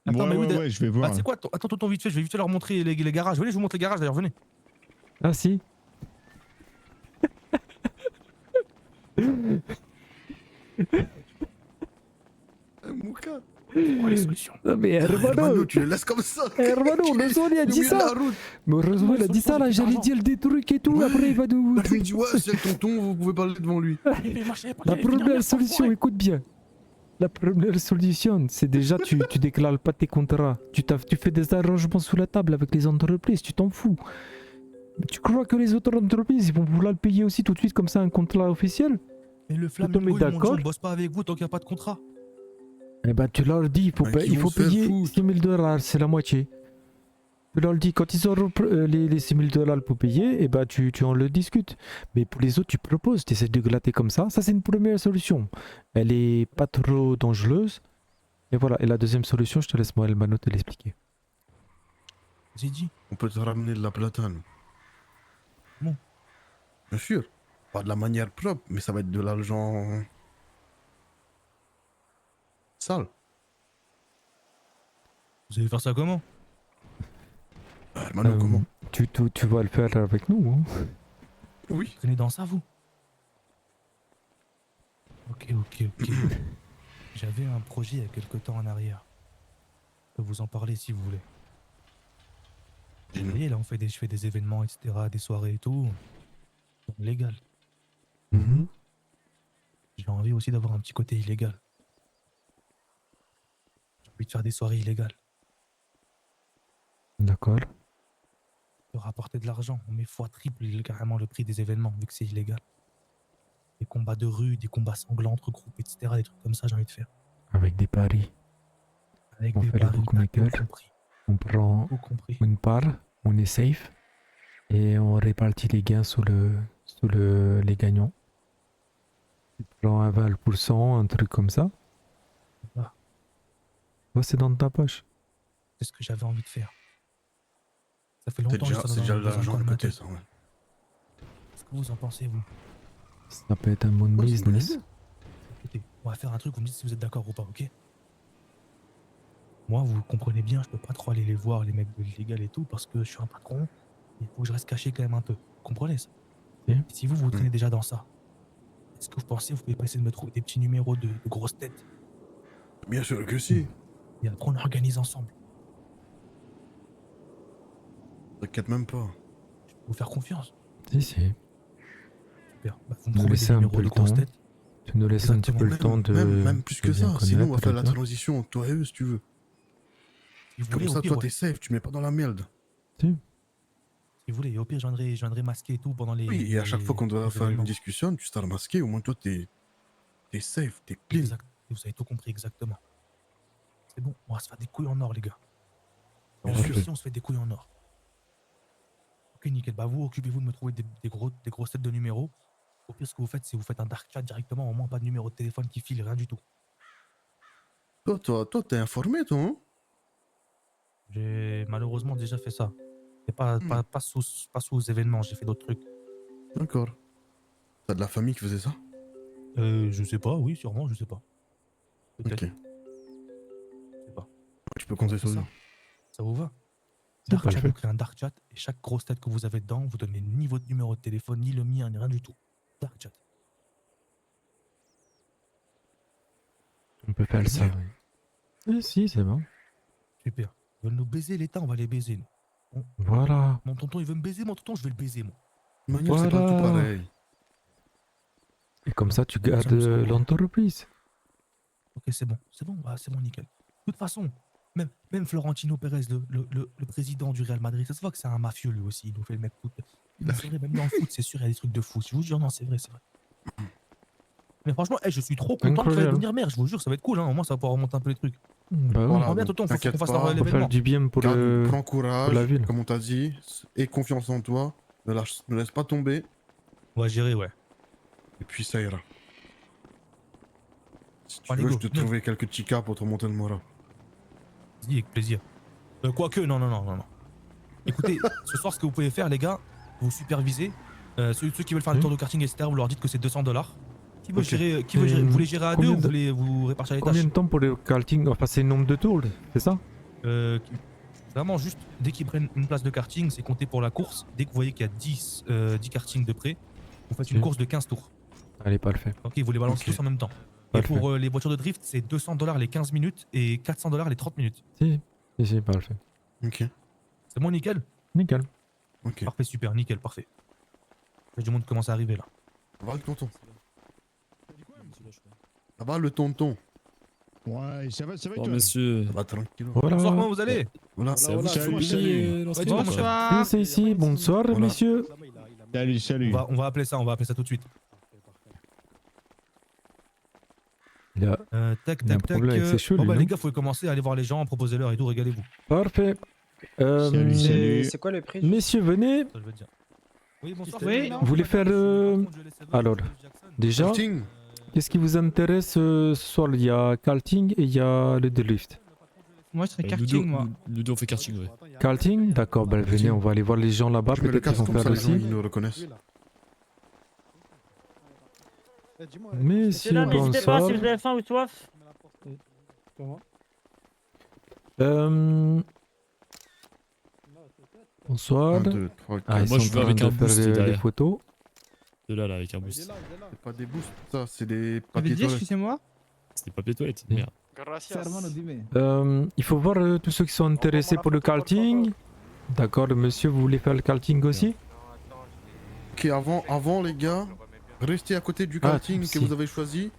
Attends, mais oui, Ouais, je vais voir. Bah, c'est quoi? Attends, tonton, vite fait, je vais vite fait leur montrer les garages. Venez, je vous montre les garages d'ailleurs, venez. Ah, si. Mouka. Oh, les solutions. Non, mais Hermano, tu le laisses comme ça. Hermano, Heureusement, il a dit ça. Mais heureusement, il a dit ça, là, j'allais dire des trucs et tout, Ouais. après il va nous... Il me dit, ouais, c'est avec tonton, vous pouvez parler devant lui. La première solution, écoute bien. La première solution, c'est déjà tu déclares pas tes contrats. Tu fais des arrangements sous la table avec les entreprises, tu t'en fous. Mais tu crois que les autres entreprises, ils vont vouloir le payer aussi tout de suite comme ça, un contrat officiel? Mais le te Flamingo, mets ils m'ont dit, d'accord on bosse pas avec vous tant qu'il n'y a pas de contrat. Eh ben tu leur dis, il faut payer 6 000 $, c'est la moitié. Tu leur dis, quand ils auront les 6 000 $ pour payer, eh ben tu en le discutes. Mais pour les autres, tu proposes, tu essaies de glatter comme ça. Ça, c'est une première solution. Elle est pas trop dangereuse. Et voilà. Et la deuxième solution, je te laisse moi, Elmano, te l'expliquer. J'ai dit. On peut te ramener de la platane. Bon. Bien sûr. Pas de la manière propre, mais ça va être de l'argent... sale. Vous allez faire ça comment? Hermano, comment? Tu vas le faire avec nous, hein? Oui. Vous connaissez dans ça, vous? Ok. J'avais un projet il y a quelques temps en arrière. Je peux vous en parler si vous voulez. Vous voyez, là, je fais des événements, etc., des soirées et tout. Légal. j'ai envie aussi d'avoir un petit côté illégal. J'ai envie de faire des soirées illégales, D'accord. de rapporter de l'argent. On met fois triple carrément le prix des événements vu que c'est illégal. Des combats de rue, des combats sanglants entre groupes, etc. Des trucs comme ça, j'ai envie de faire. Avec des paris. Avec On des fait les paris, t'as tout bookmakers. compris. On prend Tout compris. une part, on est safe. Et on répartit les gains les gagnants. Tu prends un 20%, un truc comme ça. Ah. Ouais, c'est dans ta poche. C'est ce que j'avais envie de faire. Ça fait C'est longtemps que déjà, j'étais c'est dans déjà un de l'argent coin de de ma côté, tête. ça, ouais. Qu'est-ce que vous en pensez, vous? Ça peut être un bon Ouais, c'est une bonne business. idée. Écoutez, on va faire un truc, vous me dites si vous êtes d'accord ou pas, ok? Moi, vous comprenez bien, je peux pas trop aller les voir, les mecs de l'illégal et tout, parce que je suis un patron. Il faut que je reste caché quand même un peu. Vous comprenez ça? Ok. Et si vous traînez déjà dans ça, est-ce que vous pensez vous pouvez pas essayer de me trouver des petits numéros de grosses têtes? Bien sûr que si. Et après, on organise ensemble. T'inquiète même pas. Je peux vous faire confiance. Si, si. Super. Bah, vous me Tu nous trouvez des laisses un numéros peu de le grosses temps. têtes. Tu nous laisses un petit peu le temps de. Même plus que de bien ça. Sinon, on va connaître, faire la d'accord. transition, toi et eux, si tu veux. Si vous Comme voulez, ça, au pire, toi, ouais. t'es safe, tu mets pas dans la merde. Si vous voulez, au pire, je viendrai masquer et tout pendant les. Oui, et à chaque fois qu'on doit les faire une événements. discussion, tu seras masqué, au moins toi, t'es safe, t'es clean. Exact. Vous avez tout compris exactement. C'est bon, on va se faire des couilles en or, les gars. Bien On sûr. on se fait des couilles en or. Ok, nickel. Bah, vous, occupez-vous de me trouver des grosses têtes de numéros. Au pire, ce que vous faites, c'est vous faites un dark chat directement, au moins pas de numéro de téléphone qui file, rien du tout. Toi, t'es informé, toi, hein? J'ai malheureusement déjà fait ça. Et pas sous événements, j'ai fait d'autres trucs. D'accord. T'as de la famille qui faisait ça? Je sais pas, oui, sûrement, je sais pas. Peut-être. Ok. Je sais pas. Tu peux compter sur ça. nous. Ça vous va? C'est Dark chat, parfait. vous créez un dark chat et chaque grosse tête que vous avez dedans, vous donnez ni votre numéro de téléphone, ni le mien, ni rien du tout. Dark chat. On peut faire ça, oui. Eh, si, c'est bon. Super. Ils veulent nous baiser l'État, on va les baiser. Nous. Voilà. Mon tonton, il veut me baiser, mon tonton, je vais le baiser, moi. De toute manière, c'est pas tout pareil. Et comme ça, tu gardes Ça me semble. l'entreprise. Ok, c'est bon, bah, c'est bon, nickel. De toute façon, même Florentino Pérez, le président du Real Madrid, ça se voit que c'est un mafieux lui aussi, il nous fait le mec foot. Mais c'est vrai, même dans le foot, c'est sûr, il y a des trucs de fou. Je vous jure, non, c'est vrai, c'est vrai. Mais franchement, je suis trop content que tu vas Incroyable. devenir maire, je vous jure, ça va être cool, hein. Au moins, ça va pouvoir remonter un peu les trucs. Bah oui. Voilà, Combien, donc, tonton, faut t'inquiète qu'on fasse pas. Faut faire l'événement. du bien pour Prends la courage, ville. comme on t'a dit, et confiance en toi. Ne laisse pas tomber, On va gérer, ouais. et puis ça ira. Si tu Allez, veux, go, je te viens. trouver quelques chicas pour te remonter le moral. Vas-y, avec plaisir. Quoique, non. Écoutez, ce soir, ce que vous pouvez faire, les gars, vous supervisez. Ceux qui veulent faire le tour de karting, etc., vous leur dites que c'est 200 $. Qui veut Ok. gérer, vous les gérez à deux Combien ou vous de- voulez vous répartir les Combien tâches? de temps pour le karting? Enfin, c'est le nombre de tours, c'est ça? Vraiment, juste dès qu'ils prennent une place de karting, c'est compté pour la course. Dès que vous voyez qu'il y a 10 kartings de près, vous faites une Ok. course de 15 tours. Allez, parfait. Ok, vous les balancez Ok. tous en même temps. Parfait. Et pour les voitures de drift, c'est 200 $ les 15 minutes et 400 $ les 30 minutes. Si, parfait. Ok. C'est bon, nickel? Nickel. Ok. Parfait, super, nickel, parfait. Il y a du monde qui commence à arriver là. Ça va le tonton? Ça va le tonton? Ouais, ça va Bon, toi? monsieur. Ça va tranquille. Voilà. Bonsoir, comment vous allez? Voilà. C'est à vous qu'il faut Salut, payer salut. l'entreprise, mon cher. Bonsoir. C'est ici. Bonsoir, Voilà. messieurs. Salut. On va appeler ça tout de suite. Il y a... Tac, Il y a un tac, tac. problème avec ses cheveux, Bon, lui, bah, non les gars, faut commencer à aller voir les gens, proposez-leur et tout, régalez-vous. Parfait. Salut. quoi le prix? Messieurs, venez. Ça, je veux dire. Oui, bonsoir. Oui. Vous voulez faire... Alors, déjà, Karting? qu'est-ce qui vous intéresse ce soir? Il y a karting et il y a le drift. Moi, je serais Nous karting, moi. deux, on fait karting, ouais. Karting? D'accord, bah, venez, on va aller voir les gens là-bas. Je mets le Peut-être qu'ils casque vont comme faire ça, les gens aussi. ils nous reconnaissent. Messieurs, bonsoir. faim ou soif. Bonsoir. 1, 2, 3, 4. Ah, ils Moi, sont je veux en train avec de un boost faire les derrière. photos. De là, avec un boost. C'est pas des boosts, ça, c'est des Vous avez papiers dit, toilettes. excusez-moi? C'est des papiers toilettes, Oui. merde. Il faut voir tous ceux qui sont intéressés pour le karting. D'accord, monsieur, vous voulez faire le karting aussi? Ok, avant les gars, restez à côté du Ah, karting que si. vous avez choisi.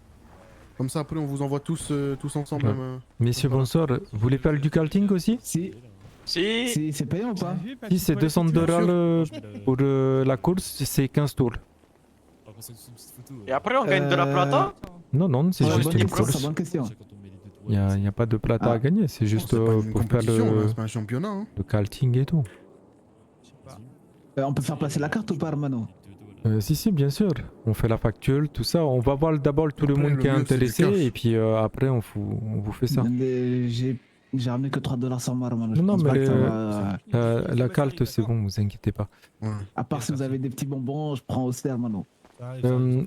Comme ça, après, on vous envoie tous, tous ensemble. Ouais. même, Messieurs, bonsoir. Vous voulez faire du karting aussi? Si. Si. C'est payant ou pas? Si, c'est 200 $ pour la course, c'est 15 tours. Et après, on gagne de la plata? Non, non, c'est Ouais, juste bonne une question, course. bonne question. Il n'y a pas de plata à gagner, c'est juste c'est pas une pour faire compétition, là, le, c'est pas un championnat. Hein. le karting et tout. On peut faire passer la carte ou pas, Armano? Si, bien sûr. On fait la facture, tout ça. On va voir d'abord tout le Après, monde le qui est mieux, c'est du intéressé cash. et puis après on vous fait ça. Mais j'ai ramené que 3 $ sur moi, Armano. Je Non, pense mais pas que ça va- la carte c'est bon, vous inquiétez pas. Ouais. À part si vous avez des petits bonbons, je prends aussi, Armano.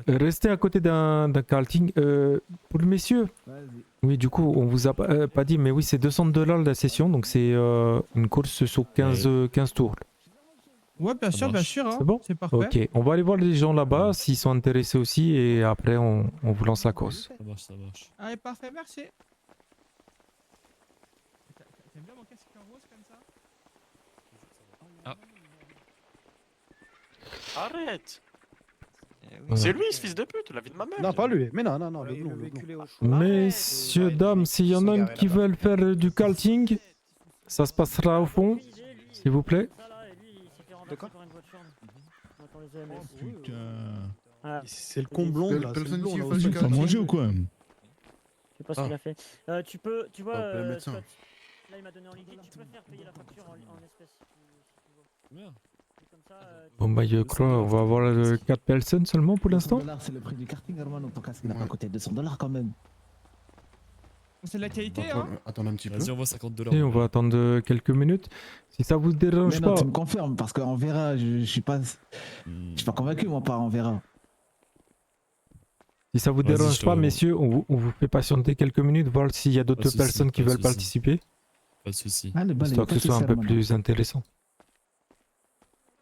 Restez à côté d'un karting. Pour le messieurs, oui, du coup, on vous a pas dit, mais oui, c'est 200 $ la session, donc c'est une course sur 15 tours. Ouais, bien sûr, bien sûr. Hein. C'est bon? C'est parfait. Ok, on va aller voir les gens là-bas s'ils sont intéressés aussi et après on vous lance la course. Ça marche, ça marche. Allez, parfait, merci. T'aimes bien mon casque en rose comme ça? Arrête. C'est lui, ce fils de pute, la vie de ma mère. Non, pas lui. Mais non, non, non, le blond, le blond. Messieurs, dames, s'il y en a qui veulent faire du karting, ça se passera au fond, s'il vous plaît. Putain. C'est le con blond, là. Personne ici veut là, faire du T'as karting. mangé ou quoi? Je sais pas ce qu'il a fait. Tu peux, tu vois, le médecin. Scott, là il m'a donné en liquide, tu peux faire payer la facture en espèces si tu veux. Et comme ça, Bon bah je crois on va avoir 4 personnes seulement pour l'instant. 200 $, c'est le prix du karting, Armano. Ton casque n'a pas coûté 200 $ quand même. C'est de la qualité, Attends, hein? attends un petit peu. Vas-y, on voit 50 $. Et on va attendre quelques minutes. Si ça vous dérange Mais non, pas. tu me confirmes parce qu'on verra. Je suis pas convaincu moi par on verra. Si ça vous Vas-y, dérange je te- pas, messieurs, on vous fait patienter quelques minutes, voir s'il y a d'autres Pas de soucis, personnes qui pas de veulent soucis. participer, Pas de soucis. Allez, bah, histoire que ce soit un peu plus intéressant.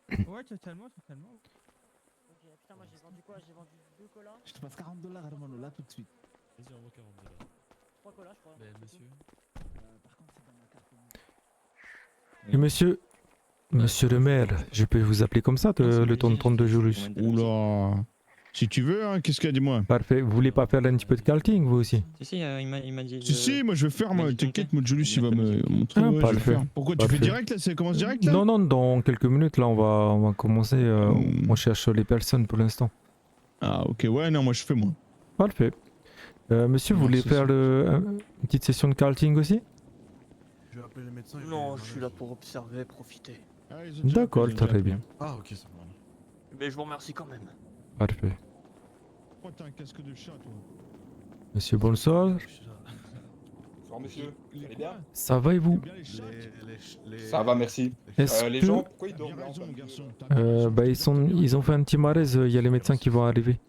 Ouais, totalement, totalement. Ok, putain, moi j'ai vendu quoi? J'ai vendu 2 colas, Je te passe 40 $, Armano, là tout de suite. Vas-y, on voit 40 $. 3 colas, je crois. Monsieur. Par contre, c'est dans ma carte. Et monsieur le maire, je peux vous appeler comme ça, le tonton de Julius. Oula. Si tu veux, hein, qu'est-ce qu'il y a, dis-moi. Parfait, vous voulez pas faire un petit peu de karting, vous aussi? Si, il m'a dit. Si, moi je vais faire, moi, t'inquiète, moi Julius il va me montrer. Ah, ouais, je vais parfait. faire. Pourquoi tu Parfait. fais direct là? Ça commence direct là? Non, non, dans quelques minutes, là, on va commencer. On cherche les personnes pour l'instant. Ah, ok, ouais, non, moi je fais moi. Parfait. Monsieur, vous voulez faire une petite session de karting aussi? Je vais appeler les médecins. et Non, puis, je suis là pour observer, profiter. D'accord, très bien. Ah, ok, c'est bon. Mais je vous remercie quand même. Parfait. Oh, t'as un casque de chat, toi. Monsieur, bonsoir. Bonsoir monsieur, vous allez bien? Ça va et vous? Ça va, merci. Est-ce Les que- gens, pourquoi ils dorment là en fait? Bah, ils ont fait un petit malaise, il y a les médecins qui vont arriver.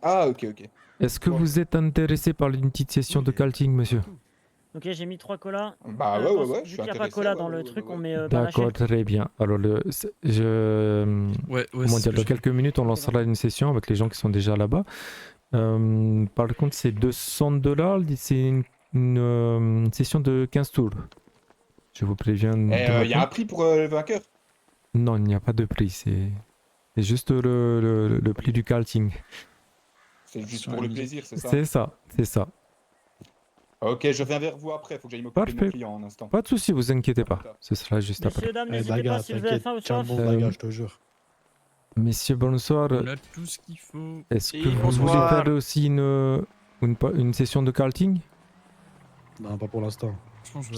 Ah, ok, ok. Est-ce que vous êtes intéressé par une petite session de karting, monsieur? Ok, j'ai mis 3 colas. Bah ouais, ouais, ouais, je Vu suis qu'il n'y a pas intéressé, cola ouais, dans ouais, le ouais, truc, ouais. on met D'accord, très bien. Alors, comment dire, dans quelques minutes, on lancera une session avec les gens qui sont déjà là-bas. Par contre, c'est 200 $, c'est une session de 15 tours. Je vous préviens. Il y a un prix pour le vainqueur? Non, il n'y a pas de prix, c'est juste le prix du karting. C'est juste pour le plaisir, c'est ça? C'est ça, c'est ça. Ok, je reviens vers vous après, faut que j'aille m'occuper de mon Parfait. client un instant. Pas de souci, vous inquiétez pas. Ce sera juste après. Messieurs, dames, n'hésitez pas si vous avez faim ou soif. je te jure. Messieurs, bonsoir. On a tout ce qu'il faut. Est-ce Et que vous voulez bonsoir. faire aussi une session de karting? Non, pas pour l'instant.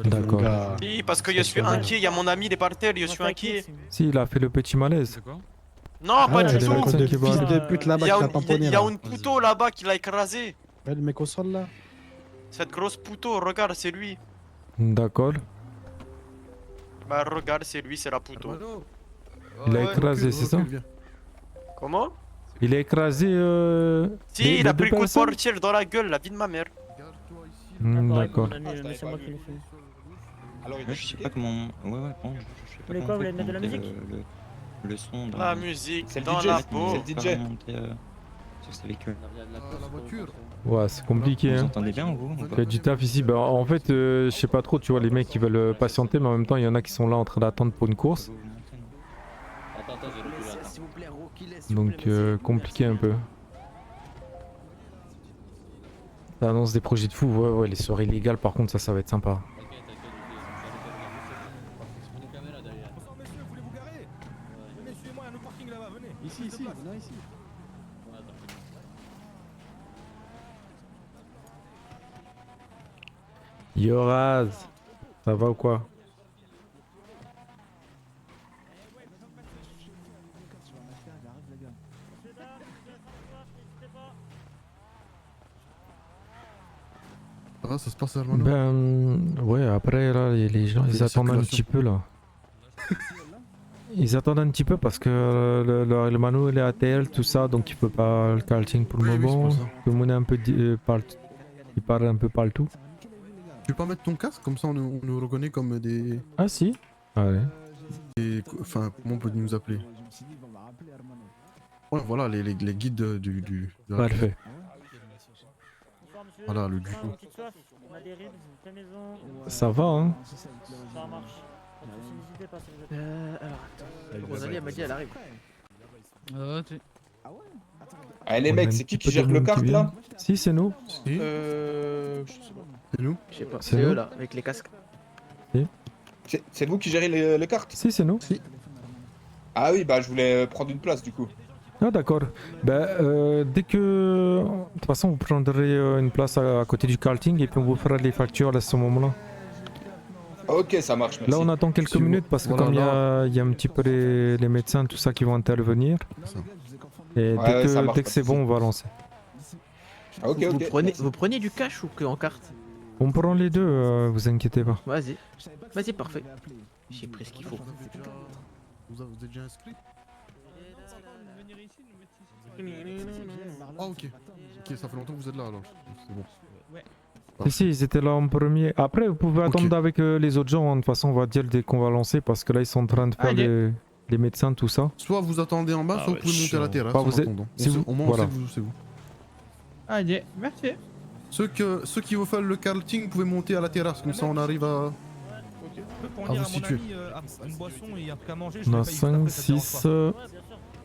D'accord. Oui, parce que je suis inquiet, il y a mon ami, il est par terre, je suis inquiet. Si, il a fait le petit malaise. Non, pas du les tout. médecins qui vont Fils arriver. de pute là-bas Il y qui a, l'a tamponné il y a là. un poutot là-bas qui l'a écrasé. Ouais, le mec au sol là. Cette grosse poutot, regarde, c'est lui. D'accord. Bah regarde, c'est lui, c'est la poutot. Il a écrasé, c'est ça? Comment? Il a écrasé. Si, il a pris le coup de portière dans la gueule, la vie de ma mère. D'accord. Mais c'est moi qui l'ai fait. Alors, Je sais pas comment. Ouais, ouais, bon. Vous voulez quoi? Vous voulez mettre de la musique? Le son. La musique C'est le dans DJ, la c'est peau. le DJ. La voiture. Ouais, c'est compliqué. Hein. entendez bien, vous? Il y a du taf ici. Bah, en fait, je sais pas trop, tu vois, les mecs qui veulent patienter, mais en même temps, il y en a qui sont là en train d'attendre pour une course. Donc, compliqué un peu. Ça annonce des projets de fou, ouais, les soirées illégales par contre, ça va être sympa. Venez, suivez-moi, il y a un autre parking là-bas, venez. Ici, ici, non, ici. Yo Raz, ça va ou quoi? Ah, ça se passe Hermano. Ben ouais, après là, les gens ils La attendent un circulation. petit peu là. Ils attendent un petit peu parce que le Mano il est à TL, tout ça, donc il peut pas le karting pour le Oui, oui, c'est moment. pour ça. Tout le monde est un peu il parle un peu partout. Tu peux pas mettre ton casque comme ça on nous reconnaît comme des. Ah si. Allez. Enfin, comment on peut nous appeler? Ouais, voilà, les guides de la- Parfait. Voilà, le duo. Une petite soif, on a des ribs, une vraie maison. Ça va hein. Ça marche. Pas de soucis, n'hésitez pas si vous êtes. Alors attends. Rosalie elle m'a dit elle arrive. Ah, les On a mecs, un c'est petit qui peu de gère le monde qui kart vient. là? Si, c'est nous. Si. Je sais pas. C'est nous? Je sais pas. C'est C'est eux nous. là, avec les casques. C'est vous qui gérez les cartes? Si, c'est nous. Ah oui, bah je voulais prendre une place du coup. Ah d'accord. Ben dès que... De toute façon, vous prendrez une place à côté du karting et puis on vous fera les factures à ce moment-là. Ok, ça marche, merci. Là, on attend quelques Si vous- minutes parce que voilà, comme là- il y a un petit peu les médecins, tout ça qui vont intervenir. Et Ouais, ouais, ça marche, dès pas que de c'est bon, soucis. on va lancer. Ok, ok. Vous prenez du cash ou que en carte? On prend les deux, vous inquiétez pas. Vas-y. Vas-y, parfait. J'ai pris ce qu'il faut. Vous êtes déjà inscrit? Ah ok. Ok, ça fait longtemps que vous êtes là alors. C'est bon. Si, si, ils étaient là en premier. Après, vous pouvez attendre avec les autres gens. hein. De toute façon, on va dire dès qu'on va lancer parce que là, ils sont en train de faire Allez. les médecins, tout ça. Soit vous attendez en bas, soit vous pouvez monter à la terrasse. Bah, en vous êtes- attendant. si vous- Au moins, voilà. on sait que c'est vous. Allez, merci. Ceux qui veulent faire le karting, vous pouvez monter à la terrasse. Comme ça, on arrive à. Je peux Ah, fournir vous à mon situez. ami une boisson et un truc à manger. On a je l'ai pas eu 5, juste après, 6. ça te dérange pas.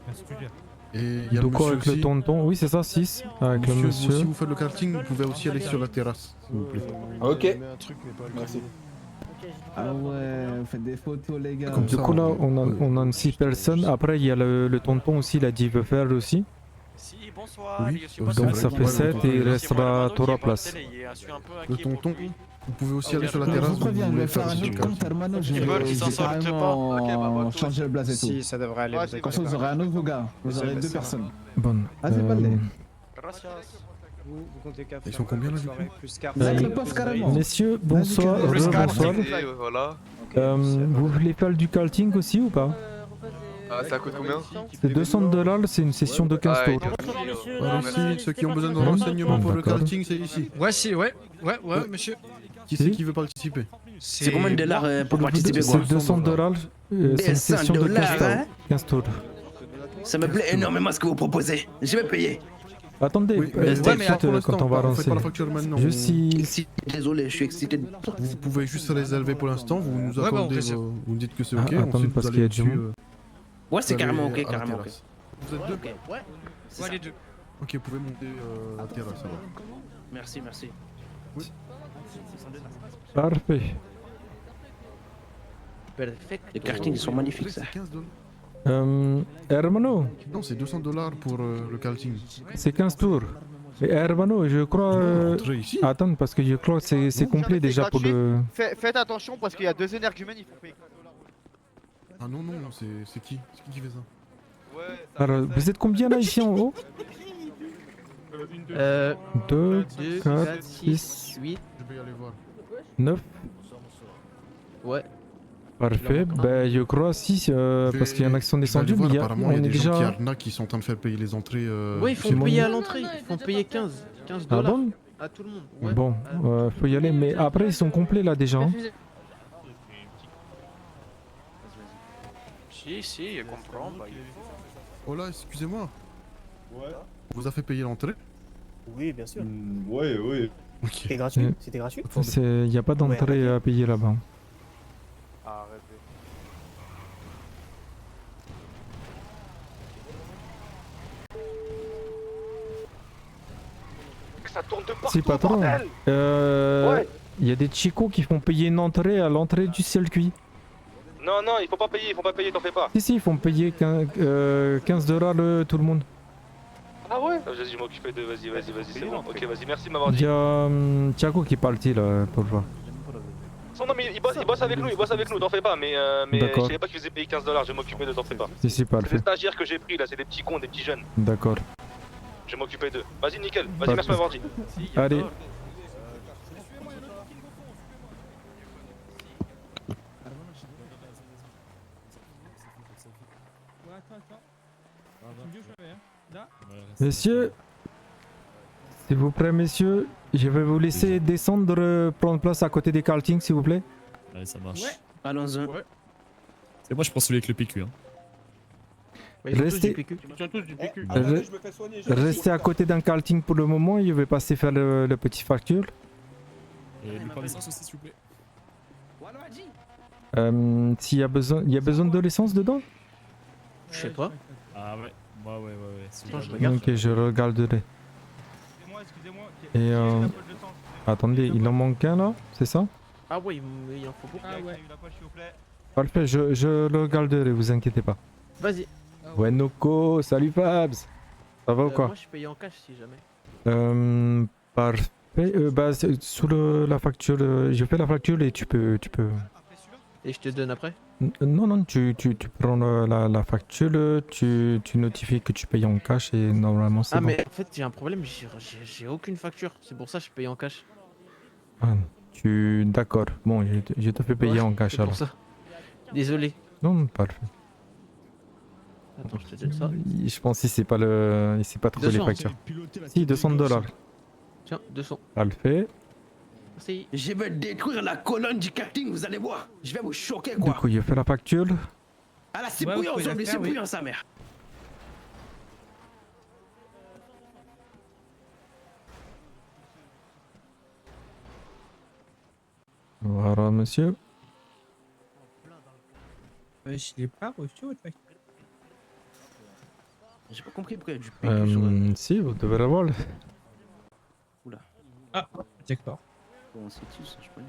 Merci, tu gères. Et il y a De le quoi monsieur avec le aussi. tonton? Oui, c'est ça, 6. Avec le Monsieur, monsieur. si vous faites le karting, vous pouvez aussi aller sur la terrasse, s'il vous plaît. Ok. Merci. Ah ouais, vous faites des photos, les gars. Du coup, là, on a 6 personnes. Après, il y a le tonton aussi, il a dit qu'il veut faire aussi. Oui, Donc ça fait 7 et il restera 3 places. Le tonton, vous pouvez aussi aller sur la Je terrasse. vous préviens, je vais voulez faire un aussi le autre karting. compte, hermano. Je Ils veulent qu'ils s'en vais sortent carrément changer le blaze et tout. Si, ça devrait aller. vous Comme ça, vous aurez un nouveau gars. Vous aurez deux personnes. Bon. Vas-y, parlez. Vous comptez qu'à Ils faire sont combien là du coup soirée, plus carte. Vous êtes le poste carrément. Messieurs, bonsoir. Plus carte. Bonsoir. Voilà. Vous voulez faire du karting aussi ou pas? Ah, ça coûte combien? C'est 200 $, c'est une session de 15 tours. Voilà, ici, ceux qui ont besoin de renseignements pour le D'accord. karting, c'est ici. Ouais, si, ouais, monsieur. Qui c'est qui veut participer? C'est combien de dollars pour participer quoi? C'est 200 $, c'est une session de 15 tours. 15 tours. Ça me plaît énormément ce que vous proposez. Je vais payer. Attendez, Oui, restez mais tout, pour l'instant, quand on va on fait lancer. pas la facture maintenant. Juste si... Désolé, je suis excité. Vous pouvez juste réserver pour l'instant, vous nous Ouais, bah, on accordez, réserve. vous me dites que c'est Ah, ok, attends, ensuite parce vous qu'il y allez a du dessus. monde. Ouais, c'est vous carrément allez ok, à la carrément ok. terrasse. Vous êtes deux? Ok, ouais. c'est Ouais, ça. les deux. Ok, vous pouvez monter à la terrasse alors. Merci, merci. Parfait. Perfect. Les kartings ils sont magnifiques ça. C'est 15 $. Hermano, Non, c'est 200 $ pour le karting. c'est 15 tours. Mais Hermano, je crois... Entrez ici. Attends, parce que je crois que c'est complet déjà pour le... Faites attention parce qu'il y a deux énergumènes, ils font payer. Ah non, non, c'est qui? C'est qui fait ça? Alors, vous êtes combien là ici en haut? 2, 4, 6, 8. Je vais y aller voir. 9. Ouais. Parfait, ben je crois 6 parce qu'il y en a qui sont descendus, mais Apparemment, il y a on est des gens qui déjà... arnaquent qui sont en train de faire payer les entrées. Ouais, ils font Simon. payer à l'entrée. Ils font payer 15 Ah dollars bon? à tout le monde. Ouais. Bon, faut y aller, mais après ils sont complets là déjà. hein. Si, je comprends. Bah, Oh là, excusez-moi. Ouais. Vous a fait payer l'entrée? Oui, bien sûr. Ouais, ouais. Ok. C'était gratuit. C'était gratuit. Il n'y a pas d'entrée à payer là-bas. arrêtez. ça tourne de partout, Si, patron. bordel. Ouais. Il y a des chicos qui font payer une entrée à l'entrée du circuit. Non, non, il faut pas payer, t'en fais pas. Si, ils font payer 15 $ tout le monde. Ah ouais? Vas-y, je m'occupe de. Vas-y, c'est bon. Ok, vas-y, merci de m'avoir Il dit. y a Thiago qui est parti là pour le voir. Non, mais il bosse avec nous, t'en fais pas. Mais je D'accord. savais pas qu'il faisait payer 15 $, je vais m'occuper de, t'en fais pas. Si, pas le C'est des fait. stagiaires que j'ai pris là, c'est des petits cons, des petits jeunes. D'accord. Je vais m'occuper d'eux. Vas-y, nickel, Pas vas-y, de merci de m'avoir dit. Allez. Messieurs, s'il vous plaît, messieurs, je vais vous laisser descendre, prendre place à côté des kartings, s'il vous plaît. Allez, ça marche. Ouais. Allons-y. C'est moi, je pense celui avec le PQ. Hein. Restez, restez à côté d'un karting pour le moment, je vais passer faire le petit facture. Et le plein d'essence aussi, s'il vous plaît. S'il y a besoin, de l'essence dedans? Je sais pas. Ah ouais, ouais. Attends, je regarde. Ok, je regarderai. Et attendez, il en manque un là, c'est ça? Ah ouais, il en faut beaucoup. Ah ouais. Parfait, je le regarderai, vous inquiétez pas. Vas-y. Ouais, Noko, salut Fabs. Ça va ou quoi? Moi je paye en cash si jamais. Parfait. Bah, sous la facture, je fais la facture et tu peux. Et je te donne après? Non, tu prends la facture, tu notifies que tu payes en cash et normalement c'est Ah bon. mais en fait j'ai un problème, j'ai aucune facture, c'est pour ça que je paye en cash. Ah, d'accord. Bon, je te fais payer en cash c'est pour alors. ça. Désolé. Non, parfait. Attends, je te donne ça. Je pense qu'il sait pas trouvé les 200. factures. Si, 200 $. Tiens, 200. Parfait. Merci. Je vais détruire la colonne du karting, vous allez voir. Je vais vous choquer Du quoi. coup, je fais la facture. Ah là, c'est bouillant aujourd'hui, c'est bouillant sa mère. Voilà, monsieur. Je l'ai pas reçu votre facture. J'ai pas compris pourquoi il y a du PQ sur la... Si, vous devez l'avoir. Oula. Ah, d'accord. Comment c'est-tu ça, je connais.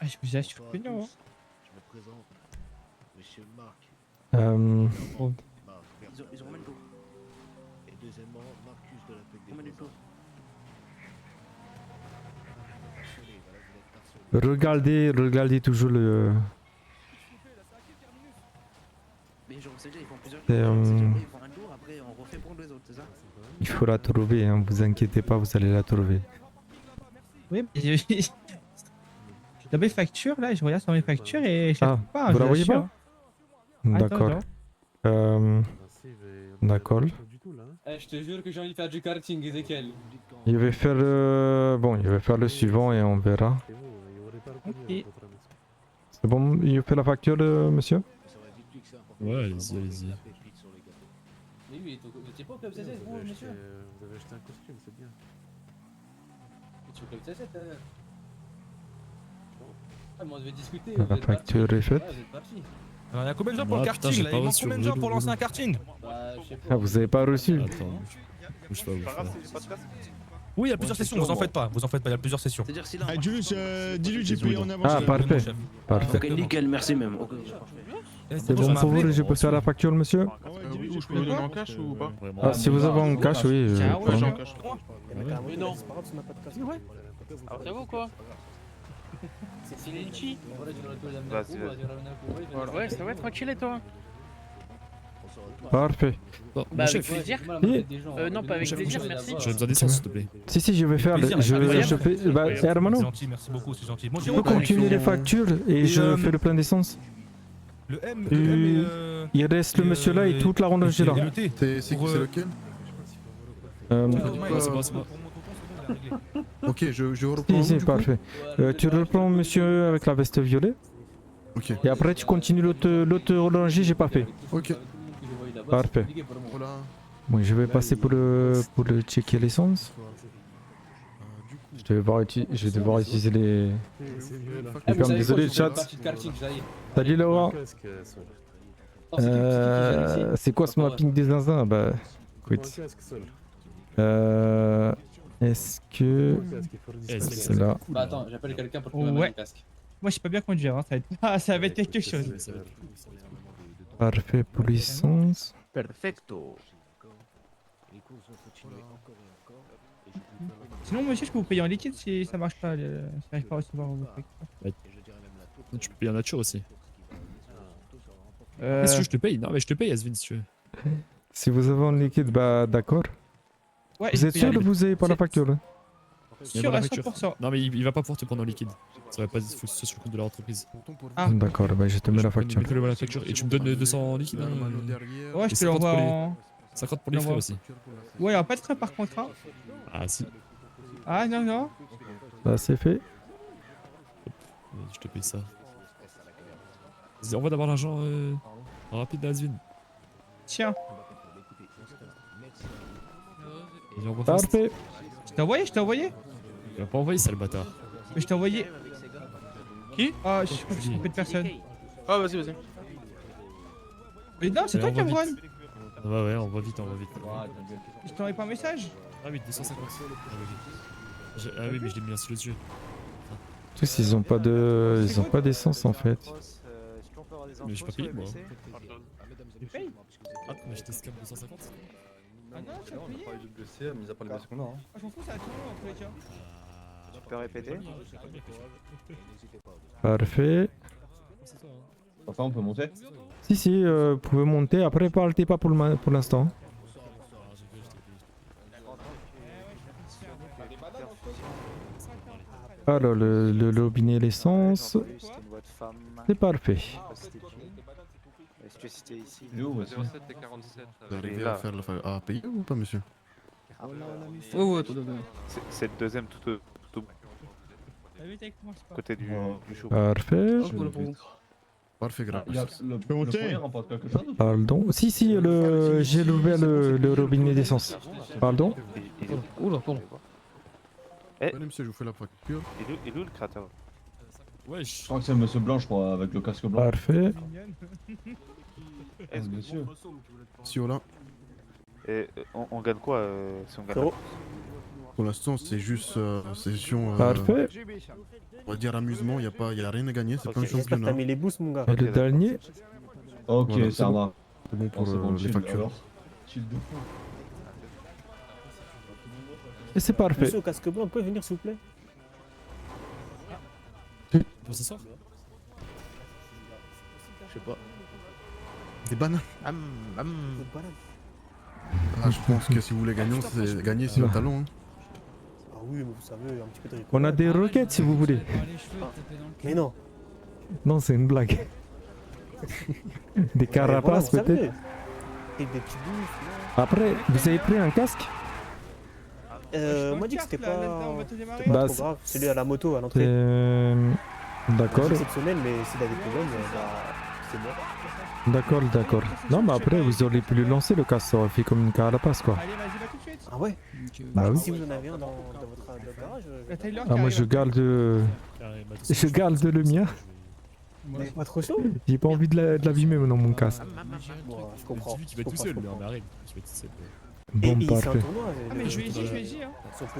Ah, je vous assure que non. Je me présente, monsieur Marc. Ils ont combien de tours? Et deuxièmement, Marcus de la PEC des Combien de tours? Regardez toujours le. Mais genre, c'est déjà, ils font plusieurs C'est, tours. Ils font un tour, après on refait pour les autres, c'est ça? Il faut la trouver, hein, vous inquiétez pas, vous allez la trouver. Oui, mais dans mes factures, là, je regarde sur mes factures et je la trouve pas. Vous je la voyez l'assure. pas? Attends, D'accord. D'accord. Je te jure que j'ai envie de faire du karting, Ezekiel. Je vais faire le suivant et on verra. Ok. C'est bon, il fait la facture, monsieur? Ouais, allez-y. Mais oui, t'es pas au club 16, vous, monsieur? Vous avez acheté un costume, c'est bien. Tu es au club 16, Ah, mais on devait discuter. La facture est faite. Vous êtes parti. Alors, il y a combien de gens pour Ah, le putain, karting j'ai là? pas Il manque reçu, combien de gens pour relou. lancer un karting? Bah, je sais pas. Ah, vous avez pas reçu? Attends, bouge pas. Oui, il y a plusieurs sessions, vous en faites pas, il y a plusieurs sessions. C'est-à-dire si là... Ah, Julius, dis-lui, j'ai payé en avance. Ah, parfait. Parfait. Ok, nickel, merci même. Ok. C'est bon pour vous, je peux faire la facture, monsieur? Oui, je peux le donner en cash ou pas? Ah, si vous avez en cash, oui. Ouais, j'ai en cash. Mais non. C'est vous quoi? C'est Linchi. Ouais, ça va tranquille et toi? Parfait. Bon, Bah, avec chef. plaisir. Non, pas avec plaisir, merci. J'aurais besoin d'essence, s'il te plaît. Si, je vais faire. Je fais. Bah, Hermano, C'est gentil, merci beaucoup, c'est gentil. Moi, tu peux continuer les factures et je fais le plein d'essence. Le M, Il reste le monsieur là et toute la ronde là. C'est lequel? C'est moi. Ok, je reprends. Si, parfait. Tu reprends monsieur avec la veste violet. Ok. Et après tu continues l'autre rangée, j'ai pas fait. Ok. Parfait. Voilà. Bon, je vais passer pour le checker l'essence. Je vais devoir utiliser les permis. Désolé le chat. Salut Laura. C'est quoi ce mapping des zinzins? Bah, Écoute. Est-ce que... C'est là. Bah attends, j'appelle quelqu'un pour trouver Ouais. un casque. Moi, je sais pas bien conduire, hein. Ça va être quelque chose. Parfait pour licence. Perfecto. Sinon, monsieur, je peux vous payer en liquide si ça marche pas. Si j'arrive pas à recevoir vos trucs. Tu peux payer en nature aussi. Euh, Est-ce que je te paye? Non, mais je te paye, Asvin, si tu veux. Si vous avez en liquide, bah d'accord. Ouais, Vous êtes sûr que vous avez pas la facture là? Sûr à 100%. Non, mais il va pas pouvoir te prendre en liquide. Ça va pas, faut que ce soit sur le compte de leur entreprise. Ah. D'accord, bah je te mets la facture. Mets-le la facture et tu me donnes 200 en liquide. Hein, Ouais, je et te l'envoie 50 pour les- en. 50 pour les frais aussi. Ouais, alors pas de frais par contrat. Ah si. Ah non, non. Bah c'est fait. Je te paye ça. Vas-y, envoie d'abord l'argent rapide à Asvin. Tiens. Vas-y, envoie fast. Parfait. Je t'ai envoyé, je t'ai envoyé. Il va pas envoyer ça, le bâtard. Mais je t'ai envoyé. Qui? Ah, je crois que je suis trompé de personne. Ah, vas-y, vas-y. Mais non, c'est toi, Allez, envoie Cameron. vite. Ouais, envoie vite, envoie vite. Je t'ai envoyé pas un message. Ah oui, 250. Ah oui, mais je l'ai mis sous les yeux. Tous ils ont pas de... Ils ont pas d'essence en fait. Mais j'ai pas payé moi. Tu payes? Ah, mais j'étais scam 250. Ah non, tu as payé? Mis à part les baisses qu'on a. Hein. Ah, je m'en fous, ça a tourné en tous les cas. Tu peux répéter? Parfait. Enfin, on peut monter. Si, vous pouvez monter. Après, partez pas pour l'instant. Alors, le robinet l'essence. C'est parfait. Est-ce que c'était ici? Il est où, aussi? 07 et 47. Vous arrivez à faire à payer ou pas, monsieur? Ouais, tout à C'est le deuxième tout au côté du show. Parfait. Parfait, grave. Le monter remporte quelque chose? Pardon. Si, j'ai ouvert le robinet d'essence. Pardon. Oula, pardon. Allez, monsieur, je vous fais la facture. Il est où le créateur? Ouais, Je crois que c'est Monsieur Blanc, je crois, avec le casque blanc. Parfait. Monsieur. Si, voilà. Et on gagne quoi si on gagne? Pour l'instant, c'est juste session. Parfait. On va dire amusement, y a rien à gagner, c'est pas un J'espère que championnat. t'as mis les boosts, mon gars. Et le dernier. Ok, Voilà, ça c'est va. C'est bon pour C'est bon, les chill, factures. alors. Chill de fou. Et c'est parfait. Monsieur au casque blanc, vous pouvez venir s'il vous plaît? Pour ce soir? Je sais pas. Des bananes. Ah, je pense que si vous voulez gagner, c'est le talon. Hein. Ah oui, mais vous savez, un petit peu de rigolade. On a des roquettes si vous voulez. Mais non. Non, c'est une blague. Des carapaces Voilà, vous savez. peut-être. Et des petits bouffes. Après, vous avez pris un casque? On m'a dit que c'était pas Bah, trop grave. Celui à la moto à l'entrée. D'accord. C'est exceptionnel, mais s'il a des problèmes, c'est mort. D'accord. Non, mais après, vous auriez pu le lancer le casque, ça aurait fait comme une carapace quoi. Allez, vas-y, va tout de suite. Ah ouais? Bah oui. Si vous en avez un dans votre garage. Taylor Ah, moi je garde. Je garde le mien. Vous n'êtes pas trop chaud? J'ai pas envie de l'abîmer dans mon casque. Bon, je comprends. Tu vas tout seul, mais en arrête. Tu vas tout seul. Bon, c'est un parfait. tournoi. Ah, mais je vais y, hein.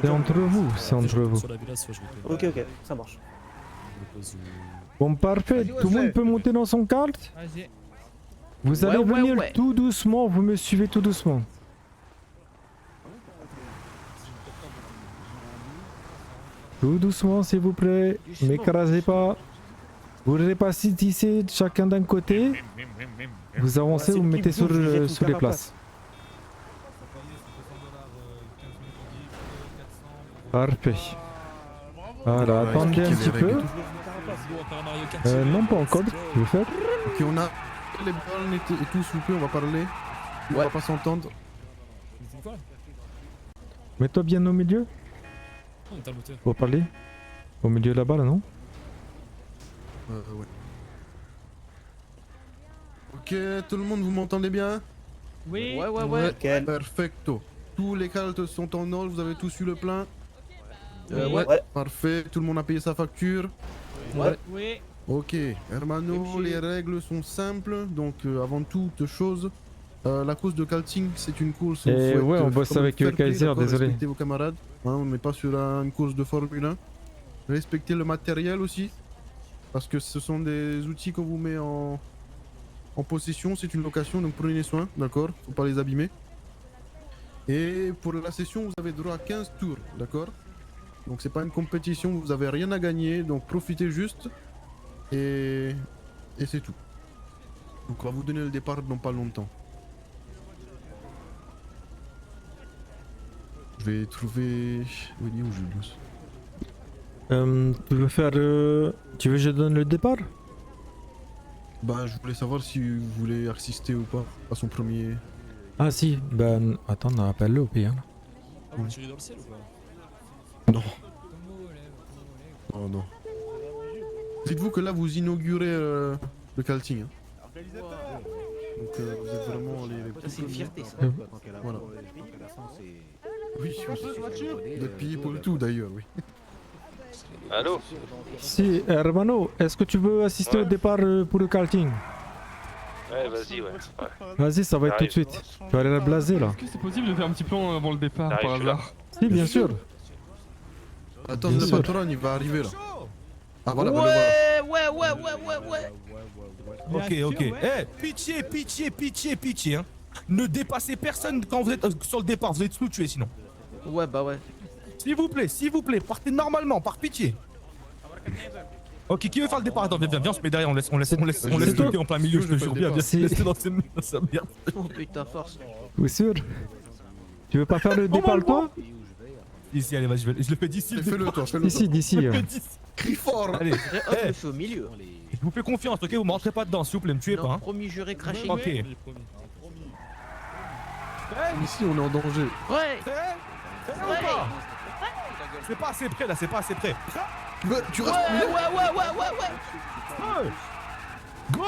C'est entre vous, c'est entre vous. Sur la villa, soit je vais te. Ok, ça marche. Bon, parfait. Tout le monde peut monter dans son kart? Vas-y. Vous allez venir tout doucement, vous me suivez tout doucement. Tout doucement, s'il vous plaît. M'écrasez pas. Vous répartissez chacun d'un côté. Vous avancez, vous me mettez sur les places. Parfait. Voilà, attendez un petit peu. Non, pas encore. Je vais faire. Ok, on a les balles et tout, s'il vous plaît, on va parler. On va pas s'entendre. Mets-toi bien au milieu. Pour parler. Au milieu là-bas, là, non? Ouais. Ok, tout le monde, vous m'entendez bien? Oui. Ouais. Perfecto. Tous les cartes sont en ordre, vous avez tous eu le plein? Ouais. Parfait, tout le monde a payé sa facture? Oui. Ok, hermano, les règles sont simples. Donc, avant toute chose, La course de karting, c'est une course. Et ouais, on bosse avec Kaiser, désolé. Respectez vos camarades. Hein, on n'est pas sur une course de Formule 1. Respectez le matériel aussi. Parce que ce sont des outils qu'on vous met en possession. C'est une location, donc prenez soin, d'accord? Faut pas les abîmer. Et pour la session, vous avez droit à 15 tours, d'accord? Donc c'est pas une compétition, vous avez rien à gagner, donc profitez juste. Et c'est tout. Donc on va vous donner le départ dans pas longtemps. Je vais trouver... Où il est où Julius? Tu veux faire... Tu veux que je donne le départ? Bah je voulais savoir si vous voulez assister ou pas à son premier... Ah si, ben... Attends, on appelle-le au pire. Tu ris dans le ciel ou pas? Non. Oh non. Dites-vous que là vous inaugurez le karting. Hein. Donc vous êtes vraiment les C'est une fierté ça. Voilà. Oui, vous êtes payé pour le tout d'ailleurs, oui. Allô? Si, Hermano, est-ce que tu veux assister au départ pour le karting? Ouais, vas-y, ouais. Vas-y, ça va être tout de suite. Tu vas aller la blaser là. Est-ce que c'est possible de faire un petit plan avant le départ J'arrive, par je suis là. Si, hasard? bien sûr. Attends, Bien le sûr. patron il va arriver là. Ah voilà, Ouais, voilà. ouais. Ok, ok. Eh, pitié, hein. Ne dépassez personne quand vous êtes sur le départ, vous êtes tous tués sinon. Ouais, bah ouais. S'il vous plaît, partez normalement, par pitié. Ok, qui veut faire le départ? Attends, viens, on se met derrière, on laisse le thé en plein milieu, je te jure, viens, laissez dans sa merde. Oh putain, force. Oui, sûr. Tu veux pas faire le départ toi? Ici, allez, vas-y, je le fais d'ici. Fais-le toi, fais-le D'ici, d'ici. Crie fort. Allez, Hop, le feu au milieu. je vous fais confiance, ok? Vous me rentrez pas dedans, s'il vous plaît, me tuez Non, pas. Hein. promis, juré, craché. Ok. Ici on est en danger. Ouais. C'est pas assez près là, c'est pas assez prêt. Tu restes. Ouais. Go!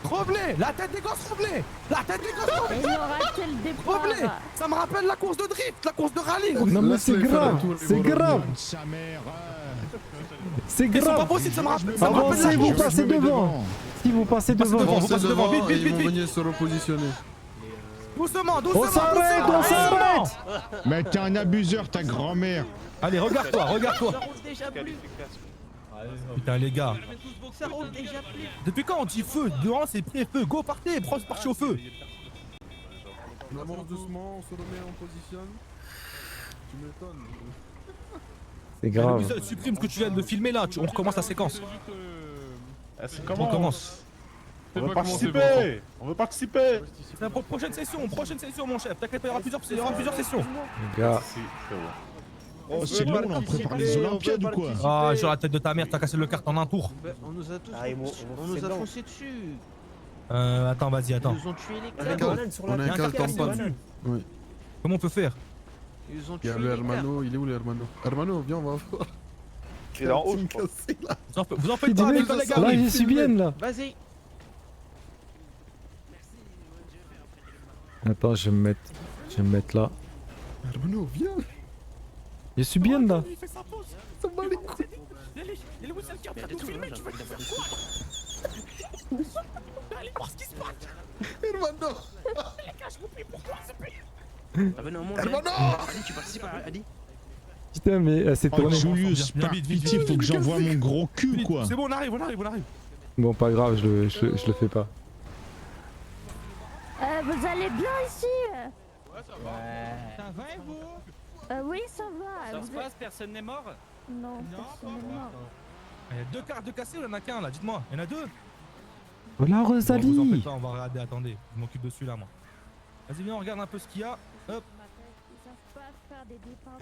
Revenez! La tête des gosses, revenez! La tête des gosses, revenez! On aura quel départ? Revenez! Ça me rappelle la course de drift, la course de rallye! Non mais c'est grave, c'est grave. C'est Ils sont pas grave. possibles, ça me rappelle la Avancez, vous course. passez devant. Si vous passez devant. Vous passez devant, vite, Ils vont venir se repositionner. Doucement, On s'arrête, on s'arrête. Mais t'es un abuseur, ta grand-mère. Allez, regarde-toi. Ça roule déjà plus. Putain, les gars. Ça roule déjà plus. Depuis quand on dit feu? Devant, c'est pré-feu. Go, partez, parti au feu. On avance doucement, on se remet en position. Tu m'étonnes. C'est grave. L'épisode, supprime ce que tu viens de filmer là, on recommence la séquence. On recommence. On veut participer. On veut participer. C'est la prochaine session, mon chef. T'inquiète pas, il y aura plusieurs sessions. Les gars. Oh, c'est long, on prépare les Olympiades ou quoi? Ah, sur la tête de ta mère, t'as cassé le kart en un tour. On nous a tous. On nous a foncé dessus. Attends, vas-y, attends. Ils nous ont tué les On a cartes. un carte en panne. Oui. Comment on peut faire? Ils ont Il tué y a le les Hermano, il est où le Hermano? Hermano, viens, on va voir. Il est en haut, Tu je me crois. casses, là. Vous en faites pas, les gars. Là, j'y suis bien là. Vas-y. Attends, je vais me mettre là. Hermano, viens. Je suis bien là. Il fait sa pause. Ça me bat les couilles. Il est où celle qui est en train de nous filmer? Tu veux faire quoi? Allez voir ce qui se passe. Hermano. Les gars, je vous prie, pourquoi c'est payé? Ah bah non, mon Hermano. Adi, tu participes à Adi? Putain, mais elle s'est Oh, tournée. Julius, Viens, par vite, vite, pitié, vite, faut que vite, j'envoie vite, mon gros cul, quoi. C'est bon, on arrive. Bon, pas grave, je le fais pas. Vous allez bien ici? Ça va et vous? Oui, ça va. Ça se passe, personne n'est mort? Non, personne n'est mort. Il y a 2 cartes de cassé ou il y en a qu'un là? Dites-moi, il y en a 2? Voilà, Bon, vous en faites Rosalie. pas, on va regarder, attendez. Je m'occupe de celui-là, moi. Vas-y, viens, on regarde un peu ce qu'il y a. Hop. Ils savent pas faire des départs.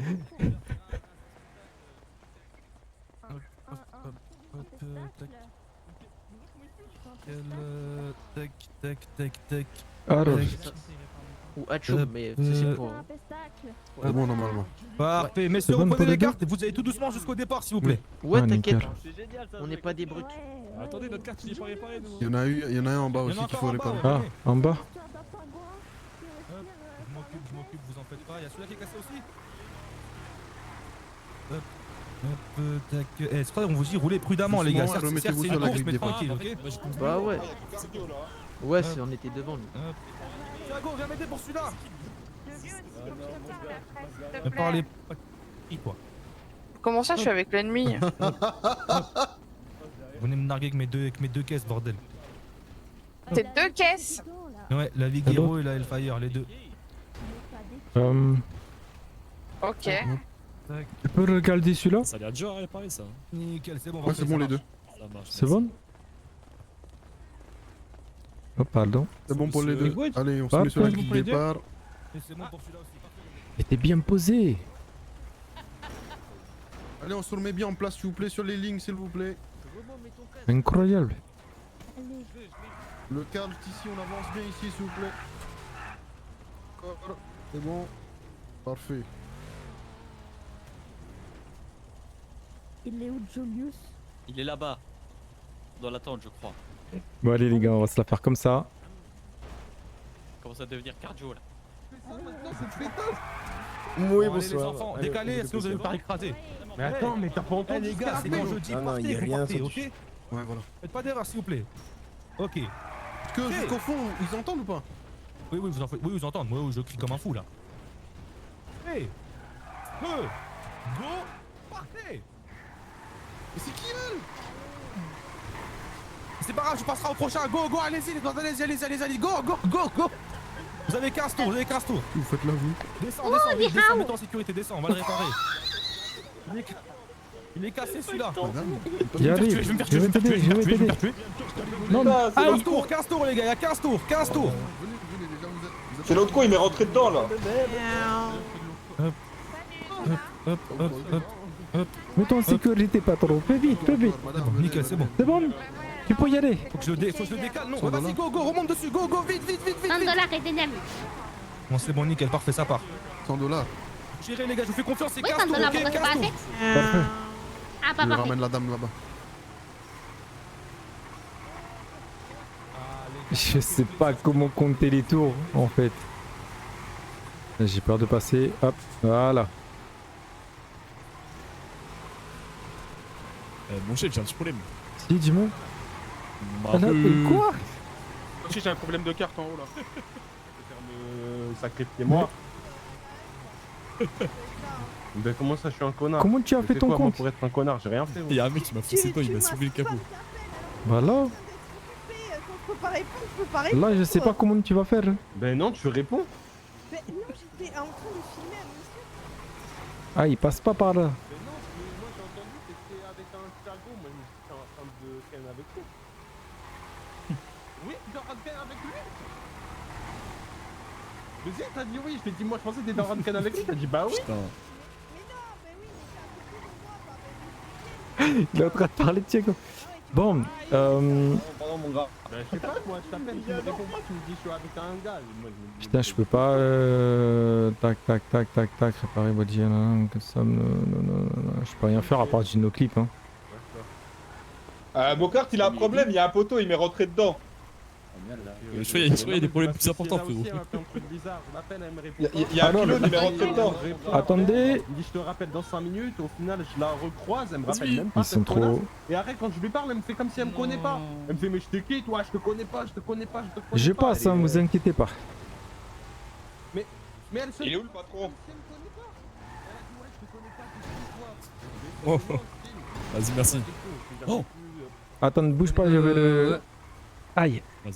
Tac. Alors. Ou Hacho, mais c'est pour. C'est bon, normalement. Parfait, messieurs, bon reprenez pour les les deux cartes et vous allez tout doucement jusqu'au départ, s'il vous plaît. Ouais, Ah, t'inquiète. nickel. On n'est pas des brutes. Attendez, notre carte, il est pas réparé, nous. Il y en a un en bas Il y aussi en a qu'il encore faut en bas, réparer. ouais. Ah, en bas. Je m'occupe, vous en faites pas. Il y a celui-là qui est cassé aussi. Hop, tac. C'est pour ça qu'on vous dit roulez prudemment, les gars. Doucement, Certes, remettez-vous c'est sur une la course, grille mais départ. tranquille, ok? Bah ouais. Ouais, on était devant nous. Thiago, viens m'aider pour celui-là. Ne parlez pas qui quoi. Comment ça, je suis avec l'ennemi? Vous venez me narguer avec mes deux caisses, bordel. T'es 2 caisses? Ouais, la Vigero et la Hellfire, les deux. Ok. Tu peux regarder celui-là? Ça a l'air dur à réparer ça. Nickel, c'est bon. Ouais, c'est bon les deux. Ça marche. C'est bon? Oh, pardon. C'est bon pour les deux. Good. Allez, on se met sur la grille de départ. C'est bon pour celui-là aussi. Mais t'es bien posé. Allez, on se remet bien en place, s'il vous plaît, sur les lignes, s'il vous plaît. Incroyable. Le cadre ici, on avance bien ici, s'il vous plaît. D'accord, c'est bon. Parfait. Il est où, Julius? Il est là-bas. Dans la tente, je crois. Bon, allez, les gars, on va se la faire comme ça. Il commence à devenir cardio là. Oui, Bon, allez, les bonsoir. enfants, Allez, décalez, allez, est-ce que vous allez me faire écraser? Mais attends, mais t'as pas entendu les gars, c'est quand je dis non, il y partez, a vous rien partez, sorti. ok? Ouais, voilà. Faites pas d'erreur, s'il vous plaît. Ok. Est-ce que jusqu'au fond, ils entendent ou pas? Oui, oui, vous entendez. Moi, je crie comme un fou là. Hey! 2, go, partez! Mais c'est qui elle? C'est pas grave, je passerai au prochain. Go, go, allez-y, les gars, allez-y, go, go, go, go! Vous avez 15 tours, Vous faites là, vous? Descends, descends, mets-toi en sécurité, descends, on va le réparer. Il est cassé celui-là. J'y arrive, je vais t'aider, je vais t'aider. Non, non, 15 tours les gars, il y a 15 tours. C'est l'autre coup, il m'est rentré dedans là. Hop. Mets-toi en sécurité, pas trop. Fais vite, fais vite. Nickel, c'est bon. C'est bon? Tu peux y aller. Faut que je le décale, non. Vas-y, go, remonte dessus, go, vite. 1 dollar et dynamique. Bon, c'est bon, nickel, parfait, ça part. 100 $. Gérez les gars, je vous fais confiance, c'est Oui, 15 100 tours, $, ok? pourquoi c'est 15 pas tours. assez? Parfait. Ah, pas Je parfait. ramène la dame là-bas. Je sais pas comment compter les tours en fait. J'ai peur de passer. Hop, voilà. Mon chef, j'ai un petit problème. Si, dis-moi. Bah, Ah, là, quoi? Si j'ai un problème de carte en haut là. Je vais faire me sacrifier moi. Ben comment ça je suis un connard? Comment tu as fait ton quoi, moi, compte? pour être un connard, j'ai rien fait. Il y a un mec qui m'a foncé toi, il m'a soulevé le capot. Voilà. Là, je sais pas comment tu vas faire. Ben non, tu réponds. Mais non, j'étais en train de filmer un monsieur. Ah, il passe pas par là. Ben non, moi j'ai entendu que t'étais avec un Thiago, moi je me suis en train de ken avec lui. Oui, t'es en train de ken avec lui? Mais si, t'as dit oui, je t'ai dit moi je pensais que t'étais en train de ken avec lui, t'as dit bah oui. Putain. Il est en train de parler de Thiago. Bon, Pardon mon gars. Ben je sais pas, moi je t'appelle, tu me réponds pas, tu me dis je suis avec un gars. Moi, je me dis, putain, je peux pas. Tac, réparer body. Comme ça, non. Je peux rien faire à part du no-clip. Hein. Mocart, il a un problème, il y a un poteau, il m'est rentré dedans. Je crois qu'il y a des problèmes plus importants, frérot. Il y a un pylône, il m'est rentré dedans. Attendez. Il dit je te rappelle dans 5 minutes, au final je la recroise, elle me rappelle même pas. Ils sont trop. Et après quand je lui parle, elle me fait comme si elle me connaît pas. Elle me fait mais je te quitte, toi, je te connais pas. Je passe, hein, vous inquiétez pas. Mais elle se... Il est où le patron? Oh. Vas-y, merci. Oh. Attends, ne bouge pas, je vais le. Aïe. Vas-y.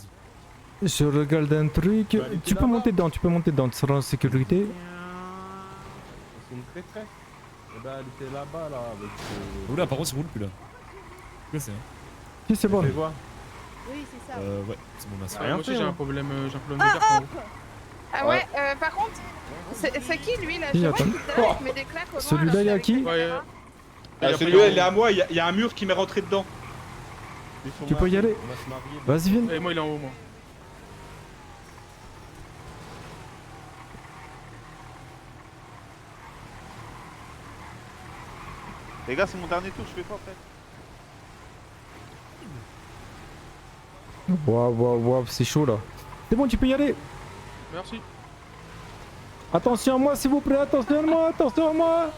Je regarde un truc. Tu peux monter dedans, tu seras en sécurité. C'est une traîtresse. Eh ben elle était là-bas là avec... Oula, par contre, il roule plus là. Quoi c'est? Si, c'est bon. Oui, c'est ça. Ouais, c'est bon, merci. Rien Moi aussi fait, j'ai hein. un problème de carte en haut. Ah ouais, par contre, c'est qui lui là? Si, Je vois attends. qu'il était là, il met des claques au loin, Celui-là, alors il y a que qui? Celui-là, il est à moi, il y a un mur qui m'est rentré dedans. Tu peux y aller. Vas-y, viens. Et moi il est en haut moi. Les gars, c'est mon dernier tour, je fais quoi après? Waouh, c'est chaud là. C'est bon, tu peux y aller. Merci. Attention à moi, s'il vous plaît, attention à moi.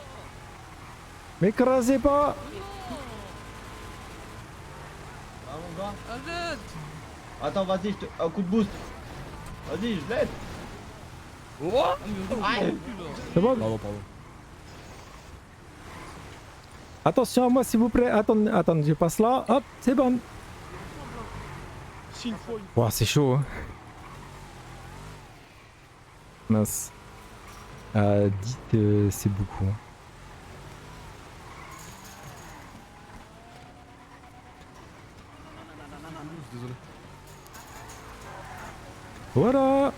M'écrasez pas. Arrête! Attends, vas-y, un coup de boost. Vas-y, je l'aide. C'est bon? Pardon, pardon. Attention à moi s'il vous plaît. Attendez, attendez, je passe là. Hop, c'est bon. Si une fois, une Ouah, c'est chaud. Hein. Mince. 10, c'est beaucoup. Hein. Désolé. Voilà.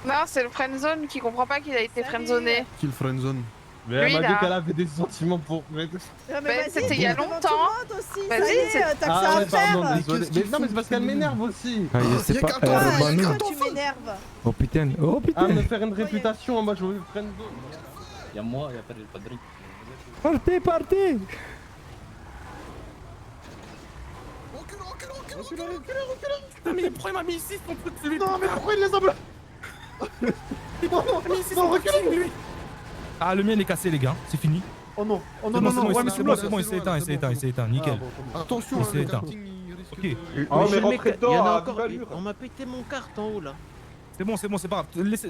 Non, c'est le friendzone qui comprend pas qu'il a été friendzoné. Kill friendzone. Mais elle Lui, m'a là. dit qu'elle avait des sentiments pour. Non, mais Ben, vas-y, c'était il y a devant longtemps. tout le monde aussi, ça Vas-y, y est, c'est- t'as que ça Ah à ouais, pardon, faire. désolé. Mais non, mais c'est parce qu'elle m'énerve aussi. Ah, je sais pas. Toi, Romano. tu m'énerves. Oh putain. Oh À putain. me faire une réputation, moi je veux friend zone. Y'a moi, y'a pas de drink. Partez, partez. Putain, mais pourquoi il m'a mis ici son truc celui Non, mais pourquoi il les a bloqués? Non, il m'a mis ici son parking, lui. Ah, le mien il est cassé, les gars, c'est fini. Oh non, oh C'est non, bon, non, c'est non, bon, ouais, c'est mais bon, c'est bon, c'est bon, il s'est éteint, il s'est éteint, il s'est éteint, nickel. Attention, Il s'est le éteint. karting il risque Ok. de... Oh, mais le mec, rentrez il y en dedans a à encore. vive allure. On m'a pété mon kart en haut là. C'est bon, c'est pas grave. Laissez...